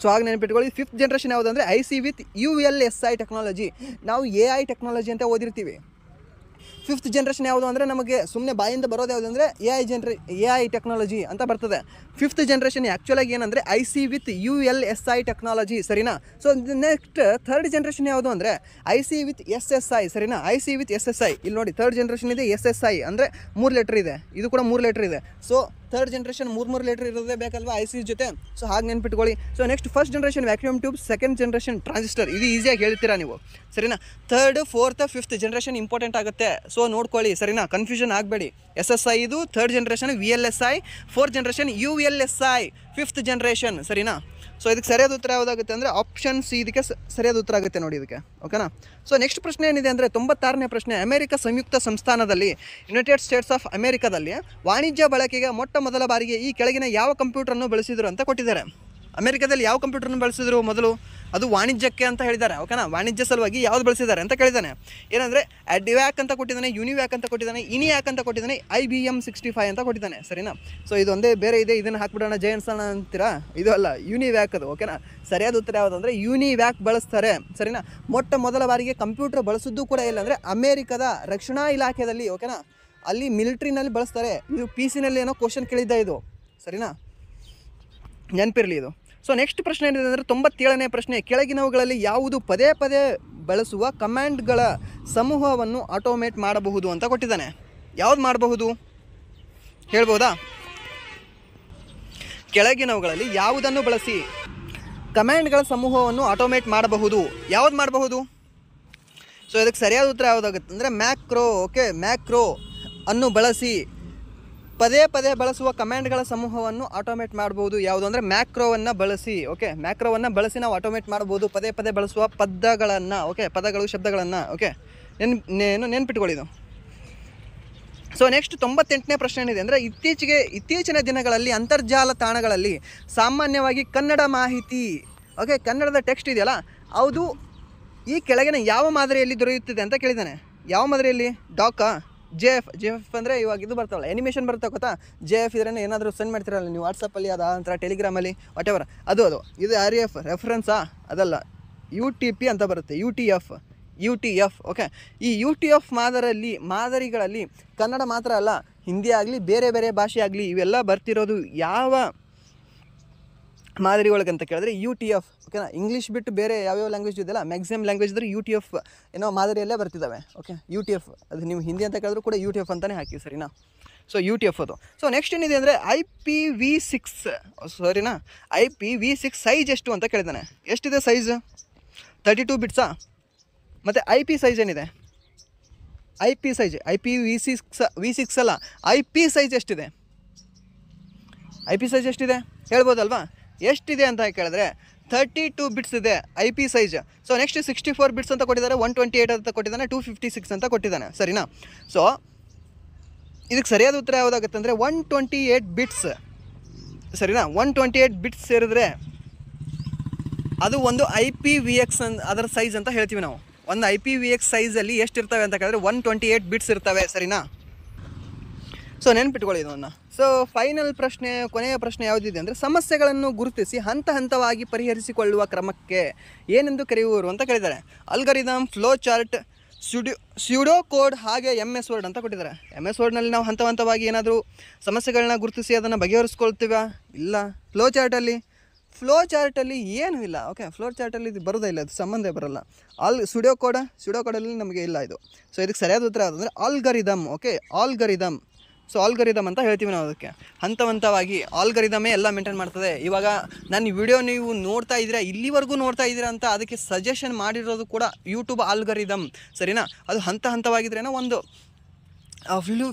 ಸೊ ಹಾಗೆ ನೆನಪಿಟ್ಕೊಳ್ಳಿ. 5th ಜನ್ರೇಷನ್ ಯಾವುದಂದರೆ IC ವಿತ್ ULSI ಟೆಕ್ನಾಲಜಿ. ನಾವು AI ಟೆಕ್ನಾಲಜಿ ಅಂತ ಓದಿರ್ತೀವಿ. 5th ಜನ್ರೇಷನ್ ಯಾವುದು ಅಂದರೆ ನಮಗೆ ಸುಮ್ಮನೆ ಬಾಯಿಂದ ಬರೋದು ಯಾವುದು ಅಂದರೆ AI ಟೆಕ್ನಾಲಜಿ ಅಂತ ಬರ್ತದೆ. 5th ಜನ್ರೇಷನ್ ಆ್ಯಕ್ಚುಲಾಗಿ ಏನಂದರೆ IC ವಿತ್ ULSI ಟೆಕ್ನಾಲಜಿ. ಸರಿನಾ, ಸೊ ನೆಕ್ಸ್ಟ್ 3rd ಜನ್ರೇಷನ್ ಯಾವುದು ಅಂದರೆ IC ವಿತ್ SSI. ಸರಿನಾ, IC ವಿತ್ SSI. ಇಲ್ಲಿ ನೋಡಿ 3rd ಜನ್ರೇಷನ್ ಇದೆ, SSI ಅಂದರೆ 3 ಲೆಟರ್ ಇದೆ, ಇದು ಕೂಡ 3 ಲೆಟರ್ ಇದೆ. ಸೊ 3rd ಜನ್ರೇಷನ್ 3 ಲೆಟರ್ ಇರೋದೇ ಬೇಕಲ್ವಾ IC ಜೊತೆ. ಸೊ ಹಾಗೆ ನೆನ್ಪಿಟ್ಕೊಳ್ಳಿ. So next 1st generation vacuum tube, 2nd generation transistor. ಇದು ಈಸಿಯಾಗಿ ಹೇಳ್ತೀರಾ ನೀವು. ಸರಿನಾ, 3rd 4th 5th generation important ಆಗುತ್ತೆ. ಸೊ ನೋಡ್ಕೊಳ್ಳಿ. ಸರಿನಾ, ಕನ್ಫ್ಯೂಷನ್ ಆಗಬೇಡಿ. SSI ಇದು 3rd generation, VLSI 4th generation, ULSI 5th generation. ಸರಿನಾ, ಸೊ ಇದಕ್ಕೆ ಸರಿಯಾದ ಉತ್ತರ ಯಾವುದಾಗುತ್ತೆ ಅಂದರೆ ಆಪ್ಷನ್ ಸಿ ಇದಕ್ಕೆ ಸರಿಯಾದ ಉತ್ತರ ಆಗುತ್ತೆ ನೋಡಿ ಇದಕ್ಕೆ. ಓಕೆನಾ. ಸೊ ನೆಕ್ಸ್ಟ್ ಪ್ರಶ್ನೆ ಏನಿದೆ ಅಂದರೆ 96ನೇ ಪ್ರಶ್ನೆ. ಅಮೆರಿಕ ಸಂಯುಕ್ತ ಸಂಸ್ಥಾನದಲ್ಲಿ ಯುನೈಟೆಡ್ ಸ್ಟೇಟ್ಸ್ ಆಫ್ ಅಮೆರಿಕಾದಲ್ಲಿ ವಾಣಿಜ್ಯ ಬಳಕೆಗೆ ಮೊಟ್ಟ ಮೊದಲ ಬಾರಿಗೆ ಈ ಕೆಳಗಿನ ಯಾವ ಕಂಪ್ಯೂಟರನ್ನು ಬಳಸಿದರು ಅಂತ ಕೊಟ್ಟಿದ್ದಾರೆ. ಅಮೆರಿಕದಲ್ಲಿ ಯಾವ ಕಂಪ್ಯೂಟರ್ನ ಬಳಸಿದ್ರು ಮೊದಲು? ಅದು ವಾಣಿಜ್ಯಕ್ಕೆ ಅಂತ ಹೇಳಿದ್ದಾರೆ. ಓಕೆನಾ, ವಾಣಿಜ್ಯ ಸಲುವಾಗಿ ಯಾವ್ದು ಬಳಸಿದ್ದಾರೆ ಅಂತ ಕೇಳಿದ್ದಾನೆ. ಏನಂದರೆ ಅಡ್ವ್ಯಾಕ್ ಅಂತ ಕೊಟ್ಟಿದ್ದಾನೆ, ಯುನಿವ್ಯಾಕ್ ಅಂತ ಕೊಟ್ಟಿದ್ದಾನೆ, ಇನಿಯಾಕ್ ಅಂತ ಕೊಟ್ಟಿದ್ದಾನೆ, IBM 65 ಅಂತ ಕೊಟ್ಟಿದ್ದಾನೆ. ಸರಿನಾ, ಸೊ ಇದೊಂದೇ ಬೇರೆ ಇದೆ, ಇದನ್ನು ಹಾಕ್ಬಿಡೋಣ ಜಯನ್ಸೋಣ ಅಂತೀರಾ? ಇದು ಅಲ್ಲ, ಯುನಿವ್ಯಾಕ್ ಅದು. ಓಕೆನಾ, ಸರಿಯಾದ ಉತ್ತರ ಯಾವುದಂದರೆ ಯುನಿವ್ಯಾಕ್ ಬಳಸ್ತಾರೆ. ಸರಿನಾ, ಮೊಟ್ಟ ಮೊದಲ ಬಾರಿಗೆ ಕಂಪ್ಯೂಟರ್ ಬಳಸಿದ್ದು ಕೂಡ ಇಲ್ಲ ಅಂದರೆ ಅಮೇರಿಕದ ರಕ್ಷಣಾ ಇಲಾಖೆಯಲ್ಲಿ. ಓಕೆನಾ, ಅಲ್ಲಿ ಮಿಲಿಟ್ರಿನಲ್ಲಿ ಬಳಸ್ತಾರೆ. ಇದು PC-ನಲ್ಲಿ ಏನೋ ಕ್ವಶನ್ ಕೇಳಿದ್ದ ಇದು. ಸರಿನಾ, ನೆನಪಿರಲಿ ಇದು. ಸೊ ನೆಕ್ಸ್ಟ್ ಪ್ರಶ್ನೆ ಏನಿದೆ ಅಂದರೆ 97ನೇ ಪ್ರಶ್ನೆ. ಕೆಳಗಿನವುಗಳಲ್ಲಿ ಯಾವುದು ಪದೇ ಪದೇ ಬಳಸುವ ಕಮಾಂಡ್ಗಳ ಸಮೂಹವನ್ನು ಆಟೋಮೇಟ್ ಮಾಡಬಹುದು ಅಂತ ಕೊಟ್ಟಿದ್ದಾನೆ. ಯಾವ್ದು ಮಾಡಬಹುದು ಹೇಳ್ಬೋದಾ? ಕೆಳಗಿನವುಗಳಲ್ಲಿ ಯಾವುದನ್ನು ಬಳಸಿ ಕಮಾಂಡ್ಗಳ ಸಮೂಹವನ್ನು ಆಟೋಮೇಟ್ ಮಾಡಬಹುದು, ಯಾವ್ದು ಮಾಡಬಹುದು? ಸೊ ಇದಕ್ಕೆ ಸರಿಯಾದ ಉತ್ತರ ಯಾವುದಾಗುತ್ತೆ ಅಂದರೆ ಮ್ಯಾಕ್ರೋ. ಓಕೆ, ಮ್ಯಾಕ್ರೋ ಅನ್ನು ಬಳಸಿ ಪದೇ ಪದೇ ಬಳಸುವ ಕಮಾಂಡ್ಗಳ ಸಮೂಹವನ್ನು ಆಟೋಮೇಟ್ ಮಾಡ್ಬೋದು. ಯಾವುದು ಅಂದರೆ ಮ್ಯಾಕ್ರೋವನ್ನು ಬಳಸಿ. ಓಕೆ, ಮ್ಯಾಕ್ರೋವನ್ನು ಬಳಸಿ ನಾವು ಆಟೋಮೇಟ್ ಮಾಡ್ಬೋದು ಪದೇ ಪದೇ ಬಳಸುವ ಪದಗಳನ್ನು. ಓಕೆ, ಪದಗಳು ಶಬ್ದಗಳನ್ನು. ಓಕೆ, ನೆನ್ಪಿಟ್ಕೊಳ್ಳಿ ಇದು. ಸೊ ನೆಕ್ಸ್ಟ್ 98ನೇ ಪ್ರಶ್ನೆ ಏನಿದೆ ಅಂದರೆ ಇತ್ತೀಚಿನ ದಿನಗಳಲ್ಲಿ ಅಂತರ್ಜಾಲ ತಾಣಗಳಲ್ಲಿ ಸಾಮಾನ್ಯವಾಗಿ ಕನ್ನಡ ಮಾಹಿತಿ, ಓಕೆ, ಕನ್ನಡದ ಟೆಕ್ಸ್ಟ್ ಇದೆಯಲ್ಲ ಅದು ಈ ಕೆಳಗಿನ ಯಾವ ಮಾದರಿಯಲ್ಲಿ ದೊರೆಯುತ್ತದೆ ಅಂತ ಕೇಳಿದ್ದಾನೆ. ಯಾವ ಮಾದರಿಯಲ್ಲಿ? ಡಾಕಾ, JF ಅಂದರೆ ಇವಾಗ ಇದು ಬರ್ತಾವಲ್ಲ, ಆ್ಯನಿಮೇಷನ್ ಬರುತ್ತೆ ಗೊತ್ತಾ, JF ಇದ್ರೇ ಏನಾದರೂ ಸೆಂಡ್ ಮಾಡ್ತಿರಲ್ಲ ನೀವು ವಾಟ್ಸಪ್ಪಲ್ಲಿ, ಅದು ನಂತರ ಟೆಲಿಗ್ರಾಮಲ್ಲಿ, ವಾಟೆವರ್, ಅದು ಇದು RF ರೆಫರೆನ್ಸಾ? ಅದಲ್ಲ, UTP ಅಂತ ಬರುತ್ತೆ, UTF. ಓಕೆ, ಈ UTF ಮಾದರಿಗಳಲ್ಲಿ ಕನ್ನಡ ಮಾತ್ರ ಅಲ್ಲ, ಹಿಂದಿ ಆಗಲಿ ಬೇರೆ ಬೇರೆ ಭಾಷೆ ಆಗಲಿ ಇವೆಲ್ಲ ಬರ್ತಿರೋದು ಯಾವ ಮಾದರಿ ಒಳಗೆ ಅಂತ ಕೇಳಿದ್ರೆ UTF. ಓಕೆನಾ, ಇಂಗ್ಲೀಷ್ ಬಿಟ್ಟು ಬೇರೆ ಯಾವ್ಯಾವ ಲ್ಯಾಂಗ್ವೇಜ್ ಇದೆಯಲ್ಲ ಮ್ಯಾಕ್ಸಿಮಮ್ ಲ್ಯಾಂಗ್ವೇಜ್ ಇದ್ದರೆ UTF ಏನೋ ಮಾದರಿಯಲ್ಲೇ ಬರ್ತಿದ್ದಾವೆ. ಓಕೆ, UTF ಅದು ನೀವು ಹಿಂದಿ ಅಂತ ಕೇಳಿದ್ರು ಕೂಡ UTF ಅಂತಲೇ ಹಾಕಿ, ಸರಿನಾ. ಸೊ UTF ಅದು. ಸೊ ನೆಕ್ಸ್ಟ್ ಏನಿದೆ ಅಂದರೆ IPv6, ಸರಿನಾ, IPv6 ಸೈಜ್ ಎಷ್ಟು ಅಂತ ಕೇಳಿದ್ದಾನೆ. ಎಷ್ಟಿದೆ ಸೈಜ್? 32 ಬಿಟ್ಸಾ? ಮತ್ತು IP ಸೈಜ್ ಏನಿದೆ? IP ಸೈಜ್ IPv6 ಅಲ್ಲ, IP ಸೈಜ್ ಎಷ್ಟಿದೆ? IP ಸೈಜ್ ಎಷ್ಟಿದೆ ಹೇಳ್ಬೋದಲ್ವಾ? ಎಷ್ಟಿದೆ ಅಂತ ಕೇಳಿದ್ರೆ 32 ಬಿಟ್ಸ್ ಇದೆ IP size. So next 64 bits ಅಂತ ಕೊಟ್ಟಿದ್ದಾರೆ, 128 ಅಂತ ಕೊಟ್ಟಿದ್ದಾನೆ, 256 ಅಂತ ಕೊಟ್ಟಿದ್ದಾನೆ, ಸರಿನಾ. ಸೊ ಇದಕ್ಕೆ ಸರಿಯಾದ ಉತ್ತರ ಯಾವುದಾಗುತ್ತೆ ಅಂದರೆ 128 ಬಿಟ್ಸ್, ಸರಿನಾ. 128 ಬಿಟ್ಸ್ ಸೇರಿದ್ರೆ ಅದು ಒಂದು IPv6 ಅದರ ಸೈಜ್ ಅಂತ ಹೇಳ್ತೀವಿ ನಾವು. ಒಂದು IPv6 ಸೈಜಲ್ಲಿ ಎಷ್ಟಿರ್ತವೆ ಅಂತ ಕೇಳಿದ್ರೆ 128 ಬಿಟ್ಸ್ ಇರ್ತವೆ, ಸರಿನಾ. ಸೊ ನೆನ್ಪಿಟ್ಕೊಳ್ಳಿ ಇದನ್ನು. ಸೊ ಫೈನಲ್ ಪ್ರಶ್ನೆ, ಕೊನೆಯ ಪ್ರಶ್ನೆ ಯಾವುದಿದೆ ಅಂದರೆ ಸಮಸ್ಯೆಗಳನ್ನು ಗುರುತಿಸಿ ಹಂತ ಹಂತವಾಗಿ ಪರಿಹರಿಸಿಕೊಳ್ಳುವ ಕ್ರಮಕ್ಕೆ ಏನೆಂದು ಕರೆಯುವರು ಅಂತ ಕೇಳಿದ್ದಾರೆ. Algorithm, flow chart, pseudo code, ಹಾಗೆ MS ವರ್ಡ್ ಅಂತ ಕೊಟ್ಟಿದ್ದಾರೆ. MS ವರ್ಡ್ನಲ್ಲಿ ನಾವು ಹಂತ ಹಂತವಾಗಿ ಏನಾದರೂ ಸಮಸ್ಯೆಗಳನ್ನ ಗುರುತಿಸಿ ಅದನ್ನು ಬಗೆಹರಿಸ್ಕೊಳ್ತೀವಾ? ಇಲ್ಲ. ಫ್ಲೋ ಚಾರ್ಟಲ್ಲಿ ಏನೂ ಇಲ್ಲ. ಓಕೆ, ಫ್ಲೋ ಚಾರ್ಟಲ್ಲಿ ಇದು ಬರೋದೇ ಇಲ್ಲ, ಅದು ಸಂಬಂಧ ಬರೋಲ್ಲ. ಸ್ಯೂಡೋ ಕೋಡಲ್ಲಿ ನಮಗೆ ಇಲ್ಲ ಇದು. ಸೊ ಇದಕ್ಕೆ ಸರಿಯಾದ ಉತ್ತರ ಯಾವುದಂದರೆ algorithm. Okay, algorithm. So algorithm ಅಂತ ಹೇಳ್ತೀವಿ ನಾವು ಅದಕ್ಕೆ. ಹಂತ ಹಂತವಾಗಿ ಆಲ್ಗರಿದಮೇ ಎಲ್ಲ ಮೇಂಟೈನ್ ಮಾಡ್ತದೆ. ಇವಾಗ ನನ್ನ ವಿಡಿಯೋ ನೀವು ಇಲ್ಲಿವರೆಗೂ ನೋಡ್ತಾ ಇದ್ದೀರಾ ಅಂತ ಅದಕ್ಕೆ ಸಜೆಷನ್ ಮಾಡಿರೋದು ಕೂಡ ಯೂಟ್ಯೂಬ್ ಆಲ್ಗರಿದಮ್, ಸರಿನಾ. ಅದು ಹಂತ ಹಂತವಾಗಿದ್ರೇನೋ ಒಂದು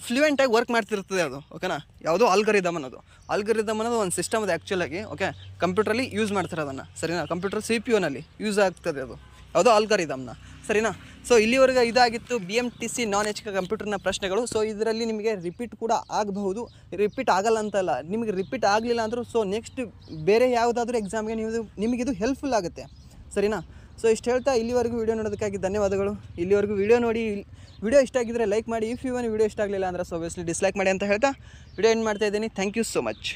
ಫ್ಲೂಯೆಂಟಾಗಿ ವರ್ಕ್ ಮಾಡ್ತಿರ್ತದೆ ಅದು. ಓಕೆನಾ, ಯಾವುದೋ ಆಲ್ಗರಿದಮ್ ಅನ್ನೋದು ಒಂದು ಸಿಸ್ಟಮ್ ಅದು ಆ್ಯಕ್ಚುಲಾಗಿ. ಓಕೆ, ಕಂಪ್ಯೂಟ್ರಲ್ಲಿ ಯೂಸ್ ಮಾಡ್ತಾರೆ ಅದನ್ನು, ಸರಿನಾ. ಕಂಪ್ಯೂಟರ್ CPU ಯೂಸ್ ಆಗ್ತದೆ ಅದು, ಯಾವುದೋ ಆಲ್ಗರಿದಮ್ನ, ಸರಿನಾ. ಸೊ ಇಲ್ಲಿವರೆಗೆ ಇದಾಗಿತ್ತು BMTC ನಾನ್ HK ಕಂಪ್ಯೂಟರ್ನ ಪ್ರಶ್ನೆಗಳು. ಸೊ ಇದರಲ್ಲಿ ನಿಮಗೆ ರಿಪೀಟ್ ಕೂಡ ಆಗಬಹುದು, ರಿಪೀಟ್ ಆಗಲ್ಲ ಅಂತಲ್ಲ, ನಿಮಗೆ ರಿಪೀಟ್ ಆಗಲಿಲ್ಲ ಅಂದರೂ ಸೊ ನೆಕ್ಸ್ಟ್ ಬೇರೆ ಯಾವುದಾದ್ರೂ ಎಕ್ಸಾಮ್ಗೆ ನಿಮಗಿದು ಹೆಲ್ಪ್ಫುಲ್ ಆಗುತ್ತೆ, ಸರಿನಾ. ಸೊ ಇಷ್ಟು ಹೇಳ್ತಾ ಇಲ್ಲಿವರೆಗೂ ವೀಡಿಯೋ ನೋಡೋದಕ್ಕಾಗಿ ಧನ್ಯವಾದಗಳು. ಇಲ್ಲಿವರೆಗೂ ವೀಡಿಯೋ ನೋಡಿ, ವಿಡಿಯೋ ಇಷ್ಟ ಆಗಿದ್ದರೆ ಲೈಕ್ ಮಾಡಿ. ಇಫ್ ವಿಡಿಯೋ ಇಷ್ಟ ಆಗಲಿಲ್ಲ ಅಂದರೆ ಸೊ obviously ಡಿಸ್ಲೈಕ್ ಮಾಡಿ ಅಂತ ಹೇಳ್ತಾ ವಿಡಿಯೋ ಎಂಡ್ ಮಾಡ್ತಾ ಇದ್ದೀನಿ. Thank you so much.